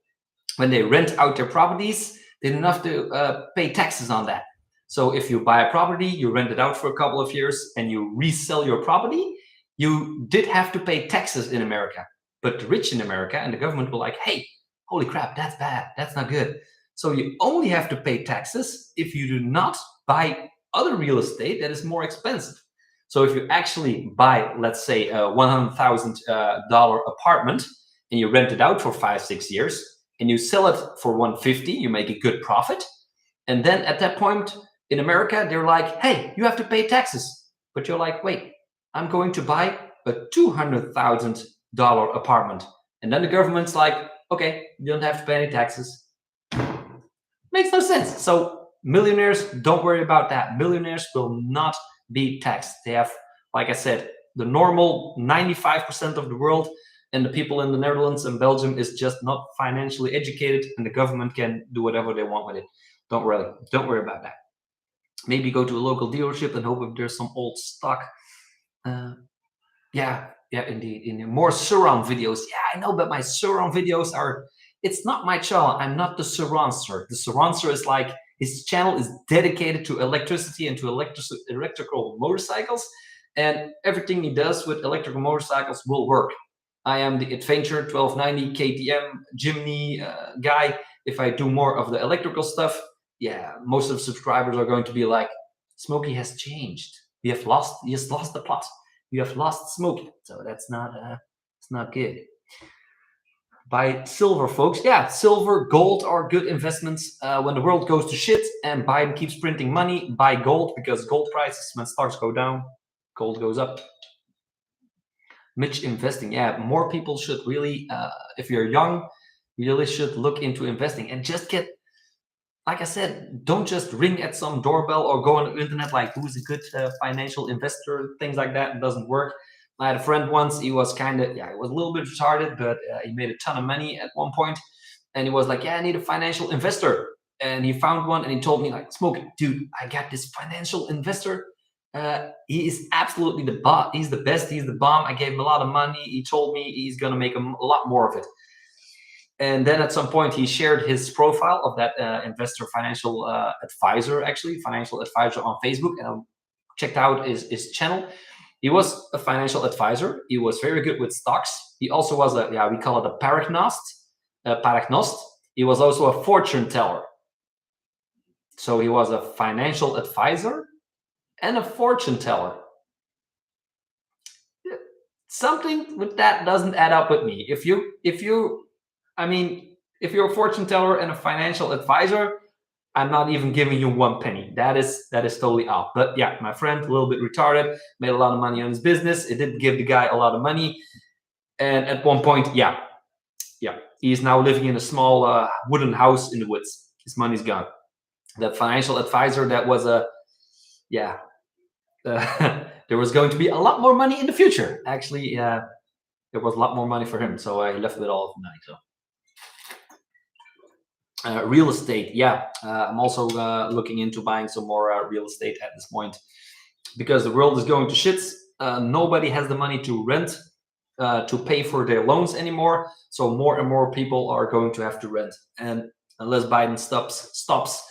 when they rent out their properties. They don't have to pay taxes on that. So if you buy a property, you rent it out for a couple of years, and you resell your property, you did have to pay taxes in America. But the rich in America and the government were like, hey, holy crap, that's bad. That's not good. So you only have to pay taxes if you do not buy other real estate that is more expensive. So if you actually buy, let's say, a $100,000 apartment and you rent it out for 5, 6 years and you sell it for 150, you make a good profit. And then at that point in America, they're like, hey, you have to pay taxes. But you're like, wait, I'm going to buy a $200,000 apartment. And then the government's like, okay, you don't have to pay any taxes. Makes no sense. So millionaires, don't worry about that. Millionaires will not be taxed. They have, like I said, the normal 95% of the world, and the people in the Netherlands and Belgium is just not financially educated, and the government can do whatever they want with it. Don't worry about that. Maybe go to a local dealership and hope if there's some old stock. Yeah, indeed. In more surround videos. Yeah, I know, but my surround videos are. It's not my channel. I'm not the surroundster. The surroundster is like his channel is dedicated to electricity and to electrical motorcycles, and everything he does with electrical motorcycles will work. I am the Adventure 1290 KTM Jimny guy. If I do more of the electrical stuff, yeah, most of the subscribers are going to be like, Smokey has changed. He has lost the plot. You have lost Smokey. So that's not it's not good. Buy silver, folks. Yeah, silver, gold are good investments. When the world goes to shit and Biden keeps printing money, buy gold, because gold prices, when stocks go down, gold goes up. Mitch investing. Yeah, more people should really, if you're young, really should look into investing and just get, like I said, don't just ring at some doorbell or go on the internet like who's a good financial investor, things like that. It doesn't work. I had a friend once, he was kind of, yeah, he was a little bit retarded, but he made a ton of money at one point. And he was like, yeah, I need a financial investor. And he found one and he told me, like, Smokey, dude, I got this financial investor. He is absolutely the bot. He's the best. He's the bomb. I gave him a lot of money. He told me he's going to make a lot more of it. And then at some point, he shared his profile of that investor financial advisor, actually, financial advisor on Facebook. And I checked out his channel. He was a financial advisor. He was very good with stocks. He also was a, yeah, we call it a paragnost. Paragnost. He was also a fortune teller. So he was a financial advisor and a fortune teller. Something with that doesn't add up with me. If you're a fortune teller and a financial advisor, I'm not even giving you one penny. That is totally off. But yeah, my friend, a little bit retarded, made a lot of money on his business. It didn't give the guy a lot of money. And at one point, yeah, he's now living in a small wooden house in the woods. His money's gone. That financial advisor, that was a, yeah, there was going to be a lot more money in the future. Actually, there was a lot more money for him. So he left with all of the money. So. Real estate, yeah. I'm also looking into buying some more real estate at this point, because the world is going to shits. Nobody has the money to rent, to pay for their loans anymore. So more and more people are going to have to rent. And unless Biden stops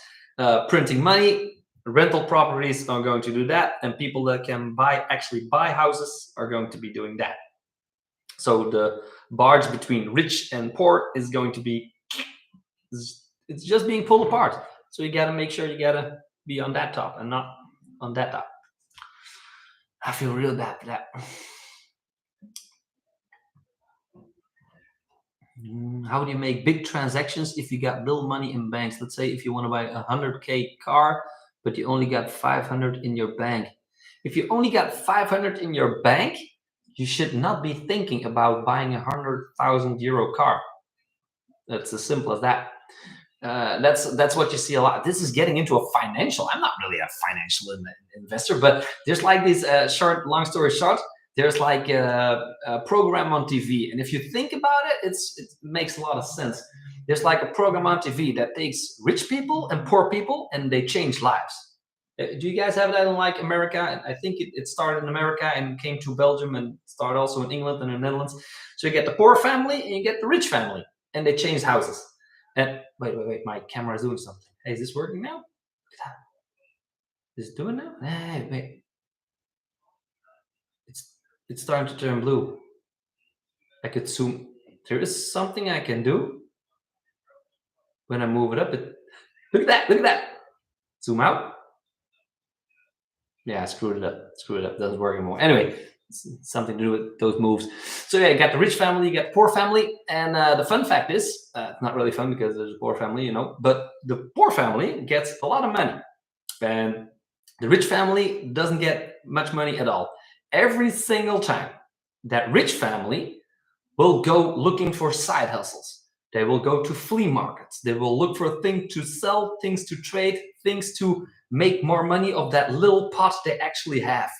printing money, rental properties are going to do that, and people that can actually buy houses are going to be doing that. So the barge between rich and poor is going to be, it's just being pulled apart. So you got to make sure you got to be on that top and not on that top. I feel real bad for that. How do you make big transactions if you got little money in banks? Let's say if you want to buy a 100K car, but you only got 500 in your bank. If you only got 500 in your bank, you should not be thinking about buying a 100,000 euro car. That's as simple as that. That's what you see a lot. This is getting into a financial. I'm not really a financial investor, but there's like this long story short. There's like a program on TV, and if you think about it, it makes a lot of sense. There's like a program on TV that takes rich people and poor people, and they change lives. Do you guys have that in like America? I think it started in America and came to Belgium and started also in England and the Netherlands. So you get the poor family and you get the rich family, and they change houses. And wait, my camera is doing something. Hey, is this working now? Is it doing now? Hey, wait. It's starting to turn blue. I could zoom. There is something I can do when I move it up. Look at that! Look at that! Zoom out. Yeah, I screwed it up. Doesn't work anymore. Anyway, it's something to do with those moves. So yeah, you got the rich family, you got the poor family, and the fun fact is, it's not really fun because there's a poor family, you know. But the poor family gets a lot of money, and the rich family doesn't get much money at all. Every single time, that rich family will go looking for side hustles. They will go to flea markets. They will look for things to sell, things to trade, things to make more money of that little pot they actually have.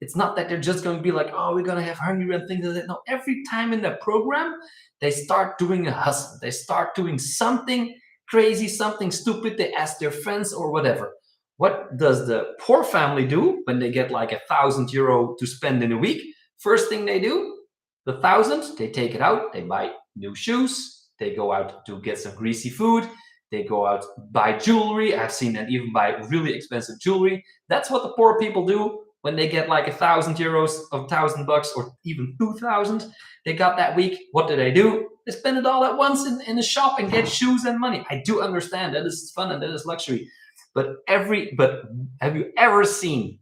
It's not that they're just going to be like, oh, we're going to have hungry and things like that. No, every time in the program, they start doing a hustle. They start doing something crazy, something stupid. They ask their friends or whatever. What does the poor family do when they get like €1,000 to spend in a week? First thing they do, the 1,000, they take it out, they buy new shoes, they go out to get some greasy food, they go out buy jewelry. I've seen them even buy really expensive jewelry. That's what the poor people do when they get like €1,000 or $1,000 or even 2,000 they got that week. What do? They spend it all at once in a shop and get shoes and money. I do understand that is fun and that is luxury. But have you ever seen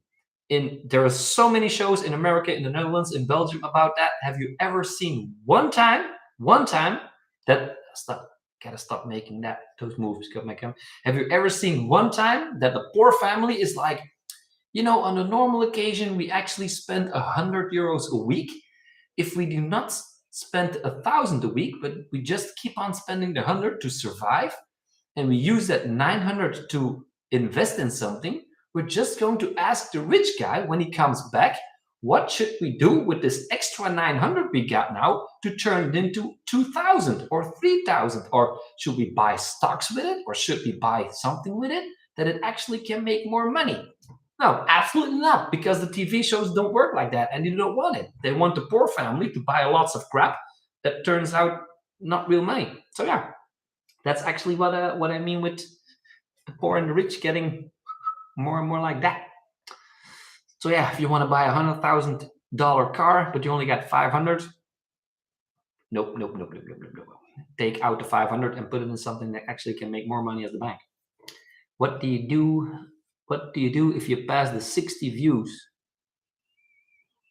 there are so many shows in America, in the Netherlands, in Belgium about that. Have you ever seen one time that gotta stop making those moves? Got my camera. Have you ever seen one time that the poor family is like, on a normal occasion, we actually spend €100 a week. If we do not spend 1,000 a week, but we just keep on spending the 100 to survive, and we use that 900 to invest in something, we're just going to ask the rich guy when he comes back, what should we do with this extra 900 we got now to turn it into 2,000 or 3,000? Or should we buy stocks with it? Or should we buy something with it that it actually can make more money? No, absolutely not, because the TV shows don't work like that and they don't want it. They want the poor family to buy lots of crap that turns out not real money. So yeah, that's actually what I mean with the poor and the rich getting more and more like that. So yeah, if you want to buy $100,000 car, but you only got 500, nope. Take out the 500 and put it in something that actually can make more money as the bank. What do you do? What do you do if you pass the 60 views?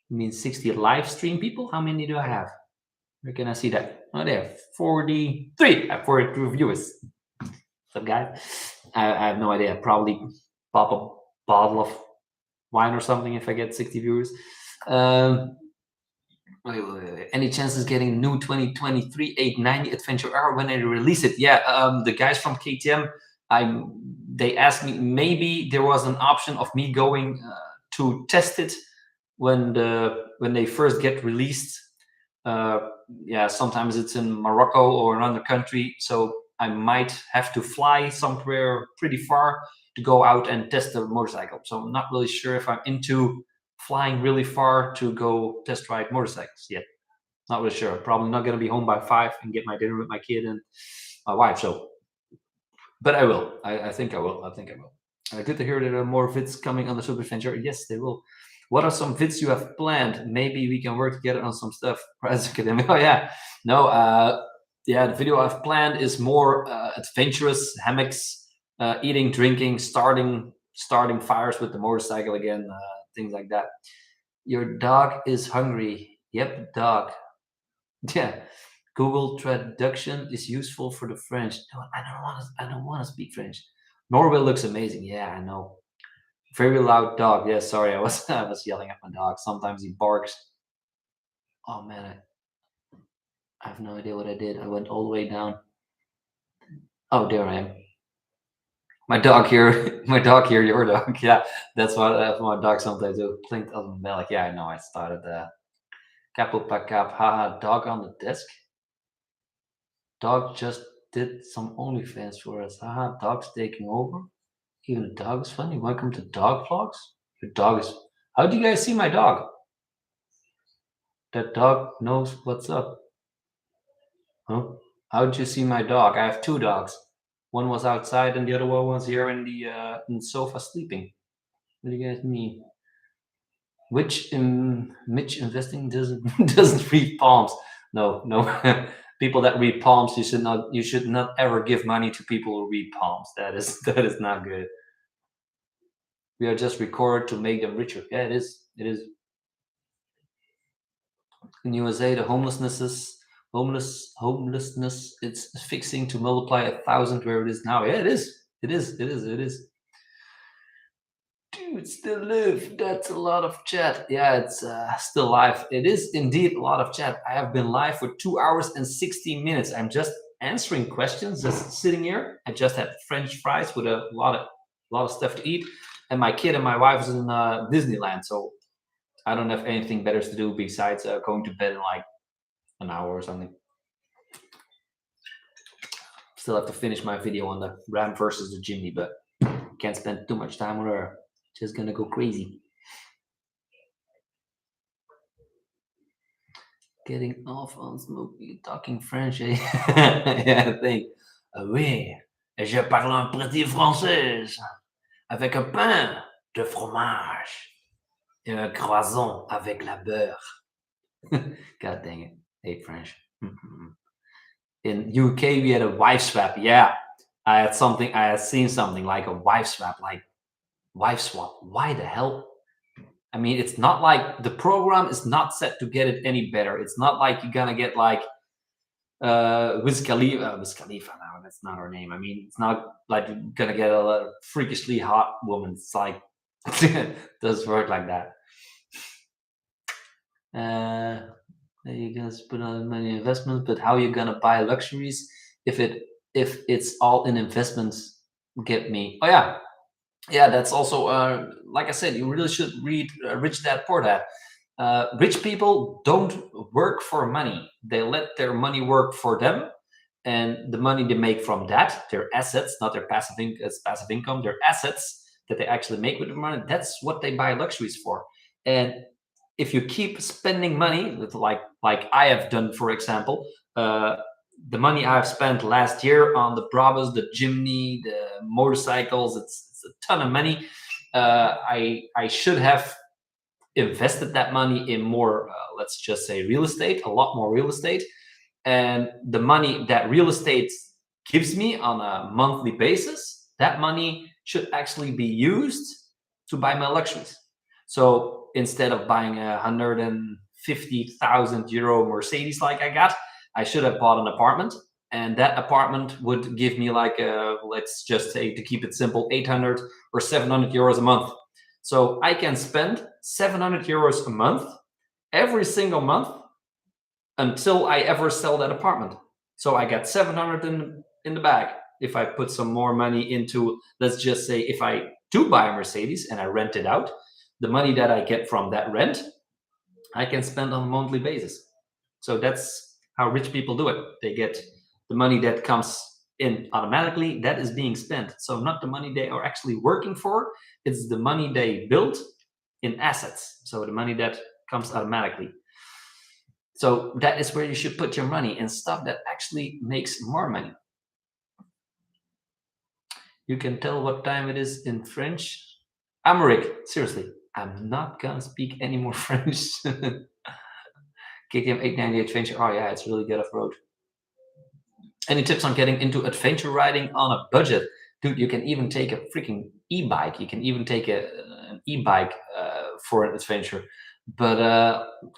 You mean 60 live stream people? How many do I have? Where can I see that? Oh, there, 43. I have 43 viewers. What's up, guys? I have no idea. Probably pop a bottle of wine or something if I get 60 viewers. Wait. Any chances getting new 2023 890 Adventure R when they release it? Yeah, the guys from KTM, they asked me, maybe there was an option of me going to test it when they first get released. Sometimes it's in Morocco or another country, so I might have to fly somewhere pretty far to go out and test the motorcycle. So I'm not really sure if I'm into flying really far to go test ride motorcycles yet. Not really sure. Probably not going to be home by 5 and get my dinner with my kid and my wife. So, but I will. I think I will. Good to hear that there are more vids coming on the Super Adventure. Yes, they will. What are some vids you have planned? Maybe we can work together on some stuff. Prize Academy. Oh yeah. No. The video I've planned is more adventurous, hammocks, eating, drinking, starting fires with the motorcycle again, things like that. Your dog is hungry. Yep, dog. Yeah. Google traduction is useful for the French. No, I don't want to. I don't want to speak French. Norway looks amazing. Yeah, I know. Very loud dog. Yeah, sorry, I was I was yelling at my dog. Sometimes he barks. Oh man, I have no idea what I did. I went all the way down. Oh, there I am. My dog here. My dog here. Your dog. Yeah, that's what my dog sometimes do. Clinked on the bell. Like, yeah, I know. I started capo pa cap. Haha, dog on the desk. Dog just did some OnlyFans for us. Haha, dog's taking over. Even the dog is funny. Welcome to dog vlogs. Your dog is. How do you guys see my dog? That dog knows what's up. Huh? How did you see my dog? I have two dogs. One was outside and the other one was here in the sofa sleeping. What do you guys mean? Which investing doesn't doesn't read palms? No, no. People that read palms, you should not ever give money to people who read palms. That is not good. We are just recorded to make them richer. Yeah, it is. It is. In USA, the homelessness it's fixing to multiply 1,000 where it is now. Yeah, it is. It is. It is. It is. Dude, still live. That's a lot of chat. Yeah, it's still live. It is indeed a lot of chat. I have been live for 2 hours and 16 minutes. I'm just answering questions, just sitting here. I just had French fries with a lot of stuff to eat, and my kid and my wife is in Disneyland. So I don't have anything better to do besides going to bed in like an hour or something. Still have to finish my video on the Ram versus the Jimny, but can't spend too much time on her. Just gonna go crazy. Getting off on Smokey, talking French, eh? Yeah, I think. Oui, je parle un petit français avec un pain de fromage et un croissant avec la beurre. God dang it, hate French. In UK, we had a wife swap. Yeah, I had seen something like a wife swap, like wife swap. Why the hell? I mean, it's not like the program is not set to get it any better. It's not like you're gonna get like Wiz Khalifa now. That's not her name. I mean, it's not like you're gonna get a freakishly hot woman. It's like it does work like that. You guys put on many investments, but how are you gonna buy luxuries if it's all in investments? Get me? Oh yeah, yeah. That's also like I said. You really should read Rich Dad Poor Dad. Rich people don't work for money; they let their money work for them, and the money they make from that, their assets, not their passive income, their assets that they actually make with the money. That's what they buy luxuries for. And if you keep spending money, like I have done, for example, the money I've spent last year on the Brabus, the Jimny, the motorcycles, it's a ton of money. I should have invested that money in more, let's just say, real estate, a lot more real estate. And the money that real estate gives me on a monthly basis, that money should actually be used to buy my luxuries. So instead of buying a 150,000 euro Mercedes like I got, I should have bought an apartment. And that apartment would give me like let's just say, to keep it simple, 800 or 700 euros a month. So I can spend 700 euros a month every single month until I ever sell that apartment. So I got 700 in the bag. If I put some more money into, let's just say, if I do buy a Mercedes and I rent it out, the money that I get from that rent, I can spend on a monthly basis. So that's how rich people do it. They get the money that comes in automatically, that is being spent. So not the money they are actually working for, it's the money they build in assets. So the money that comes automatically. So that is where you should put your money, in stuff that actually makes more money. You can tell what time it is in French. Amérique, seriously, I'm not gonna speak any more French. KTM 890 Adventure. Oh yeah, it's really good off road. Any tips on getting into adventure riding on a budget? Dude, you can even take a freaking e-bike. You can even take an e-bike for an adventure. But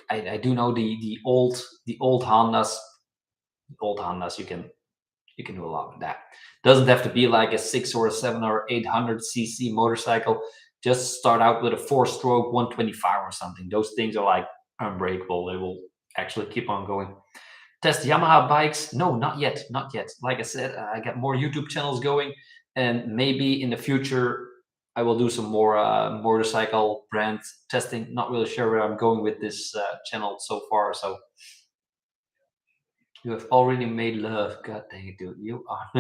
I do know the old Hondas. old Hondas, you can do a lot with that. Doesn't have to be like a 6 or a 7 or 800 cc motorcycle. Just start out with a 4-stroke 125 or something. Those things are like unbreakable. They will actually keep on going. Test Yamaha bikes? No, not yet, not yet. Like I said, I got more YouTube channels going, and maybe in the future I will do some more motorcycle brand testing. Not really sure where I'm going with this channel so far. So you have already made love. God dang it, dude. You are.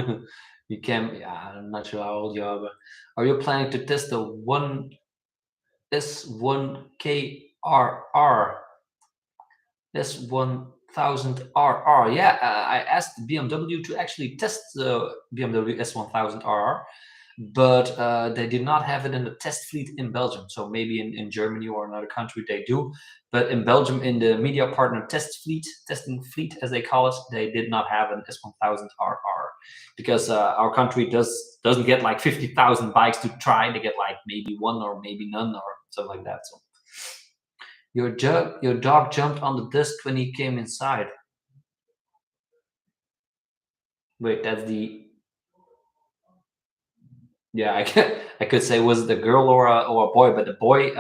You can. Yeah, I'm not sure how old you are, but are you planning to test the one S1KRR? S1000RR. Yeah, I asked BMW to actually test the BMW S1000RR, but they did not have it in the test fleet in Belgium. So maybe in Germany or another country they do. But in Belgium, in the media partner testing fleet as they call it, they did not have an S1000RR because our country doesn't get like 50,000 bikes to try. They get like maybe one or maybe none or something like that. So your dog jumped on the desk when he came inside. Wait, that's the yeah. I could say was it a girl or a boy, but the boy,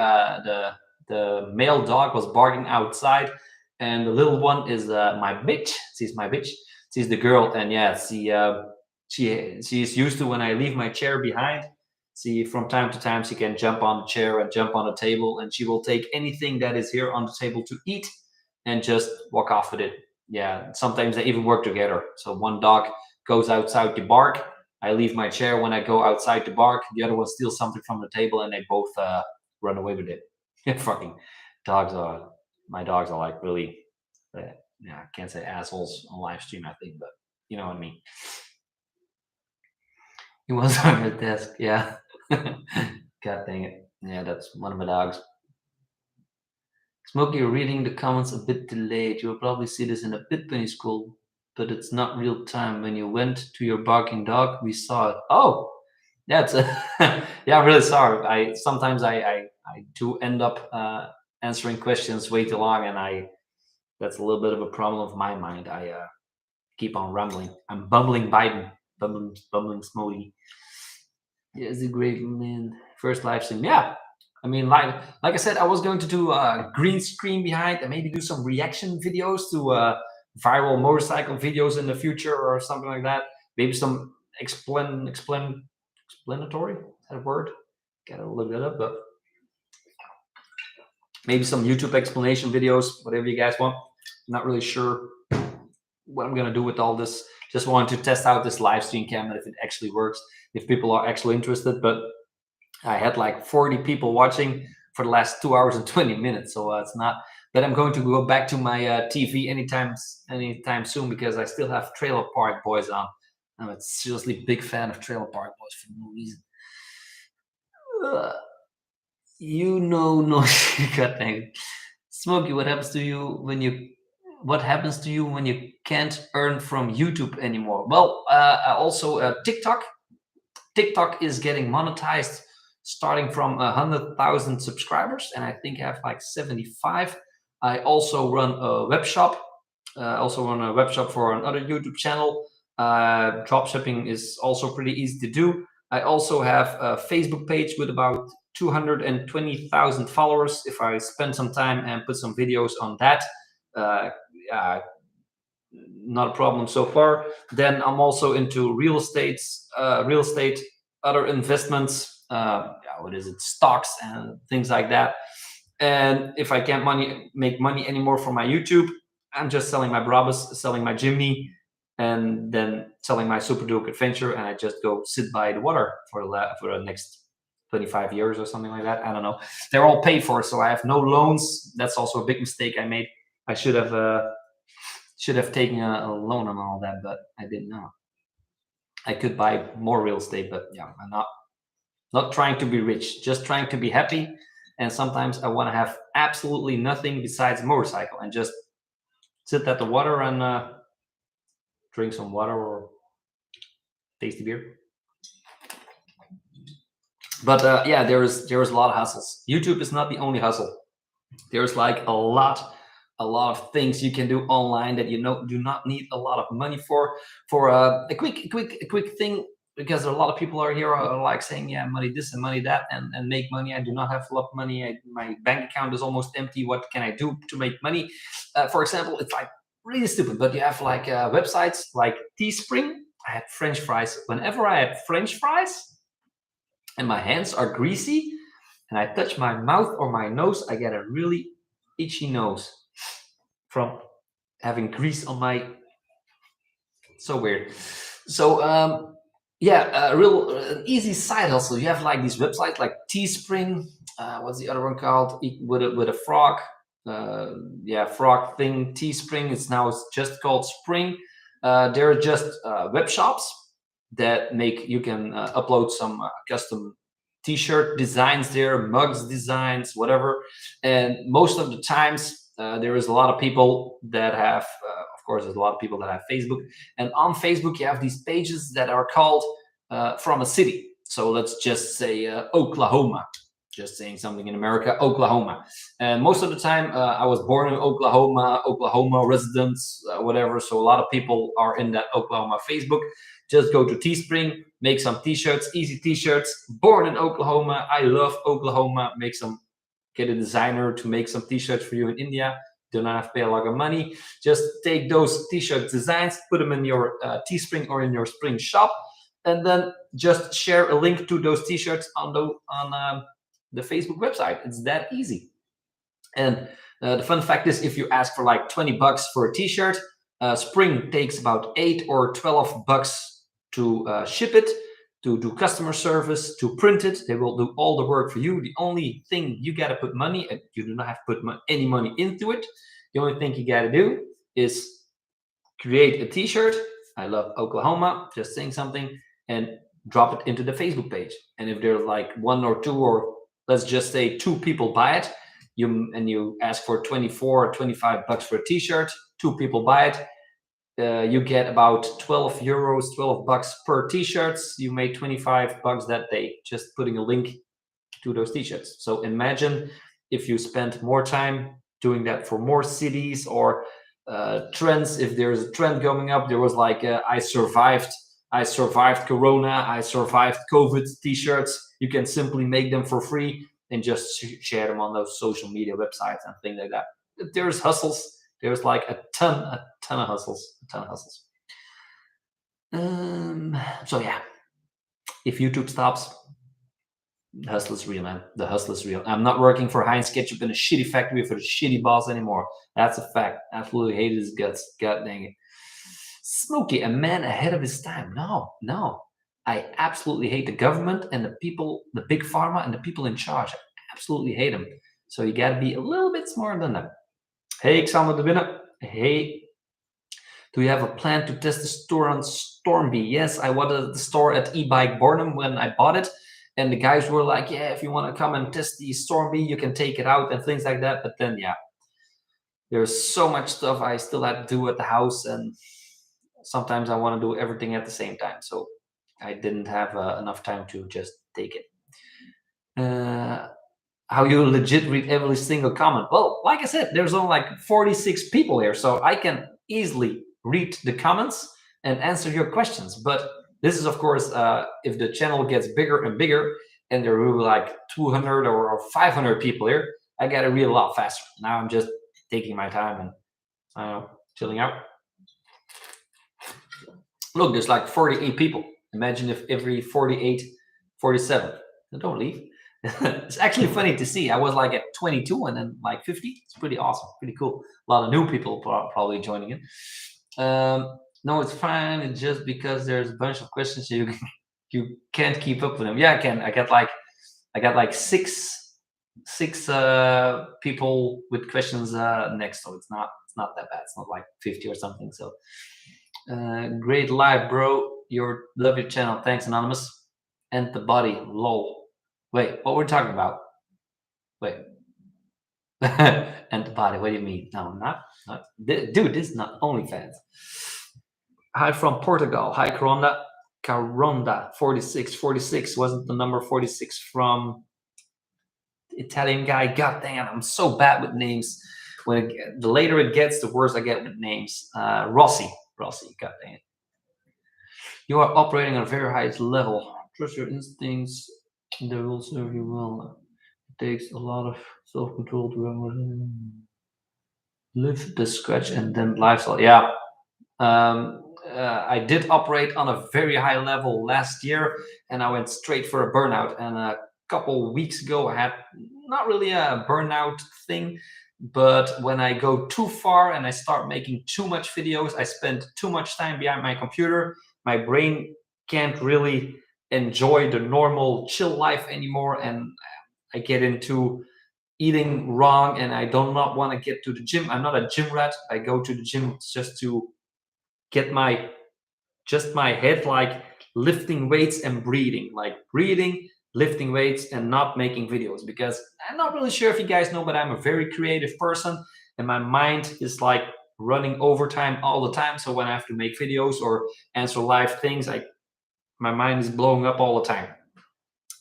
the male dog was barking outside, and the little one is my bitch. She's my bitch. She's the girl, and yeah, she's used to when I leave my chair behind. See, from time to time, she can jump on the chair and jump on the table, and she will take anything that is here on the table to eat and just walk off with it. Yeah, sometimes they even work together. So one dog goes outside to bark. I leave my chair when I go outside to bark. The other one steals something from the table, and they both run away with it. Fucking dogs are. My dogs are like really. Uh, yeah, I can't say assholes on live stream. I think, but you know what I mean. He was on your desk. Yeah. God dang it. Yeah, that's one of my dogs. Smokey, you're reading the comments a bit delayed. You'll probably see this in a bit when you scroll, but it's not real time. When you went to your barking dog, we saw it. Oh, that's yeah. I'm really sorry. I sometimes I do end up answering questions way too long, and I that's a little bit of a problem of my mind. I keep on rambling. I'm bumbling Biden, bumbling Smokey. Yeah, it's a great man. First live stream. Yeah. I mean, like I said, I was going to do a green screen behind and maybe do some reaction videos to viral motorcycle videos in the future or something like that. Maybe some explanatory. Is that a word? Gotta look that up, but maybe some YouTube explanation videos, whatever you guys want. Not really sure what I'm gonna do with all this. Just wanted to test out this live stream camera if it actually works, if people are actually interested. But I had like 40 people watching for the last 2 hours and 20 minutes, so it's not. But I'm going to go back to my TV anytime soon because I still have Trailer Park Boys on. I'm a seriously big fan of Trailer Park Boys for no reason. You know, no, God dang it. Smokey, what happens to you when you? What happens to you when you can't earn from YouTube anymore? Well, also TikTok. TikTok is getting monetized starting from 100,000 subscribers, and I think I have like 75. I also run a web shop. For another YouTube channel. Drop shipping is also pretty easy to do. I also have a Facebook page with about 220,000 followers. If I spend some time and put some videos on that, uh, uh, not a problem so far. Then I'm also into real estate, other investments. What is it? Stocks and things like that. And if I can't make money anymore from my YouTube, I'm just selling my Brabus, selling my Jimny, and then selling my Super Duke Adventure, and I just go sit by the water for the next 25 years or something like that. I don't know. They're all paid for, so I have no loans. That's also a big mistake I made. I should have taken a loan on all that, but I didn't know. I could buy more real estate, but yeah, I'm not trying to be rich, just trying to be happy. And sometimes I want to have absolutely nothing besides a motorcycle and just sit at the water and drink some water or tasty beer. But yeah, there is a lot of hustles. YouTube is not the only hustle. There's like a lot a lot of things you can do online that you know do not need a lot of money for. For a quick thing, because a lot of people are here are like saying, yeah, money this and money that, and make money. I do not have a lot of money. My bank account is almost empty. What can I do to make money? For example, it's like really stupid, but you have like websites like Teespring. I had French fries. Whenever I had French fries and my hands are greasy and I touch my mouth or my nose, I get a really itchy nose from having grease on my. So weird. So yeah, a real easy side hustle. You have like these websites like Teespring. What's the other one called? With a frog. Yeah, frog thing. Teespring. It's just called Spring. They're just web shops that make you can upload some custom T-shirt designs there, mugs designs, whatever. And most of the times, there is a lot of people that have. Of course, there's a lot of people that have Facebook, and on Facebook you have these pages that are called from a city. So let's just say Oklahoma. Just saying something in America, Oklahoma. And most of the time, I was born in Oklahoma residents, whatever. So a lot of people are in that Oklahoma Facebook. Just go to Teespring, make some T-shirts, easy T-shirts. Born in Oklahoma, I love Oklahoma. Get a designer to make some T-shirts for you in India. Do not have to pay a lot of money. Just take those T-shirt designs, put them in your Teespring or in your Spring shop, and then just share a link to those T-shirts on the Facebook website. It's that easy. And the fun fact is, if you ask for like $20 for a T-shirt, Spring takes about $8 or $12 to ship it, to do customer service, to print it. They will do all the work for you. The only thing you got to put money, and you do not have to put any money into it. The only thing you got to do is create a T-shirt. I love Oklahoma, just saying something, and drop it into the Facebook page. And if there's like one or two, or let's just say 2 people buy it, you ask for 24 or $25 for a T-shirt, 2 people buy it, you get about 12 euros, $12 per T-shirts. You made $25 that day just putting a link to those T-shirts. So imagine if you spend more time doing that for more cities or trends. If there's a trend coming up, there was like I survived Corona, I survived COVID T-shirts. You can simply make them for free and just share them on those social media websites and things like that. There's hustles. There's like a ton of hustles. So yeah, if YouTube stops, the hustle is real, man. The hustle is real. I'm not working for Heinz Ketchup in a shitty factory for a shitty boss anymore. That's a fact. Absolutely hate his guts. God dang it. Smokey, a man ahead of his time. No. I absolutely hate the government and the people, the big pharma and the people in charge. I absolutely hate them. So you got to be a little bit smarter than them. Hey, Xander de Winne. Hey, do you have a plan to test the store on Stormby? Yes, I was at the store at e-bike Bornham when I bought it. And the guys were like, yeah, if you want to come and test the Stormby, you can take it out and things like that. But then, yeah, there's so much stuff I still have to do at the house. And sometimes I want to do everything at the same time. So I didn't have enough time to just take it. How you legit read every single comment? Well, like I said, there's only like 46 people here, so I can easily read the comments and answer your questions. But this is, of course, if the channel gets bigger and bigger, and there will be like 200 or 500 people here, I gotta read a lot faster. Now I'm just taking my time and chilling out. Look, there's like 48 people. Imagine if every 48, 47. Don't leave. It's actually funny to see. I was like at 22 and then like 50. It's pretty awesome, pretty cool. A lot of new people probably joining in. No, it's fine. It's just because there's a bunch of questions you can't keep up with them. Yeah, I can. I got like six people with questions next, so it's not that bad. It's not like 50 or something. So great live, bro. Love your channel. Thanks, Anonymous. And the body, lol. Wait, what we're talking about? Wait. And the body, what do you mean? No, not. Dude, this is not OnlyFans. Hi from Portugal. Hi, Caronda, 46. Wasn't the number 46 from Italian guy? God damn, I'm so bad with names. the later it gets, the worse I get with names. Rossi, God dang it. You are operating on a very high level. Trust your instincts; they will serve you well. It takes a lot of self-control to live the scratch and then lifestyle. Yeah, I did operate on a very high level last year, and I went straight for a burnout. And a couple weeks ago, I had not really a burnout thing, but when I go too far and I start making too much videos, I spend too much time behind my computer. My brain can't really enjoy the normal chill life anymore, and I get into eating wrong, and I do not want to get to the gym. I'm not a gym rat. I go to the gym just to get my head like lifting weights and breathing, like breathing, lifting weights, and not making videos, because I'm not really sure if you guys know, but I'm a very creative person, and my mind is like running overtime all the time. So when I have to make videos or answer live things, my mind is blowing up all the time.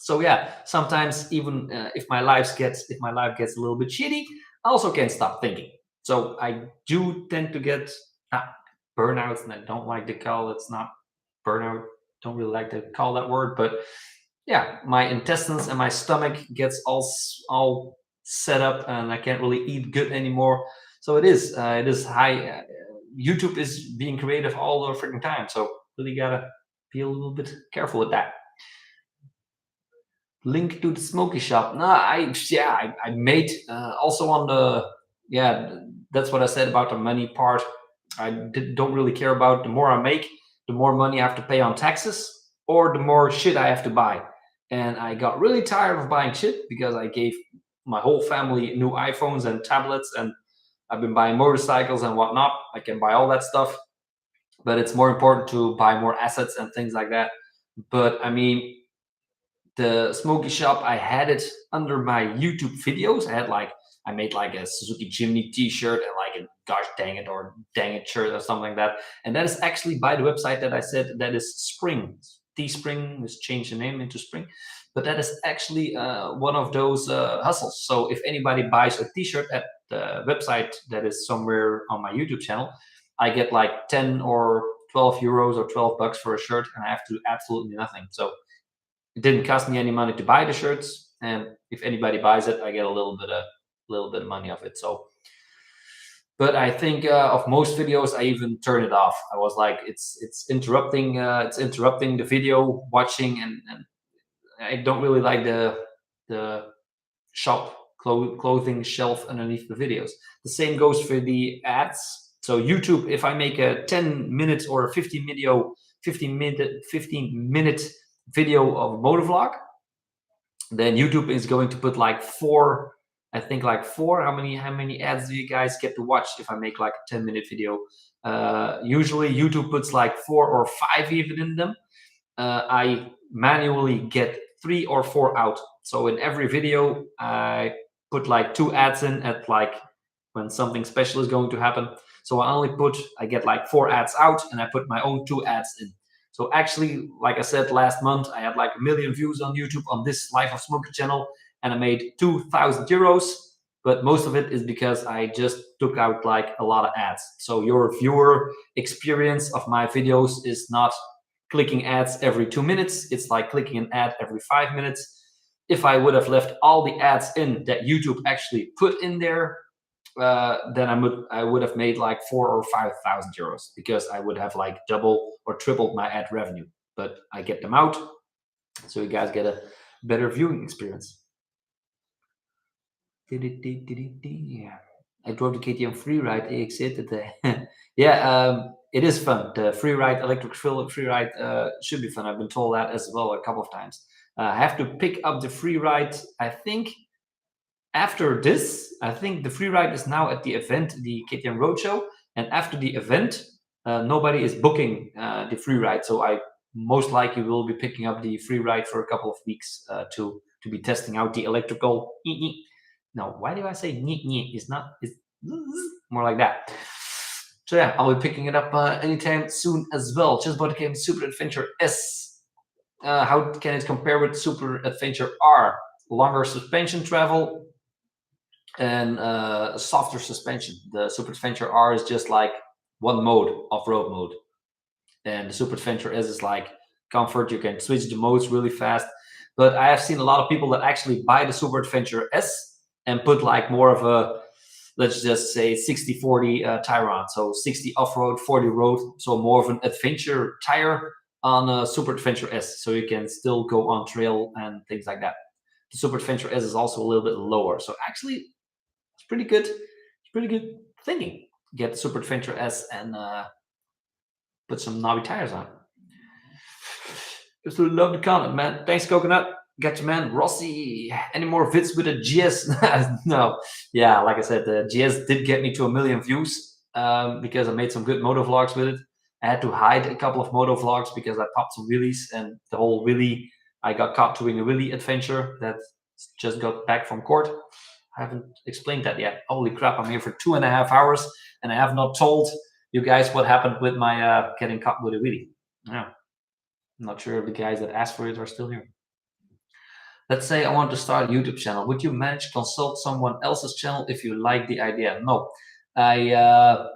So yeah, sometimes even if my life gets a little bit shitty, I also can't stop thinking. So I do tend to get burnouts, and I don't like to call it's not burnout. Don't really like to call that word, but yeah, my intestines and my stomach gets all set up, and I can't really eat good anymore. So it is high. YouTube is being creative all the freaking time, so really gotta be a little bit careful with that. Link to the Smokey shop. No, I made also on the yeah. That's what I said about the money part. Don't really care about. The more I make, the more money I have to pay on taxes, or the more shit I have to buy. And I got really tired of buying shit because I gave my whole family new iPhones and tablets, and I've been buying motorcycles and whatnot. I can buy all that stuff, but it's more important to buy more assets and things like that. But I mean, the Smoky shop, I had it under my YouTube videos. I made like a Suzuki Jimny t-shirt and like a gosh dang it or dang it shirt or something like that. And that is actually by the website that I said that is Spring. Teespring has changed the name into Spring. But that is actually one of those hustles. So if anybody buys a t-shirt at the website that is somewhere on my YouTube channel, I get like 10 or 12 euros or 12 bucks for a shirt, and I have to do absolutely nothing. So it didn't cost me any money to buy the shirts, and if anybody buys it, I get a little bit of money of it. So, but I think of most videos, I even turn it off. I was like, it's interrupting the video watching, and I don't really like the shop clothing shelf underneath the videos. The same goes for the ads. So YouTube, if I make a 10 minutes or a 15 minute video of a motovlog, then YouTube is going to put like four. I think like four. How many ads do you guys get to watch if I make like a 10-minute video? Usually YouTube puts like 4 or 5 even in them. I manually get 3 or 4 out. So in every video, I put like 2 ads in at like when something special is going to happen. So I get like 4 ads out, and I put my own 2 ads in. So actually, like I said, last month, I had like 1 million views on YouTube on this Life of Smoker channel, and I made 2,000 euros. But most of it is because I just took out like a lot of ads. So your viewer experience of my videos is not clicking ads every 2 minutes. It's like clicking an ad every 5 minutes. If I would have left all the ads in that YouTube actually put in there, then I would have made like 4 or 5,000 euros, because I would have like double or tripled my ad revenue. But I get them out, so you guys get a better viewing experience. Yeah. I drove the KTM Freeride EX8 today. Yeah, it is fun. The Freeride, electric Freeride should be fun. I've been told that as well a couple of times. I have to pick up the Freeride, I think, after this. I think the Freeride is now at the event, the KTM Roadshow. And after the event, nobody is booking the Freeride. So I most likely will be picking up the Freeride for a couple of weeks to be testing out the electrical. No, why do I say It's not. It's more like that. So yeah, I'll be picking it up anytime soon as well. Just bought the game Super Adventure S. How can it compare with Super Adventure R? Longer suspension travel, and a softer suspension. The Super Adventure R is just like one mode, off-road mode, and the Super Adventure S is like comfort. You can switch the modes really fast. But I have seen a lot of people that actually buy the Super Adventure S and put like more of a, let's just say 60-40 tire on. So 60 off-road, 40 road. So more of an adventure tire on a Super Adventure S. So you can still go on trail and things like that. The Super Adventure S is also a little bit lower. So actually, it's pretty good. It's pretty good thinking. Get the Super Adventure S and put some knobby tires on. Just love the comment, man. Thanks, Coconut. Got you, man. Rossi, any more vids with a GS? No. Yeah, like I said, the GS did get me to 1 million views because I made some good moto vlogs with it. I had to hide a couple of moto vlogs because I popped some wheelies, and the whole wheelie, I got caught doing a wheelie adventure that just got back from court. I haven't explained that yet. Holy crap, I'm here for 2.5 hours, and I have not told you guys what happened with my getting caught with a wheelie. Yeah. I'm not sure if the guys that asked for it are still here. Let's say I want to start a YouTube channel. Would you manage to consult someone else's channel if you like the idea? No. I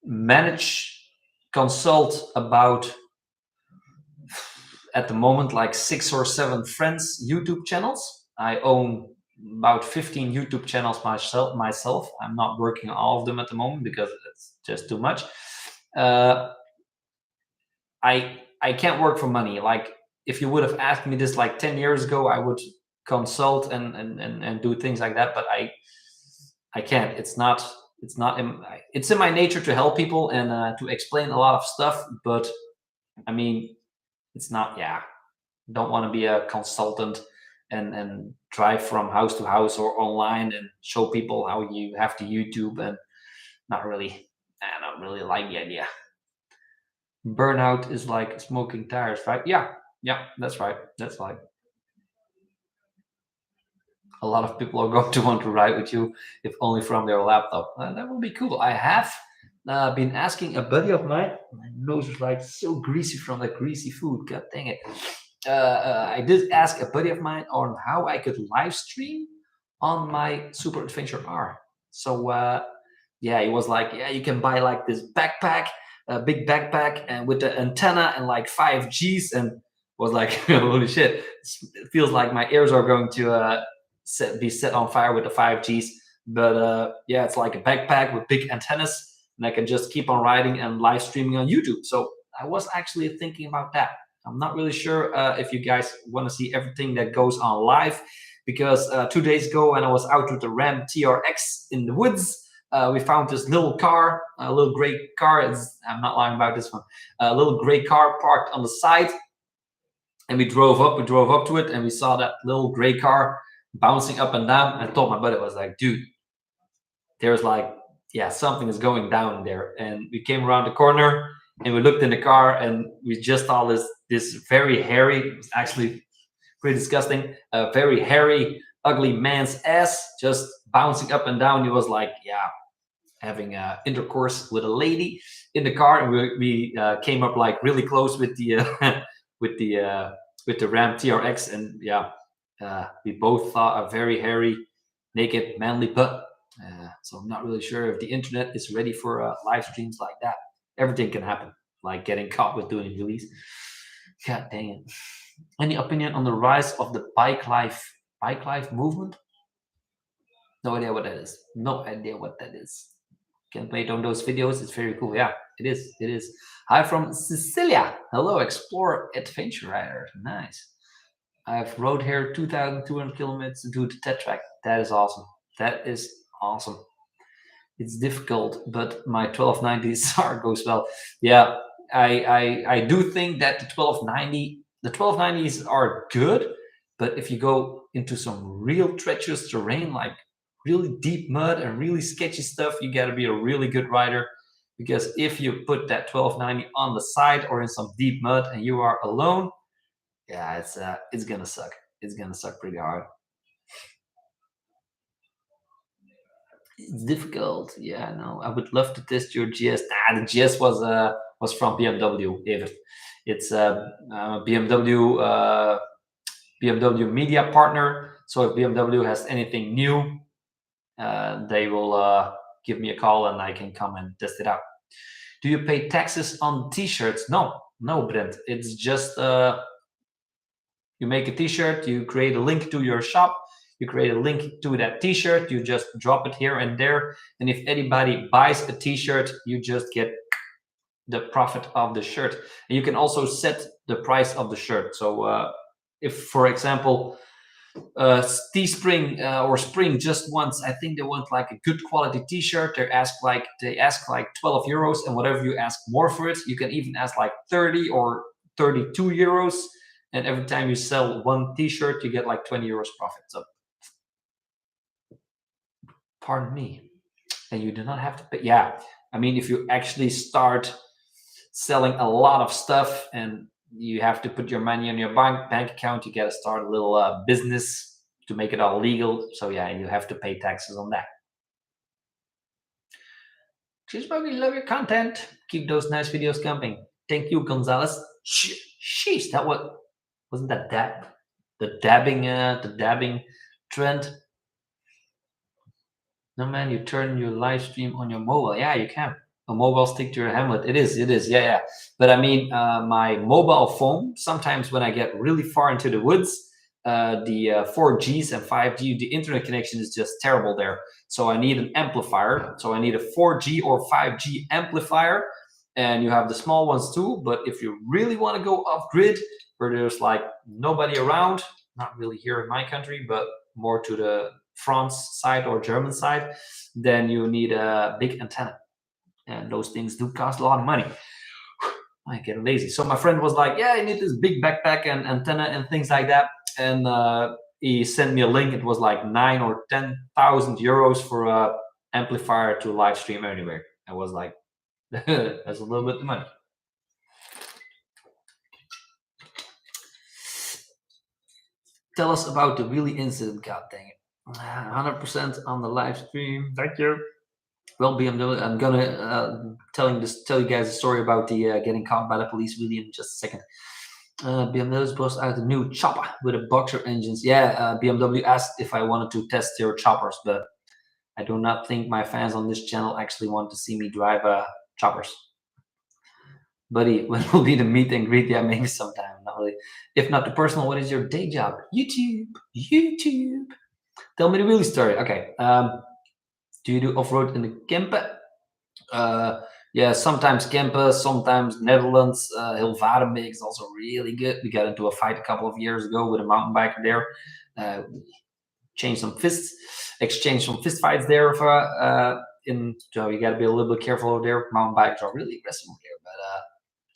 manage consult about, at the moment, like 6 or 7 friends' YouTube channels. I own about 15 YouTube channels myself. I'm not working on all of them at the moment because it's just too much. I can't work for money. Like, if you would have asked me this like 10 years ago, I would consult and do things like that. But I can't. It's in my nature to help people and to explain a lot of stuff. But I mean, it's not. Yeah, don't want to be a consultant and drive from house to house or online and show people how you have to YouTube, and not really. I don't really like the idea. Burnout is like smoking tires, right? Yeah, that's right. That's right. A lot of people are going to want to ride with you, if only from their laptop. That would be cool. I have been asking a buddy of mine. My nose is like so greasy from that greasy food. God dang it. I did ask a buddy of mine on how I could live stream on my Super Adventure R. So yeah, he was like, yeah, you can buy like this backpack, a big backpack, and with the antenna and like 5Gs, and was like, holy shit, it feels like my ears are going to be set on fire with the 5Gs. But yeah, it's like a backpack with big antennas, and I can just keep on riding and live streaming on YouTube. So I was actually thinking about that. I'm not really sure if you guys want to see everything that goes on live, because 2 days ago when I was out with the Ram TRX in the woods, we found this little car, a little gray car. I'm not lying about this one. A little gray car parked on the side, and we drove up to it, and we saw that little gray car bouncing up and down. I told my buddy, I was like, dude, there's like, yeah, something is going down there. And we came around the corner and we looked in the car, and we just saw this very hairy, it was actually pretty disgusting, a very hairy, ugly man's ass just bouncing up and down. He was like, yeah, having intercourse with a lady in the car, and we came up like really close with the with the Ram TRX, and yeah, we both saw a very hairy, naked, manly butt. So I'm not really sure if the internet is ready for live streams like that. Everything can happen, like getting caught with doing release. God dang it. Any opinion on the rise of the bike life movement? No idea what that is. No idea what that is. Can wait on those videos. It's very cool. Yeah, it is. It is. Hi from Sicilia. Hello, Explorer Adventure Rider. Nice. I've rode here 2,200 kilometers to do the TED track. That is awesome. That is awesome. It's difficult, but my 1290 SAR goes well. Yeah, I do think that the 1290s are good, but if you go into some real treacherous terrain, like really deep mud and really sketchy stuff, you got to be a really good rider, because if you put that 1290 on the side or in some deep mud and you are alone, yeah, it's gonna suck. It's gonna suck pretty hard. It's difficult. Yeah, no, I would love to test your GS. The GS was from BMW. Evert. It's BMW BMW media partner. So if BMW has anything new, they will give me a call and I can come and test it out. Do you pay taxes on t-shirts? No, Brent. It's just you make a t-shirt, you create a link to your shop, you create a link to that t-shirt, you just drop it here and there, and if anybody buys a t-shirt, you just get the profit of the shirt. And you can also set the price of the shirt. So if, for example, Teespring or Spring just wants, I think they want like a good quality t-shirt, they ask like 12 euros, and whatever you ask more for it, you can even ask like 30 or 32 euros, and every time you sell one t-shirt you get like 20 euros profit. So pardon me, and you do not have to pay. Yeah, I mean, if you actually start selling a lot of stuff and you have to put your money in your bank account, you got to start a little business to make it all legal. So yeah, you have to pay taxes on that. Just we love your content. Keep those nice videos coming. Thank you, Gonzalez. Sheesh, that wasn't that the dabbing trend. No man, you turn your live stream on your mobile. Yeah, you can. A mobile stick to your hamlet. It is. Yeah. But I mean, my mobile phone, sometimes when I get really far into the woods, the 4Gs and 5G, the internet connection is just terrible there. So I need an amplifier. So I need a 4G or 5G amplifier. And you have the small ones too. But if you really want to go off grid, where there's like nobody around, not really here in my country, but more to the France side or German side, then you need a big antenna. And those things do cost a lot of money. I get lazy. So my friend was like, yeah, you need this big backpack and antenna and things like that. And he sent me a link. It was like 9,000 or 10,000 euros for a amplifier to live stream anywhere. I was like, that's a little bit of money. Tell us about the wheelie incident. God dang it. 100% on the live stream. Thank you. Well, BMW, I'm gonna tell you guys a story about the getting caught by the police wheelie in just a second. BMW's brought out a new chopper with a boxer engines. Yeah, BMW asked if I wanted to test their choppers, but I do not think my fans on this channel actually want to see me drive choppers. Buddy, when will be the meet and greet? Yeah, maybe sometime. Not really. If not the personal, what is your day job? YouTube. Tell me the wheelie story. Okay. Do you do off-road in the camper? Yeah, sometimes camper, sometimes Netherlands. Hilvarenbeek is also really good. We got into a fight a couple of years ago with a mountain biker there. Exchanged some fist fights there. So you got to be a little bit careful over there. Mountain bikers are really aggressive over there, but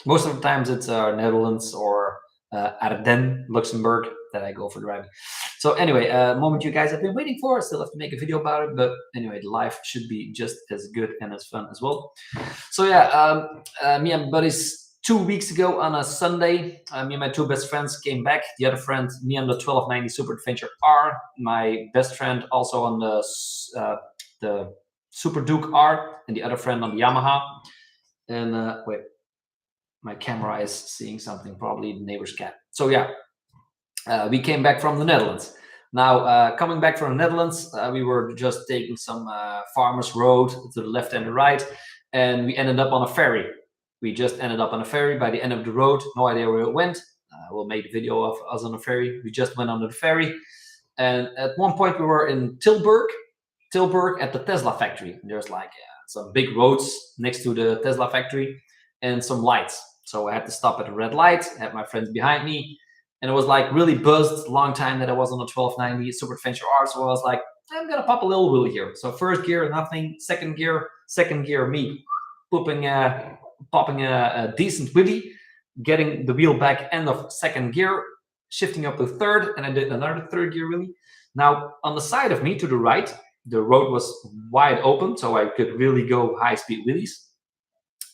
most of the times it's Netherlands or Ardennes, Luxembourg, that I go for driving. So anyway, moment you guys have been waiting for. I still have to make a video about it, but anyway, the life should be just as good and as fun as well. So yeah, me and buddies 2 weeks ago on a Sunday, me and my two best friends came back. The other friend, me on the 1290 Super Adventure R. My best friend also on the Super Duke R, and the other friend on the Yamaha. And wait, my camera is seeing something, probably the neighbor's cat. So yeah, we came back from the Netherlands. Now, coming back from the Netherlands, we were just taking some farmers road to the left and the right, and we ended up on a ferry. We just ended up on a ferry by the end of the road. No idea where it went. We'll make a video of us on a ferry. We just went on the ferry, and at one point we were in Tilburg at the Tesla factory. There's like some big roads next to the Tesla factory and some lights. So I had to stop at a red light. I had my friends behind me. And it was like really buzzed. Long time that I was on a 1290 Super Adventure R. So I was like, I'm gonna pop a little wheel here. So first gear, nothing. Second gear, me popping a decent wheelie, getting the wheel back end of second gear, shifting up to third, and I did another third gear wheelie. Now on the side of me to the right, the road was wide open, so I could really go high speed wheelies.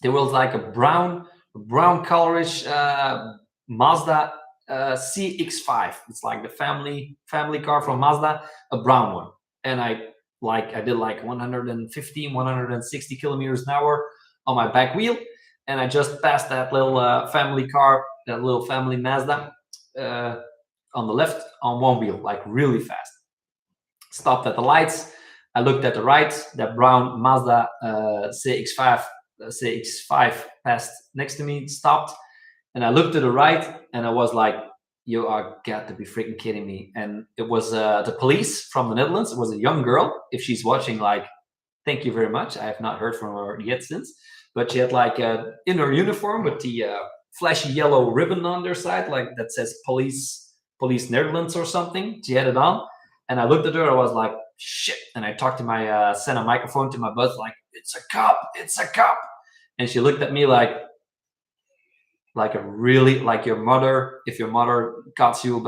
There was like a brown colorish Mazda CX-5. It's like the family car from Mazda, a brown one. And I did like 115, 160 kilometers an hour on my back wheel, and I just passed that little family car, that little family Mazda on the left on one wheel, like really fast. Stopped at the lights. I looked at the right. That brown Mazda CX-5 passed next to me, stopped, and I looked to the right, and I was like, "You are got to be freaking kidding me!" And it was the police from the Netherlands. It was a young girl. If she's watching, like, thank you very much. I have not heard from her yet since, but she had like in her uniform with the flashy yellow ribbon on their side, like that says Police Netherlands or something. She had it on, and I looked at her. I was like, shit. And I talked to my sent a microphone to my buzz, like, it's a cop, it's a cop. And she looked at me like a really, like your mother, if your mother caught you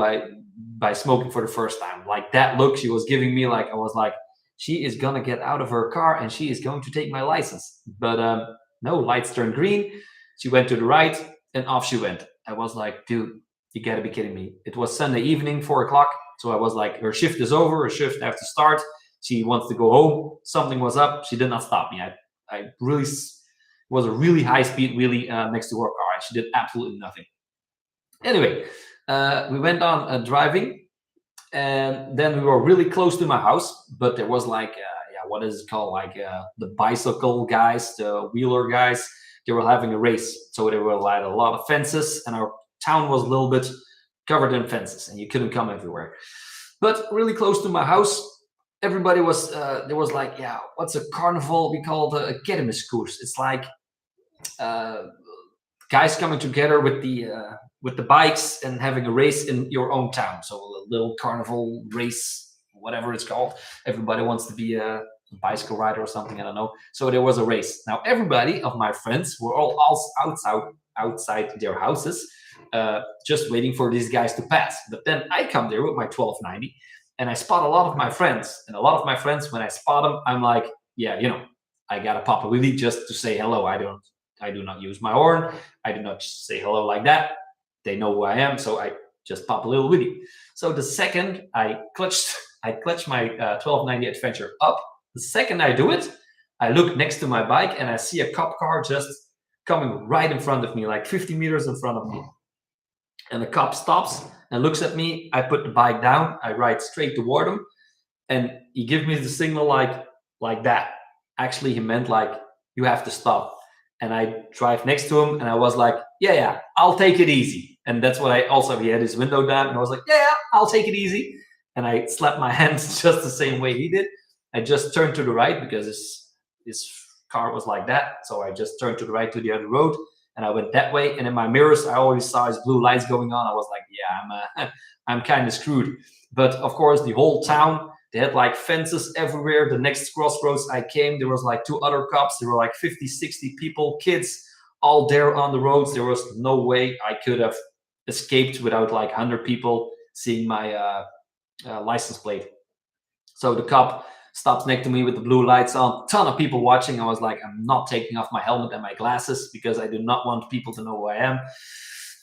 by smoking for the first time, like that look she was giving me. Like I was like, she is gonna get out of her car and she is going to take my license. But no, lights turned green. She went to the right and off she went. I was like, dude, you gotta be kidding me. It was Sunday evening, 4 o'clock. So I was like, her shift is over, her shift has to start. She wants to go home. Something was up. She did not stop me. I really was a really high speed wheelie next to her car. She did absolutely nothing. Anyway, we went on driving, and then we were really close to my house, but there was like, what is it called? Like the bicycle guys, the wheeler guys, they were having a race. So there were like a lot of fences, and our town was a little bit covered in fences, and you couldn't come everywhere. But really close to my house, everybody was, there was like, what's a carnival? We call it a kermiskoers. It's like guys coming together with the bikes and having a race in your own town. So a little carnival race, whatever it's called. Everybody wants to be a bicycle rider or something, I don't know. So there was a race. Now everybody of my friends were all outside their houses, just waiting for these guys to pass. But then I come there with my 1290 and I spot a lot of my friends. And a lot of my friends, when I spot them, I'm like, I gotta pop a wheelie just to say hello. I do not use my horn. I do not say hello like that. They know who I am, so I just pop a little wheelie. So the second I clutched my 1290 Adventure up. The second I do it, I look next to my bike and I see a cop car just coming right in front of me, like 50 meters in front of me. And the cop stops and looks at me. I put the bike down. I ride straight toward him, and he gives me the signal like that. Actually, he meant like, you have to stop. And I drive next to him, and I was like, yeah, I'll take it easy. And that's what he had his window down, and I was like, yeah, I'll take it easy. And I slapped my hands just the same way he did. I just turned to the right because his car was like that. So I just turned to the right to the other road, and I went that way. And in my mirrors, I always saw his blue lights going on. I was like, yeah, I'm kind of screwed. But of course, the whole town, they had like fences everywhere. The next crossroads I came, there was like 2 other cops. There were like 50, 60 people, kids, all there on the roads. There was no way I could have escaped without like 100 people seeing my license plate. So the cop stops next to me with the blue lights on. Ton of people watching. I was like, I'm not taking off my helmet and my glasses because I do not want people to know who I am.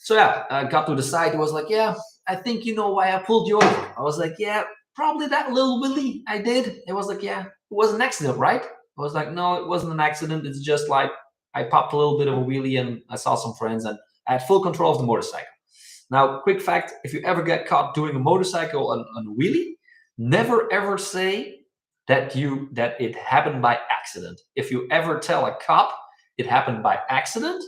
So I got to the side. He was like, yeah, I think you know why I pulled you over. I was like, yeah, probably that little wheelie I did. It was like, yeah, it was an accident, right? I was like, no, it wasn't an accident. It's just like I popped a little bit of a wheelie and I saw some friends and I had full control of the motorcycle. Now, quick fact, if you ever get caught doing a motorcycle on a wheelie, never ever say that it happened by accident. If you ever tell a cop it happened by accident,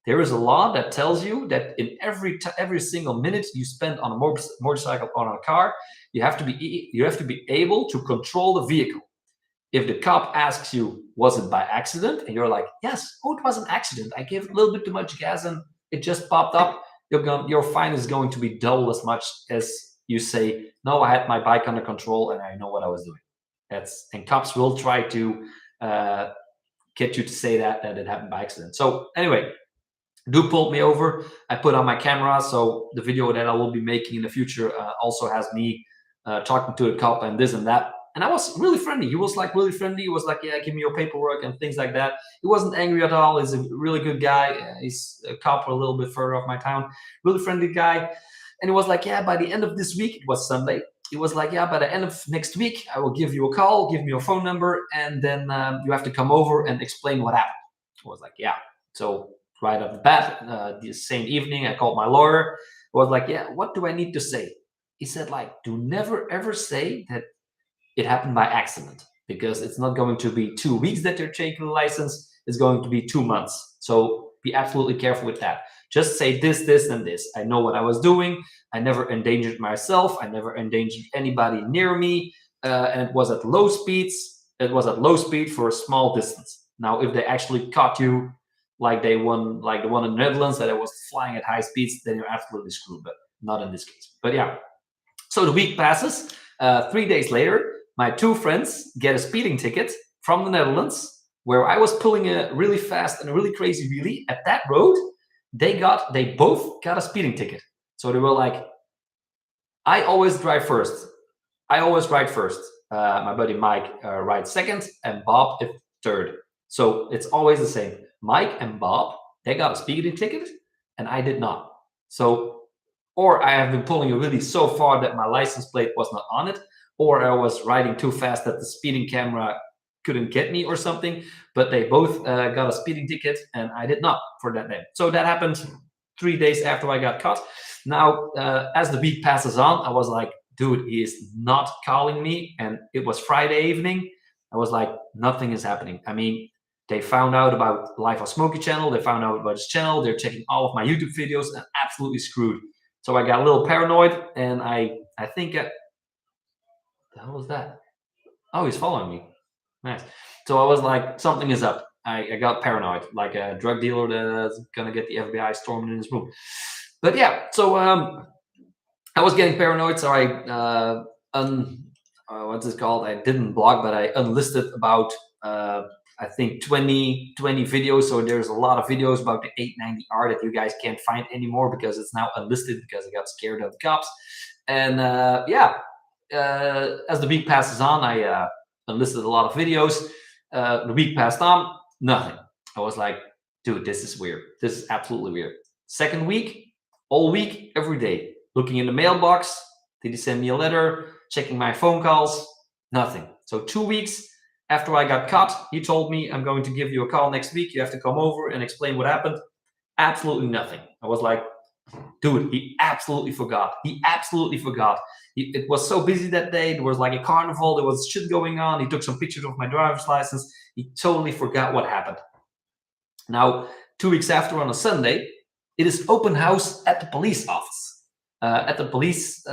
there is a law that tells you that in every single minute you spend on a motorcycle or on a car, you have to be able to control the vehicle. If the cop asks you, was it by accident? And you're like, yes, it was an accident. I gave a little bit too much gas and it just popped up. Your fine is going to be double as much as you say, no, I had my bike under control and I know what I was doing. And cops will try to get you to say that it happened by accident. So anyway, Duke pulled me over. I put on my camera, so the video that I will be making in the future also has me talking to the cop and this and that. And I was really friendly. He was like really friendly. He was like, yeah, give me your paperwork and things like that. He wasn't angry at all. He's a really good guy. He's a cop a little bit further off my town. Really friendly guy. And he was like, yeah, by the end of this week, it was Sunday. He was like, yeah, by the end of next week, I will give you a call, give me your phone number, and then you have to come over and explain what happened. I was like, yeah. So right off the bat, the same evening, I called my lawyer. I was like, yeah, what do I need to say? he said, like, do never ever say that it happened by accident, because it's not going to be 2 weeks that you're taking the license. It's going to be 2 months. So be absolutely careful with that. Just say this, this, and this. I know what I was doing. I never endangered myself. I never endangered anybody near me. And it was at low speeds. It was at low speed for a small distance. Now, if they actually caught you like they won, like the one in the Netherlands, that I was flying at high speeds, then you're absolutely screwed. But not in this case. But yeah. So the week passes. 3 days later, my 2 friends get a speeding ticket from the Netherlands, where I was pulling a really fast and a really crazy wheelie at that road. They both got a speeding ticket. So they were like, I always drive first. I always ride first. My buddy Mike rides second, and Bob is third. So it's always the same. Mike and Bob, they got a speeding ticket, and I did not. So, or I have been pulling a wheelie so far that my license plate was not on it, or I was riding too fast that the speeding camera couldn't get me or something. But they both got a speeding ticket, and I did not for that day. So that happened 3 days after I got caught. Now, as the week passes on, I was like, dude, he is not calling me. And it was Friday evening. I was like, nothing is happening. I mean, they found out about Life of Smokey channel. They found out about his channel. They're checking all of my YouTube videos, and absolutely screwed. So I got a little paranoid, and I think, what the hell was that? Oh, he's following me. Nice. So I was like, something is up. I got paranoid, like a drug dealer that's gonna get the FBI storming in his room. But yeah, so I was getting paranoid, so I what's it called? I didn't blog, but I unlisted about I think 20 videos. So there's a lot of videos about the 890R that you guys can't find anymore because it's now unlisted because I got scared of the cops. And yeah, as the week passes on, I unlisted a lot of videos. The week passed on, nothing. I was like, dude, this is weird. This is absolutely weird. Second week, all week, every day, looking in the mailbox. Did he send me a letter? Checking my phone calls, nothing. So 2 weeks after I got caught, he told me, I'm going to give you a call next week. You have to come over and explain what happened. Absolutely nothing. I was like, dude, he absolutely forgot. He absolutely forgot. It was so busy that day. There was like a carnival. There was shit going on. He took some pictures of my driver's license. He totally forgot what happened. Now, 2 weeks after, on a Sunday, it is open house at the police office. At the police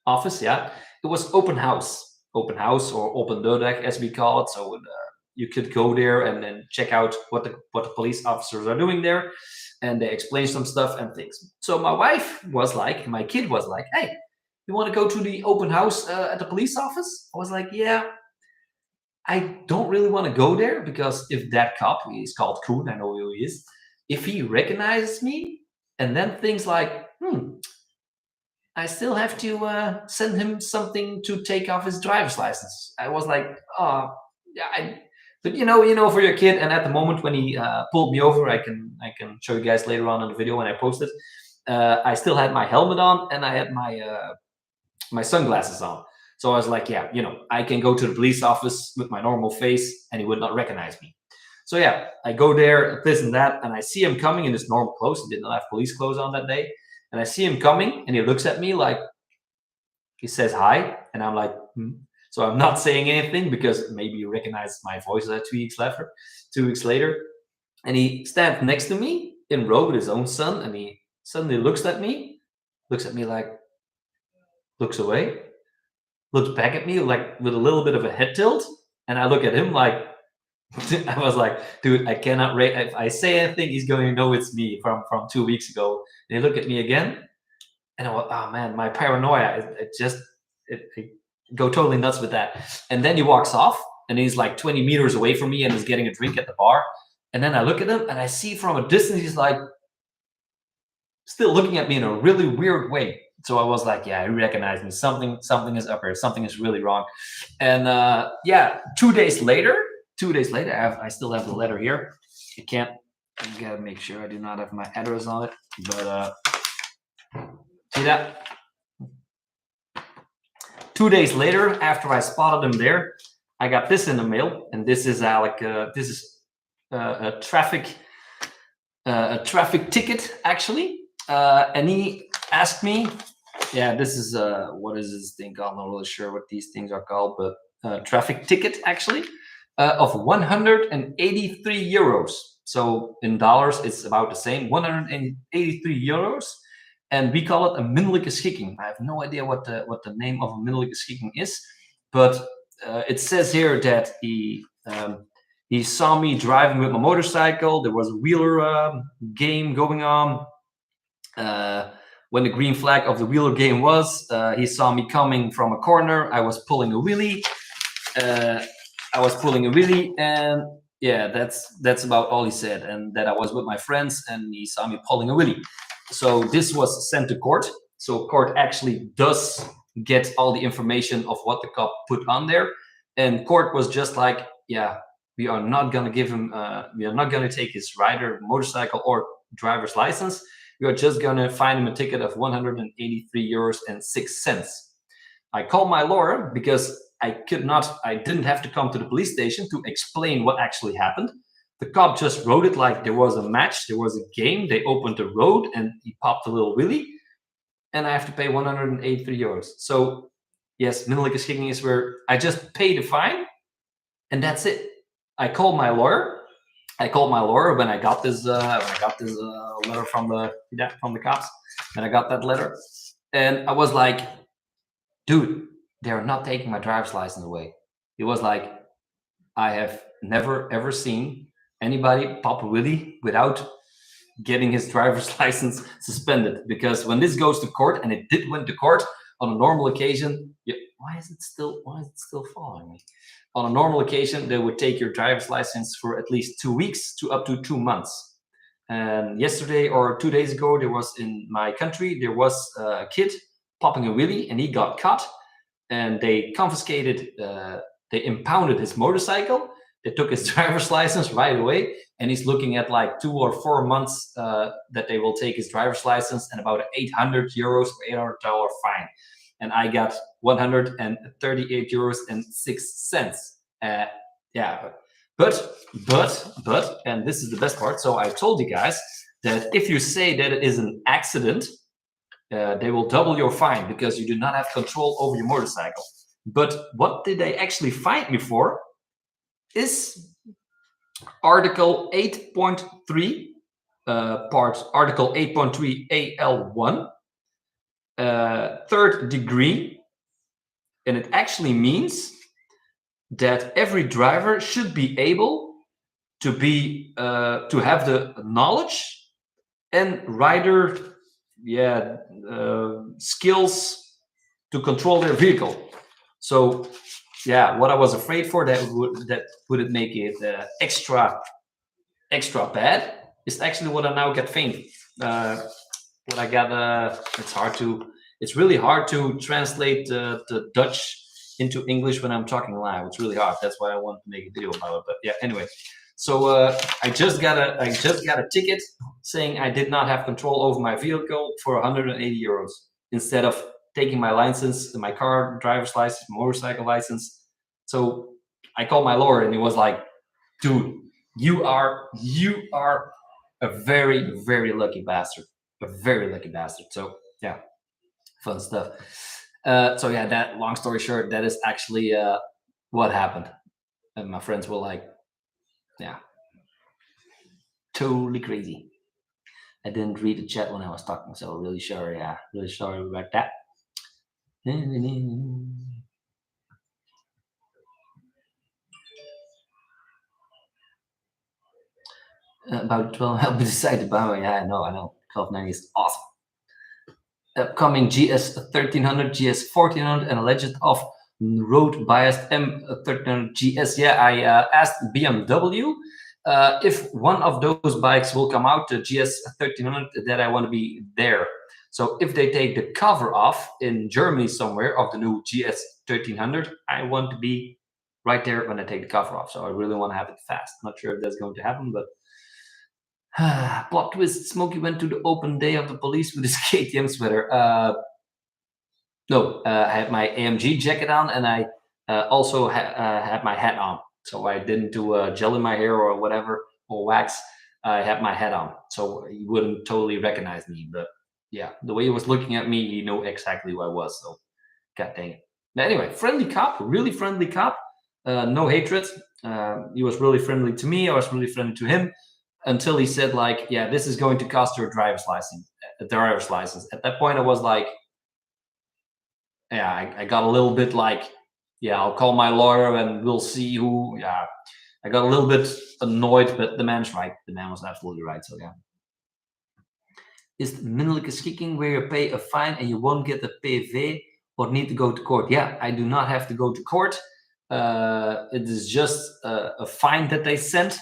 office, yeah, it was open house or open deurbag as we call it. So you could go there and then check out what the police officers are doing there, and they explain some stuff and things. So my wife was like, my kid was like, hey, you want to go to the open house at the police office? I was like, yeah, I don't really want to go there, because if that cop, he's called Koen, I know who he is, if he recognizes me and then thinks like, I still have to send him something to take off his driver's license. I was like, oh, yeah, but you know, for your kid. And at the moment when he pulled me over, I can show you guys later on in the video when I post it. I still had my helmet on, and I had my sunglasses on. So I was like, yeah, I can go to the police office with my normal face, and he would not recognize me. So yeah, I go there, this and that, and I see him coming in his normal clothes. He did not have police clothes on that day. And I see him coming, and he looks at me like, he says hi, and I'm like, So I'm not saying anything, because maybe he recognized my voice 2 weeks later. 2 weeks later, and he stands next to me in row with his own son, and he suddenly looks at me like, looks away, looks back at me like with a little bit of a head tilt, and I look at him like, I was like, dude, I cannot if I say anything, he's going to know it's me from 2 weeks ago. And he look at me again, and I went, oh man, my paranoia, it go totally nuts with that. And then he walks off, and he's like 20 meters away from me, and he's getting a drink at the bar. And then I look at him, and I see from a distance, he's like still looking at me in a really weird way. So I was like, yeah, he recognized me. Something is up here. Something is really wrong. And yeah, 2 days later, I still have the letter here. I gotta make sure I do not have my address on it. But see that? 2 days later, after I spotted him there, I got this in the mail, and this is this is a traffic ticket actually. And he asked me Yeah, this is what is this thing called? I'm not really sure what these things are called, but traffic ticket actually of 183 euros. So in dollars, it's about the same, 183 euros, and we call it a minderlijke schikking. I have no idea what the name of a minderlijke schikking is, but it says here that he saw me driving with my motorcycle. There was a wheeler game going on. When the green flag of the wheeler game was, he saw me coming from a corner. I was pulling a wheelie. And yeah, that's about all he said. And that I was with my friends, and he saw me pulling a wheelie. So this was sent to court. So court actually does get all the information of what the cop put on there, and court was just like, yeah, we are not gonna give him, we are not gonna take his rider, motorcycle, or driver's license. We are just gonna fine him a ticket of 183 euros and 6 cents. I called my lawyer because I didn't have to come to the police station to explain what actually happened. The cop just wrote it like there was a match, there was a game, they opened the road and he popped a little wheelie, and I have to pay 183 euros. So yes, minderlijke schikking is where I just pay the fine and that's it. I called my lawyer. When I got this letter from the cops, and I got that letter, and I was like, dude, they're not taking my driver's license away. He was like, I have never ever seen anybody pop a wheelie without getting his driver's license suspended. Because when this goes to court, and it did went to court on a normal occasion, why is it still following me? On a normal occasion, they would take your driver's license for at least 2 weeks to up to 2 months. And yesterday or 2 days ago, there was in my country, there was a kid popping a wheelie, and he got caught, and they confiscated, they impounded his motorcycle. They took his driver's license right away, and he's looking at like 2 or 4 months that they will take his driver's license and about 800 euros or $800 fine. And I got 138 euros and 6 cents. Yeah, but, and this is the best part. So I told you guys that if you say that it is an accident, they will double your fine because you do not have control over your motorcycle. But what did they actually fine me for is Article 8.3, Article 8.3 AL1, third degree, and it actually means that every driver should be able to have the knowledge and rider skills to control their vehicle. So yeah, what I was afraid for that would it make it extra bad is actually what I now get famed. What I got, it's really hard to translate the Dutch into English when I'm talking live. It's really hard. That's why I want to make a video about it. But yeah, anyway. So I just got a ticket saying I did not have control over my vehicle for 180 euros instead of taking my license, my car driver's license, motorcycle license. So I called my lawyer, and he was like, dude, you are a very, very lucky bastard. A very lucky bastard. So yeah, fun stuff. So yeah, that, long story short, that is actually what happened. And my friends were like, yeah, totally crazy. I didn't read the chat when I was talking, so really sorry. Yeah, really sorry about that. About 12, help me decide about. Yeah, I know. 1290 is awesome. Upcoming GS 1300, GS 1400, and a legend of road biased M 1300 GS. Yeah, I asked BMW if one of those bikes will come out, the GS 1300, that I want to be there. So if they take the cover off in Germany somewhere of the new GS 1300, I want to be right there when I take the cover off. So I really want to have it fast. Not sure if that's going to happen, but plot twist: Smokey went to the open day of the police with his KTM sweater. No, I had my AMG jacket on, and I also had my hat on. So I didn't do gel in my hair or whatever, or wax. I had my hat on, so you wouldn't totally recognize me. But yeah, the way he was looking at me, he knew exactly who I was. So, god dang it. But anyway, friendly cop, really friendly cop. No hatred. He was really friendly to me. I was really friendly to him until he said, like, yeah, this is going to cost your driver's license. Driver's license. At that point, I was like, yeah, I got a little bit like, yeah, I'll call my lawyer and we'll see who. Yeah, I got a little bit annoyed, but the man's right. The man was absolutely right. So yeah. Is minderlijke schikking where you pay a fine and you won't get a PV or need to go to court? Yeah, I do not have to go to court. It is just a fine that they sent.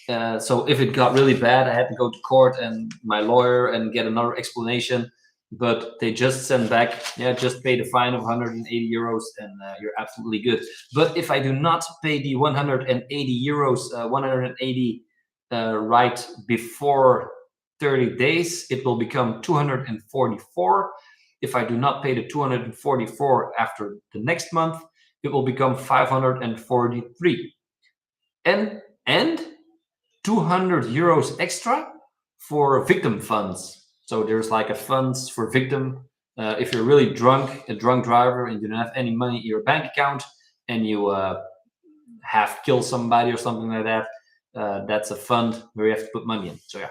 So if it got really bad, I had to go to court and my lawyer and get another explanation. But they just sent back, yeah, just pay the fine of 180 euros and you're absolutely good. But if I do not pay the 180 euros, 180 right before 30 days, it will become 244. If I do not pay the 244 after the next month, it will become 543. And 200 euros extra for victim funds. So there's like a funds for victim. If you're really drunk, a drunk driver, and you don't have any money in your bank account, and you have killed somebody or something like that, that's a fund where you have to put money in. So yeah,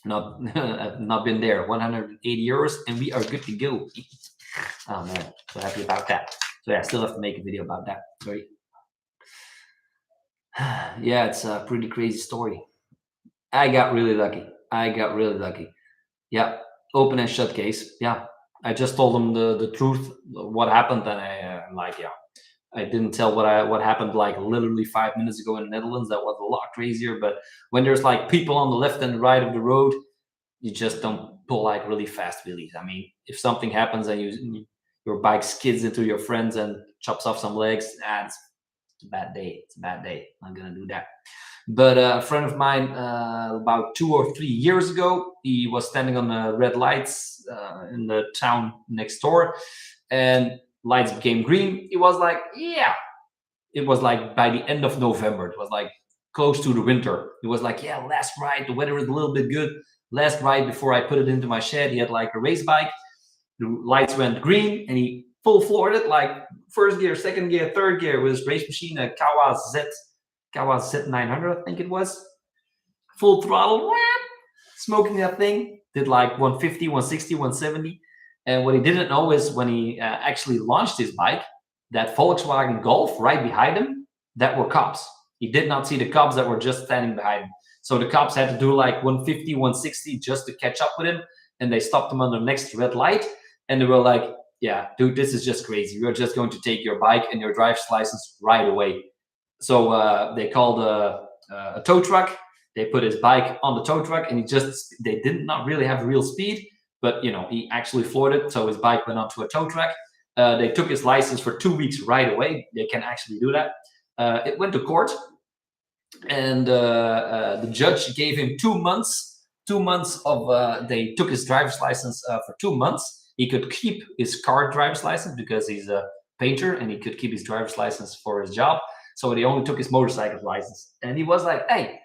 I've not been there. 180 euros, and we are good to go. Oh man, so happy about that. So yeah, I still have to make a video about that. Sorry. Yeah, it's a pretty crazy story. I got really lucky. Yeah, open and shut case. Yeah, I just told them the truth, what happened, and I'm like, yeah, I didn't tell what happened like literally 5 minutes ago in the Netherlands. That was a lot crazier. But when there's like people on the left and right of the road, you just don't pull like really fast wheelies. I mean, if something happens and your bike skids into your friends and chops off some legs, it's a bad day. It's a bad day. I'm gonna do that. But a friend of mine, about 2 or 3 years ago, he was standing on the red lights in the town next door, and lights became green. He was like, yeah. It was like by the end of November. It was like close to the winter. It was like, yeah, last ride. The weather is a little bit good. Last ride before I put it into my shed. He had like a race bike. The lights went green, and he full floored it, like first gear, second gear, third gear with his race machine, a Kawa Z900, I think it was. Full throttle, smoking that thing. Did like 150, 160, 170. And what he didn't know is when he actually launched his bike, that Volkswagen Golf right behind him, that were cops. He did not see the cops that were just standing behind him. So the cops had to do like 150, 160 just to catch up with him. And they stopped him on the next red light. And they were like, yeah, dude, this is just crazy. We're just going to take your bike and your driver's license right away. So they called a tow truck. They put his bike on the tow truck, and they did not really have real speed, but he actually floored it. So his bike went onto a tow truck. They took his license for 2 weeks right away. They can actually do that. It went to court, and the judge gave him 2 months. 2 months of they took his driver's license for 2 months. He could keep his car driver's license because he's a painter, and he could keep his driver's license for his job. So he only took his motorcycle license, and he was like, "Hey,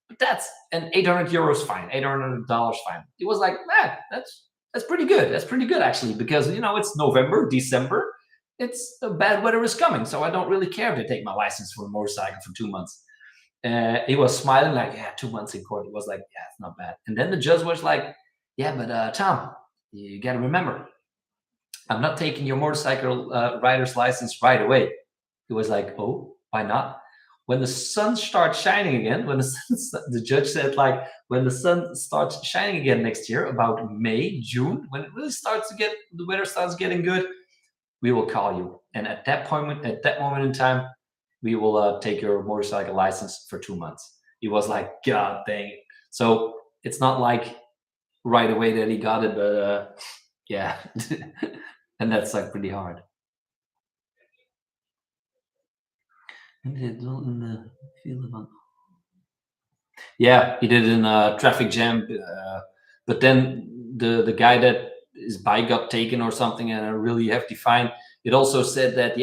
but that's an 800 euros fine, $800 fine." He was like, "Man, that's pretty good. That's pretty good actually, because it's November, December. It's bad weather is coming, so I don't really care if they take my license for a motorcycle for 2 months." He was smiling like, "Yeah, 2 months in court." It was like, "Yeah, it's not bad." And then the judge was like, "Yeah, but Tom, you got to remember, I'm not taking your motorcycle rider's license right away." He was like, "Oh, why not?" When the sun starts shining again, the judge said, like, when the sun starts shining again next year, about May, June, when it really starts to the weather starts getting good, we will call you. And at that moment in time, we will take your motorcycle license for 2 months. He was like, God dang it. So it's not like right away that he got it, but yeah. And that's like pretty hard. Yeah, he did in a traffic jam, but then the guy that his bike got taken or something and a really hefty fine. It also said that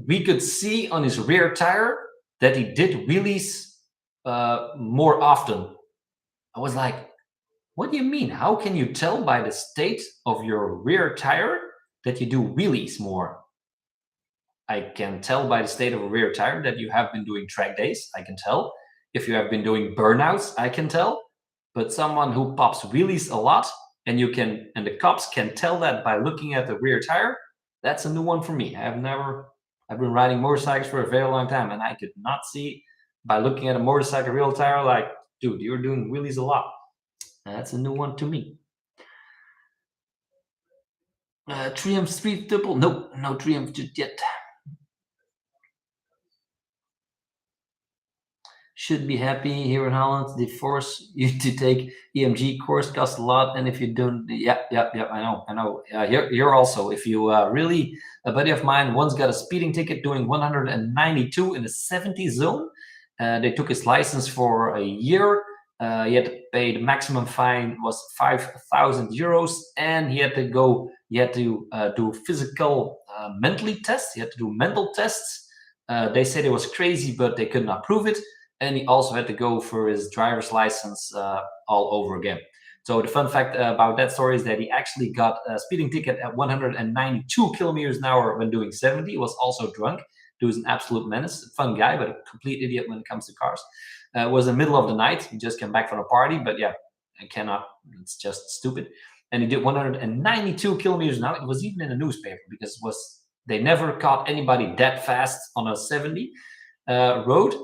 we could see on his rear tire that he did wheelies more often. I was like, What do you mean? How can you tell by the state of your rear tire that you do wheelies more? I can tell by the state of a rear tire that you have been doing track days. I can tell. If you have been doing burnouts, I can tell. But someone who pops wheelies a lot, and the cops can tell that by looking at the rear tire, that's a new one for me. I've been riding motorcycles for a very long time, and I could not see by looking at a motorcycle rear tire like, dude, you're doing wheelies a lot. That's a new one to me. Triumph Street Double? No Triumph just yet. Should be happy here in Holland. They force you to take EMG course, costs a lot, and if you don't, yeah. I know. Here also, if you really, a buddy of mine once got a speeding ticket doing 192 in the 70 zone. They took his license for a year. He had to pay the maximum fine was 5,000 euros, and he had to go. He had to do physical, mentally tests. He had to do mental tests. They said it was crazy, but they could not prove it. And he also had to go for his driver's license all over again. So the fun fact about that story is that he actually got a speeding ticket at 192 kilometers an hour when doing 70. He was also drunk. He was an absolute menace, a fun guy, but a complete idiot when it comes to cars. It was in the middle of the night. He just came back from a party, but yeah, I cannot. It's just stupid. And he did 192 kilometers an hour. It was even in the newspaper because they never caught anybody that fast on a 70 road.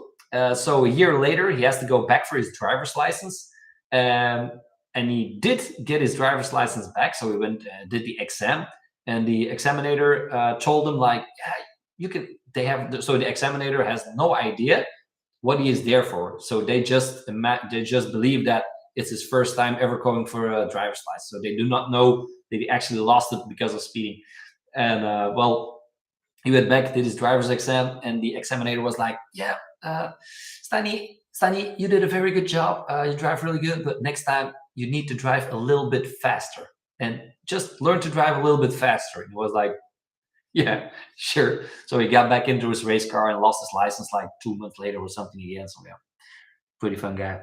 So a year later, he has to go back for his driver's license. And he did get his driver's license back. So he went, did the exam, and the examiner told him like, yeah, you can. So the examiner has no idea what he is there for. So they just believe that it's his first time ever going for a driver's license. So they do not know that he actually lost it because of speeding. And he went back, did his driver's exam, and the examiner was like, yeah, Stani, you did a very good job. You drive really good, but next time you need to drive a little bit faster and just learn to drive a little bit faster. And he was like, yeah, sure. So he got back into his race car and lost his license like 2 months later or something again. So yeah, pretty fun guy.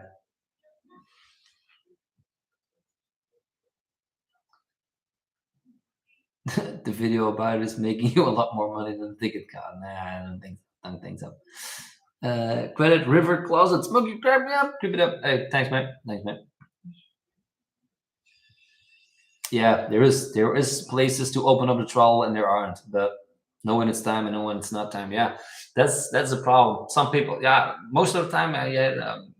The video about it is making you a lot more money than the ticket cost. Nah, I don't think so. Credit River Closet. Smokey, grab me up. Keep it up. Hey, thanks, mate. Yeah, there is places to open up the throttle and there aren't, but know when it's time and know when it's not time. Yeah, that's the problem. Some people, yeah, most of the time,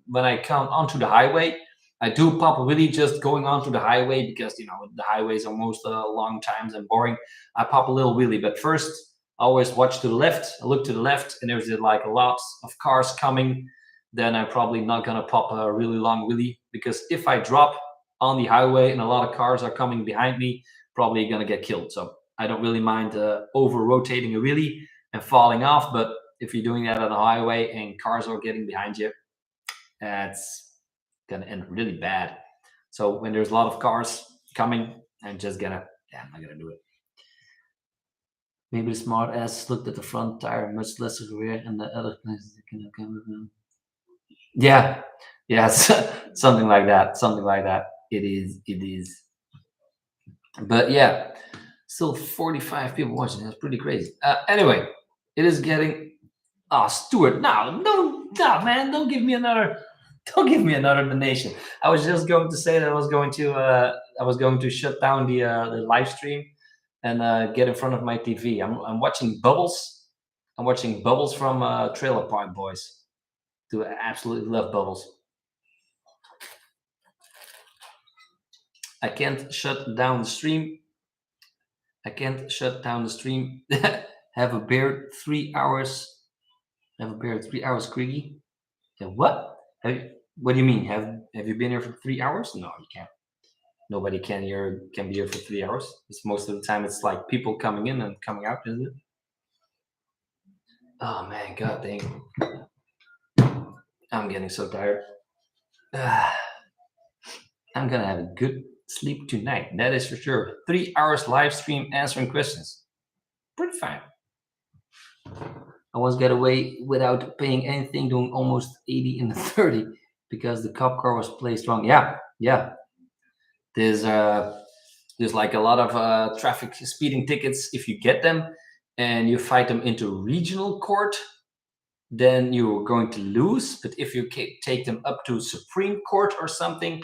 when I come onto the highway, I do pop really just going onto the highway because the highways are most long times and boring. I pop a little wheelie, but first I always watch to the left. I look to the left, and there's like a lot of cars coming. Then I'm probably not gonna pop a really long wheelie because if I drop on the highway and a lot of cars are coming behind me, probably gonna get killed. So I don't really mind over rotating a wheelie and falling off. But if you're doing that on the highway and cars are getting behind you, that's gonna end really bad. So when there's a lot of cars coming, I'm not gonna do it. Maybe the smart ass looked at the front tire, much less of the rear, and the other places can come with them. Yeah, yes, something like that. Something like that. It is. But yeah, still 45 people watching. That's pretty crazy. Anyway, it is getting. Oh, Stuart, no, man, don't give me another donation. I was just going to say that I was going to shut down the live stream and get in front of my TV. I'm watching Bubbles. I'm watching Bubbles from Trailer Park Boys. Do absolutely love Bubbles. I can't shut down the stream. Have a beer 3 hours. Have a beer 3 hours, Kriggy. Yeah, what? What do you mean? Have you been here for 3 hours? No, you can't. Nobody can be here for 3 hours. It's most of the time it's like people coming in and coming out, isn't it? Oh man, god dang. I'm getting so tired. I'm gonna have a good sleep tonight. That is for sure. 3 hours live stream answering questions. Pretty fine. I once got away without paying anything, doing almost 80 in the 30 because the cop car was placed wrong. Yeah. There's there's like a lot of traffic speeding tickets. If you get them and you fight them into regional court, then you're going to lose. But if you take them up to Supreme Court or something,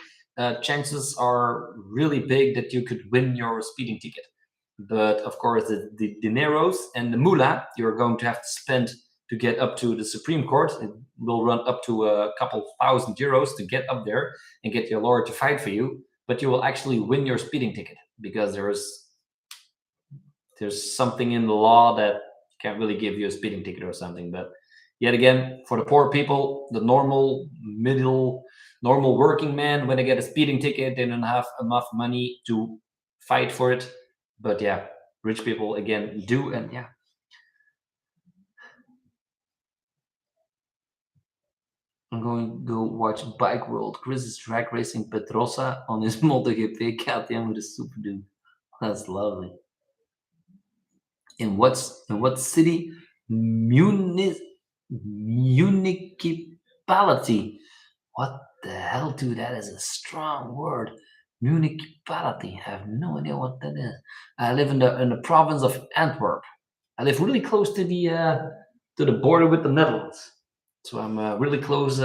chances are really big that you could win your speeding ticket. But of course, the dineros and the moolah you're going to have to spend to get up to the Supreme Court, it will run up to a couple €1,000 to get up there and get your lawyer to fight for you. But you will actually win your speeding ticket because there's something in the law that can't really give you a speeding ticket or something. But yet again, for the poor people, the normal working man, when they get a speeding ticket, they don't have enough money to fight for it. But yeah, rich people again do, and yeah. I'm going to go watch Bike World. Chris is drag racing Pedrosa on his MotoGP KTM with a super dude. That's lovely. In what city? Municipality. What the hell, dude? That is a strong word. Municipality. I have no idea what that is. I live in the province of Antwerp. I live really close to the border with the Netherlands. So I'm really close.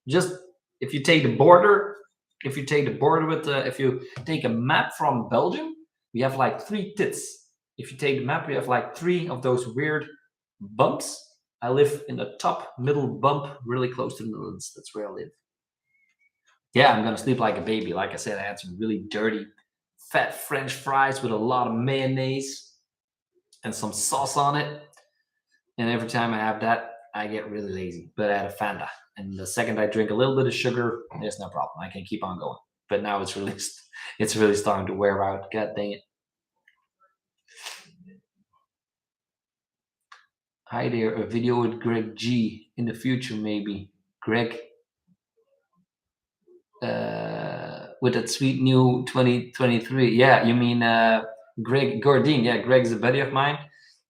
Just if you take the border, if you take the border with if you take a map from Belgium, we have like three tits. If you take the map, we have like three of those weird bumps. I live in the top middle bump, really close to the Netherlands. That's where I live. Yeah, I'm gonna sleep like a baby. Like I said, I had some really dirty, fat French fries with a lot of mayonnaise and some sauce on it. And every time I have that, I get really lazy. But I had a Fanta, and the second I drink a little bit of sugar, there's no problem. I can keep on going. But now it's really, it's really starting to wear out. God dang it! Hi there, a video with Greg G in the future, maybe. Greg, with that sweet new 2023. Yeah, you mean Greg Gordine? Yeah, Greg's a buddy of mine.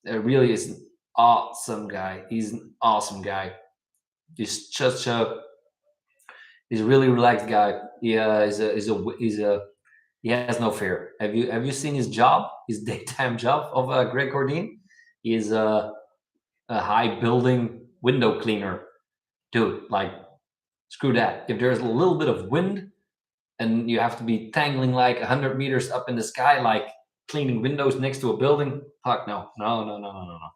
Really is an awesome guy. He's an awesome guy. He's just he's a really relaxed guy. He has no fear. Have you seen his job? His daytime job of Greg Gordine? He is a high building window cleaner, dude. Like, screw that. If there's a little bit of wind and you have to be tangling like 100 meters up in the sky, like cleaning windows next to a building, fuck no, no, no, no, no, no, no.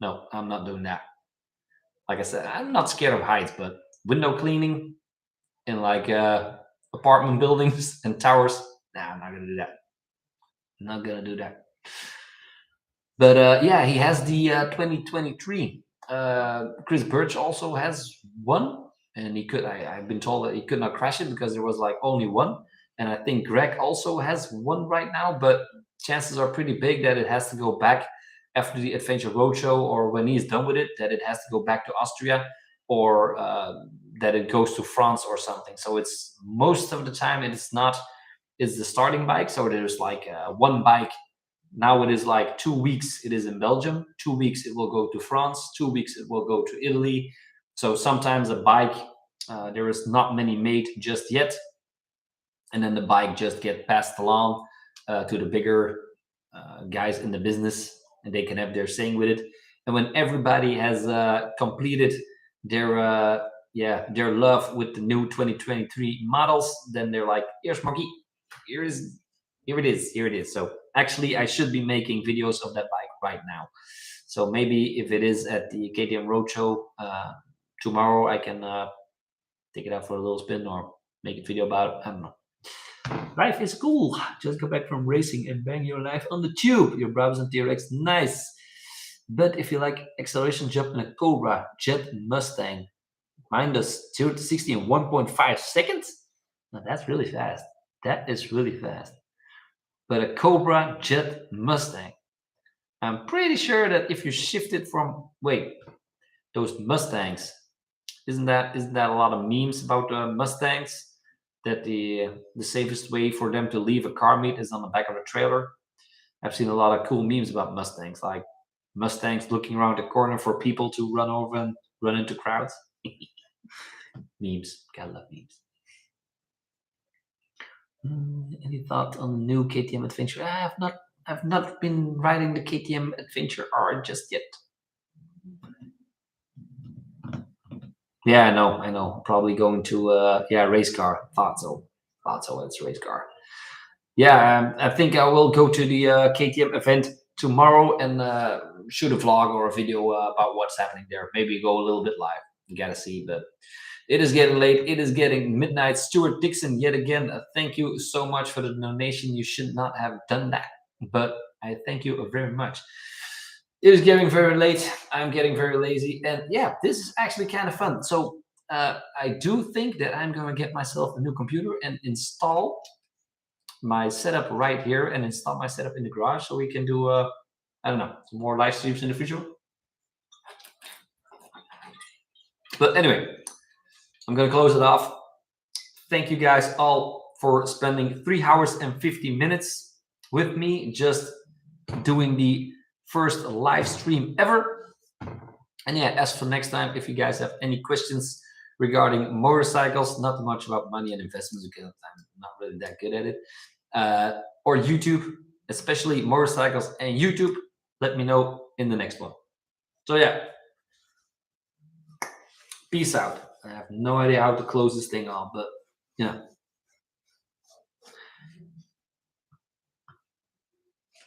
No, I'm not doing that. Like I said, I'm not scared of heights, but window cleaning in like apartment buildings and towers, nah, I'm not gonna do that. I'm not gonna do that. But yeah, he has the 2023. Chris Birch also has one, and I've been told that he could not crash it because there was like only one. And I think Greg also has one right now, but chances are pretty big that it has to go back after the Adventure Roadshow, or when he's done with it, that it has to go back to Austria, or that it goes to France or something. So it's most of the time it's not. It's the starting bike, so there's like one bike. Now it is like 2 weeks it is in Belgium, 2 weeks it will go to France, 2 weeks it will go to Italy. So sometimes a bike, there is not many made just yet, and then the bike just get passed along to the bigger guys in the business, and they can have their saying with it. And when everybody has completed their their love with the new 2023 models, then they're like, here's Smokey, here it is. So actually, I should be making videos of that bike right now. So maybe if it is at the KTM Roadshow tomorrow, I can take it out for a little spin or make a video about it. I don't know. Life is cool. Just go back from racing and bang your life on the tube. Your Brabus TRX, nice. But if you like acceleration jump in a Cobra Jet Mustang, mine does 0 to 60 in 1.5 seconds. Now that's really fast. That is really fast. But a Cobra Jet Mustang, I'm pretty sure that if you shift it from those Mustangs, isn't that a lot of memes about Mustangs? That the safest way for them to leave a car meet is on the back of a trailer. I've seen a lot of cool memes about Mustangs, like Mustangs looking around the corner for people to run over and run into crowds. Memes, gotta love memes. Any thought on the new KTM Adventure? I've not been riding the KTM Adventure R just yet. Yeah, I know. Probably going to race car. Thought so. It's a race car. Yeah, I think I will go to the KTM event tomorrow and shoot a vlog or a video about what's happening there. Maybe go a little bit live. You gotta see, but it is getting late. It is getting midnight. Stuart Dixon, yet again, thank you so much for the donation. You should not have done that, but I thank you very much. It is getting very late. I'm getting very lazy, and yeah, this is actually kind of fun. So I do think that I'm going to get myself a new computer and install my setup right here and install my setup in the garage so we can do I don't know, some more live streams in the future. But anyway, I'm gonna close it off. Thank you guys all for spending 3 hours and 50 minutes with me, just doing the first live stream ever. And yeah, as for next time, if you guys have any questions regarding motorcycles, not much about money and investments because I'm not really that good at it, or YouTube, especially motorcycles and YouTube, let me know in the next one. So yeah, peace out. I have no idea how to close this thing off, but yeah.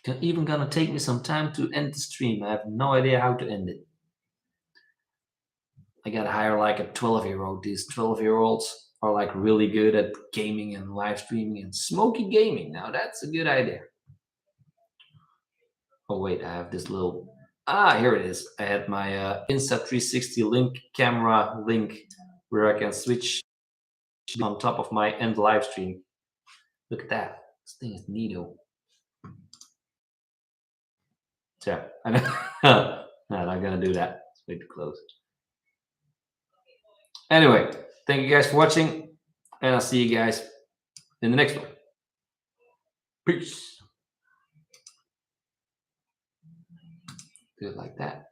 It's even gonna take me some time to end the stream. I have no idea how to end it. I gotta hire like a 12-year-old. These 12-year-olds are like really good at gaming and live streaming and Smokey gaming. Now that's a good idea. Oh wait, I have this little. Here it is. I had my Insta360 link camera link where I can switch on top of my end live stream. Look at that. This thing is neato. So yeah, I know. No, I'm not gonna do that. Let's wait to close. Anyway, thank you guys for watching, and I'll see you guys in the next one. Peace. Do it like that.